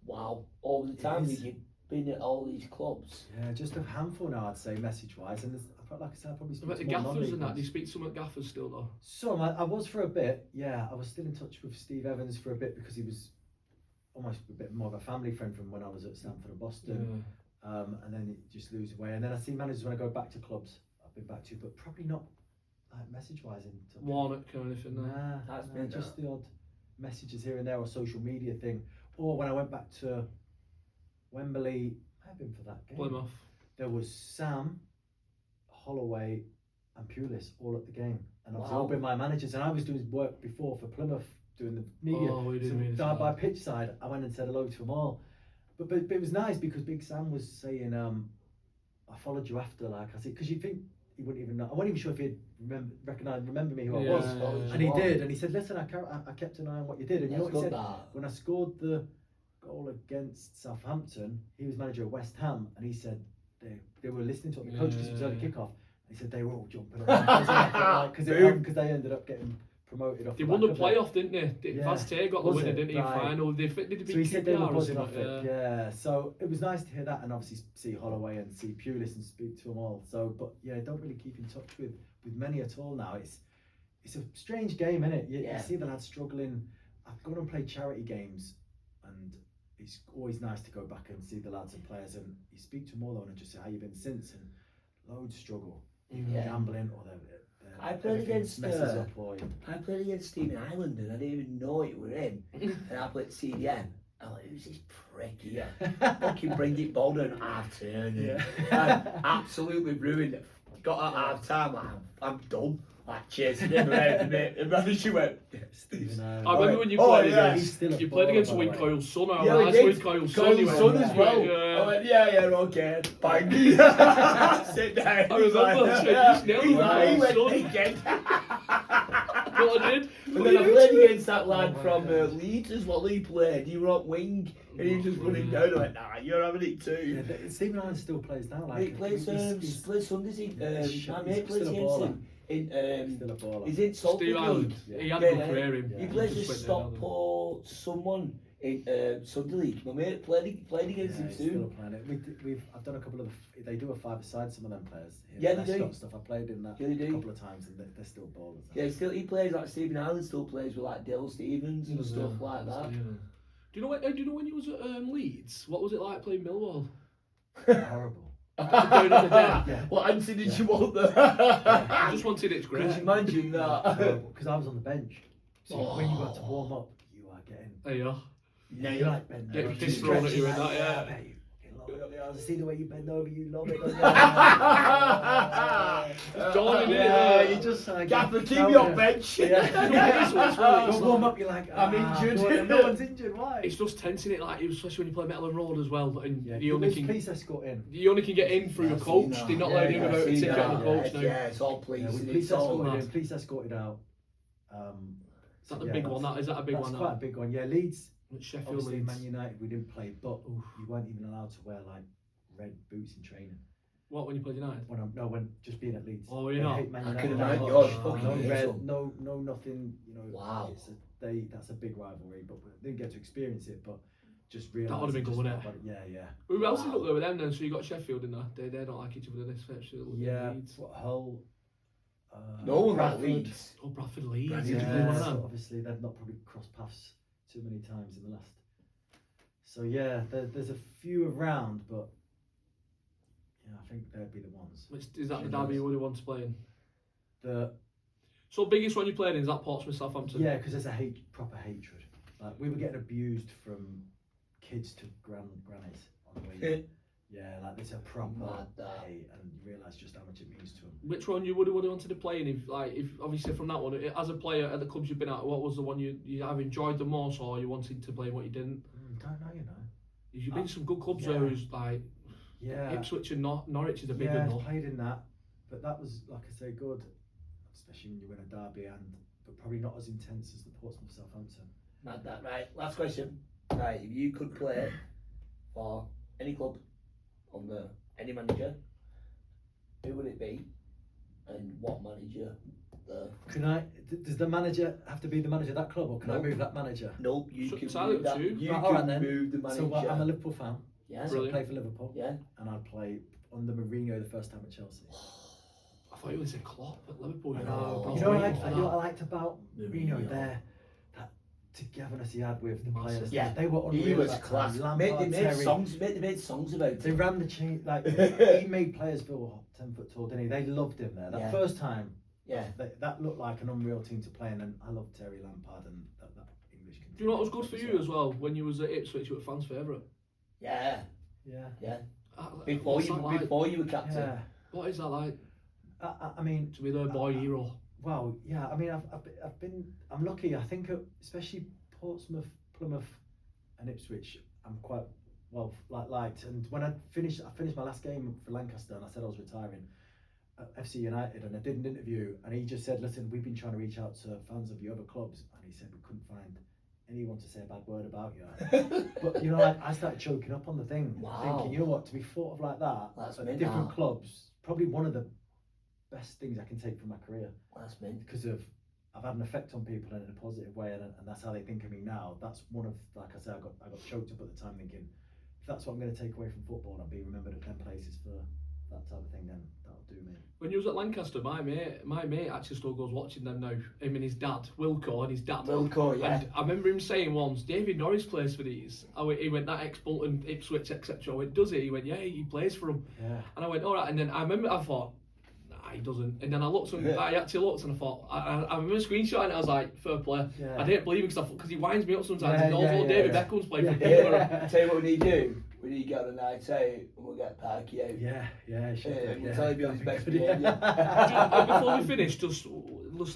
wow, all the time is. you've been at all these clubs. Yeah, just a handful now, I'd say, message-wise, and I like I said, I probably speak About to the more gaffers and that. non-league Do you ones. speak to some at gaffers still though? So I was for a bit, yeah. I was still in touch with Steve Evans for a bit because he was almost a bit more of a family friend from when I was at Stanford and Boston. And then it just lose away. And then I see managers when I go back to clubs I've been back to, but probably not like message-wise in touch. Warnock or anything? No. Nah, That's nah, been just the odd messages here and there or social media thing. Or when I went back to Wembley, might have been for that game. Plymouth. There was Sam, Holloway, and Pulis all at the game, and obviously Wow. all been my managers. And I was doing work before for Plymouth, doing the media. Oh, we did so media down by side. pitch side, I went and said hello to them all. But it was nice because Big Sam was saying, I followed you after, like I said, because you think he wouldn't even know. I wasn't even sure if he'd remember me who I was. And he did, and he said, listen, I kept an eye on what you did. And you know what he said? When I scored the goal against Southampton, he was manager of West Ham, and he said they were listening to what the coach, because it was early kickoff. He said they were all jumping around because they ended up getting promoted off. They the won the back of it. playoff, didn't they? Yeah. Vaz Tay got the Was winner, it? didn't he? In Right. final. Did they beat So he said they were QPR or buzzing something? off it. Yeah. So it was nice to hear that, and obviously see Holloway and see Pulis and speak to them all. So, but yeah, don't really keep in touch with many at all now. It's a strange game, isn't it? You see the lads struggling. I've gone and played charity games, and it's always nice to go back and see the lads and players, and you speak to them all and just say how you been since, and loads struggle, gambling or I played against messes up or I played against Stephen Island and I didn't even know it were him. And I played CDM. I'm like, who's this prick here? Fucking bring it bold and half turn. And absolutely ruined it. Got at half time, like, I'm done. Like chasing him around the manager went, Stephen Island. I remember when you Oh, played yeah, against he's still a you played baller, against by the way. Wincoil's son. I Yeah, we was did. Wincoil's son. Cole's son went, as well. Yeah. I went, yeah, okay, bang. Sit down. I remember, so you just nailed He's it. like, he went Son. naked. What I did? And then I played against that lad from Leeds as well. He played. He were on wing, and he just running down. I went, nah, you're having it too. Yeah, Stephen Island still plays now. Like He plays plays Sundays. My mate plays against him. Still a baller. He's in Salford Steve Island. League. He had a good career. Yeah. He plays Just with went down. Stockport someone in Sunday League. My mate played against him he's still too. playing it. I've done a couple of. They do a 5-a-side. Some of them players. Yeah, they do. Stuff. I played in that Yeah, they a do. couple of times, and they're still ballers. Yeah, he plays like Stephen Island still plays with like Dale Stevens and stuff like that. Do you know when you was at Leeds? What was it like playing Millwall? Horrible. Yeah. What answer did you want there? I just wanted it to Could you great. imagine that? Because I was on the bench. So when you got to warm up, you are getting. There you are. Yeah, You're like bend Get over. your fist thrown at you and that, yeah. Mate, you fucking love it. I see the way you bend over, you love it. Don't you? Dawning, isn't it? Yeah, you just like. Gaffer, keep me on bench. You warm up, you're like, I'm injured. No one's injured. Why? It's just tensing it, like especially when you play Metal and Road as well, and Yeah, you only can police escort in. get in through the coach. They're not letting you without a ticket on the coach now. Yeah, it's all Yeah, police. with and police it's all escorted mad. in, police escorted out. Is that the big one? Is that a big that's one? quite a big one. Yeah, Leeds. Sheffield Obviously, Leeds. Man United, we didn't play, but you weren't even allowed to wear like red boots in training. What, when you played United? When just being at Leeds. Oh, you're They not? hate Man I United can that imagine. much. Gosh, Oh, fucking no hate red, them. no nothing. You know, Wow. That's a big rivalry, but we didn't get to experience it. But just realised. That would have been good, wouldn't it? Yeah. Who else is up there with them then? So you got Sheffield in there. They don't like each other, especially Yeah. Leeds. What Hull? No one like Bradford. Leeds. Oh, Bradford Leeds. Bradford, Did you play Yeah, one of so them? obviously they've not probably crossed paths too many times in the last. So yeah, there's a few around, but yeah, I think they'd be the ones. Which is that the derby you would have wanted to play in? The So biggest one you played in is that Portsmouth Southampton? yeah, because there's a proper hatred. Like we were getting abused from kids to grannies on the way. Yeah, like there's a proper Mad, that. hate, and you realise just how much it means to them. Which one you would have wanted to play in? If obviously from that one, as a player at the clubs you've been at, what was the one you have enjoyed the most, or you wanted to play what you didn't? Don't know, you know. You've been to some good clubs yeah. there. Who's like Yeah. Ipswich and Norwich is a big yeah, one. I played in that, but that was like I say, good, especially when you win a derby, but probably not as intense as the Portsmouth Southampton. Mad that, right? Last question. Right, if you could play for any club under any manager, who would it be, and what manager? Can I? Does the manager have to be the manager of that club, or can I Nope. move that manager? Nope, you So can it's either move that. two. You Right, can alright then. move the manager. So I'm a Liverpool fan. Yeah. So I Brilliant. play for Liverpool. Yeah. And I'd play under Mourinho the first time at Chelsea. you would say Klopp at Liverpool. You know. You know know, what I liked about Mourinho there? That togetherness he had with the players. Yeah, they were unreal. he was at that class. time. They Lampard, made Terry, songs about They him. ran the chain, like, he made players feel 10 foot tall, didn't he? They loved him there. That first time, that looked like an unreal team to play in, and I love Terry Lampard and that English. Do you know what was good for you as well when you was at Ipswich? You were fans' favourite. Yeah. Before What's you that like? were captain. Yeah. What is that like I mean, to be their boy hero? well, yeah. I mean, I'm lucky. I think, especially Portsmouth, Plymouth, and Ipswich, I'm quite well liked. And when I finished my last game for Lancaster, and I said I was retiring at FC United, and I did an interview, and he just said, "Listen, we've been trying to reach out to fans of your other clubs," and he said we couldn't find anyone to say a bad word about you. But you know, I started choking up on the thing, thinking, you know what, to be thought of like that at different clubs, probably one of the best things I can take from my career. That's mint. Because I've had an effect on people in a positive way, and that's how they think of me now. That's one of, like I said, I got choked up at the time thinking, if that's what I'm going to take away from football and I'll be remembered at them places for that type of thing, then that'll do me. When you was at Lancaster, my mate actually still goes watching them now. Him and his dad, Wilco, and his dad. Wilco, yeah. And I remember him saying once, David Norris plays for these. He went, that ex-Bolton, Ipswich, etc. I went, does he? He went, yeah, he plays for them. Yeah. And I went, all right. And then I thought, nah, he doesn't. And then I actually looked and I thought, I remember screenshotting it, I was like, fair play. Yeah. I didn't believe him because he winds me up sometimes. He goes, David Beckham's playing for Bolton. Tell you what we need to do. We need to get on a night out and we'll get Parky out. Sure. We'll tell you on his best behaviour. Before we finish, just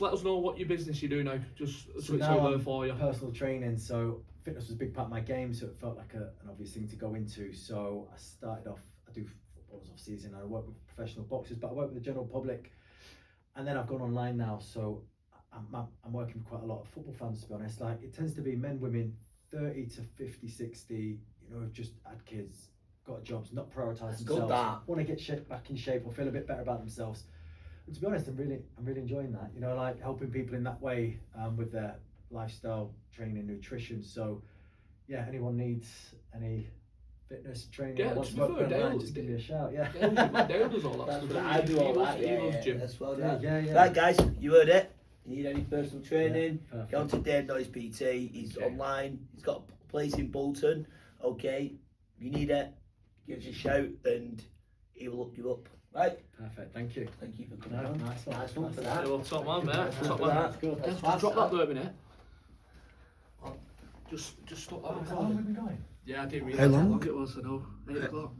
let us know what your business you do now. Just switch over for you. Personal training, so fitness was a big part of my game, so it felt like an obvious thing to go into. So I started off, I do footballers off season, and I work with professional boxers, but I work with the general public. And then I've gone online now, so I'm working with quite a lot of football fans, to be honest. Like, it tends to be men, women, 30 to 50, 60, you know, who've just had kids, got jobs, not prioritise themselves, want to get back in shape or feel a bit better about themselves. And to be honest, I'm really enjoying that, you know, like helping people in that way with their lifestyle, training, nutrition. So yeah, anyone needs any fitness training, wants to work for online, just give me a shout. Dale does all that stuff. I do all that, gym. That's well done. Yeah. Right guys, you heard it. You need any personal training, go on to Dave Norris PT. He's online, he's got a place in Bolton. Okay, if you need it, give us a shout and he will look you up. Right? Perfect, thank you. Thank you for coming on. Nice one for Yeah, that. well, top man, mate. Top man. That's good. Just drop that bourbon here. Just stop that. How long have we been going? Yeah, I didn't realise How long? how long it was. I know. 8 o'clock.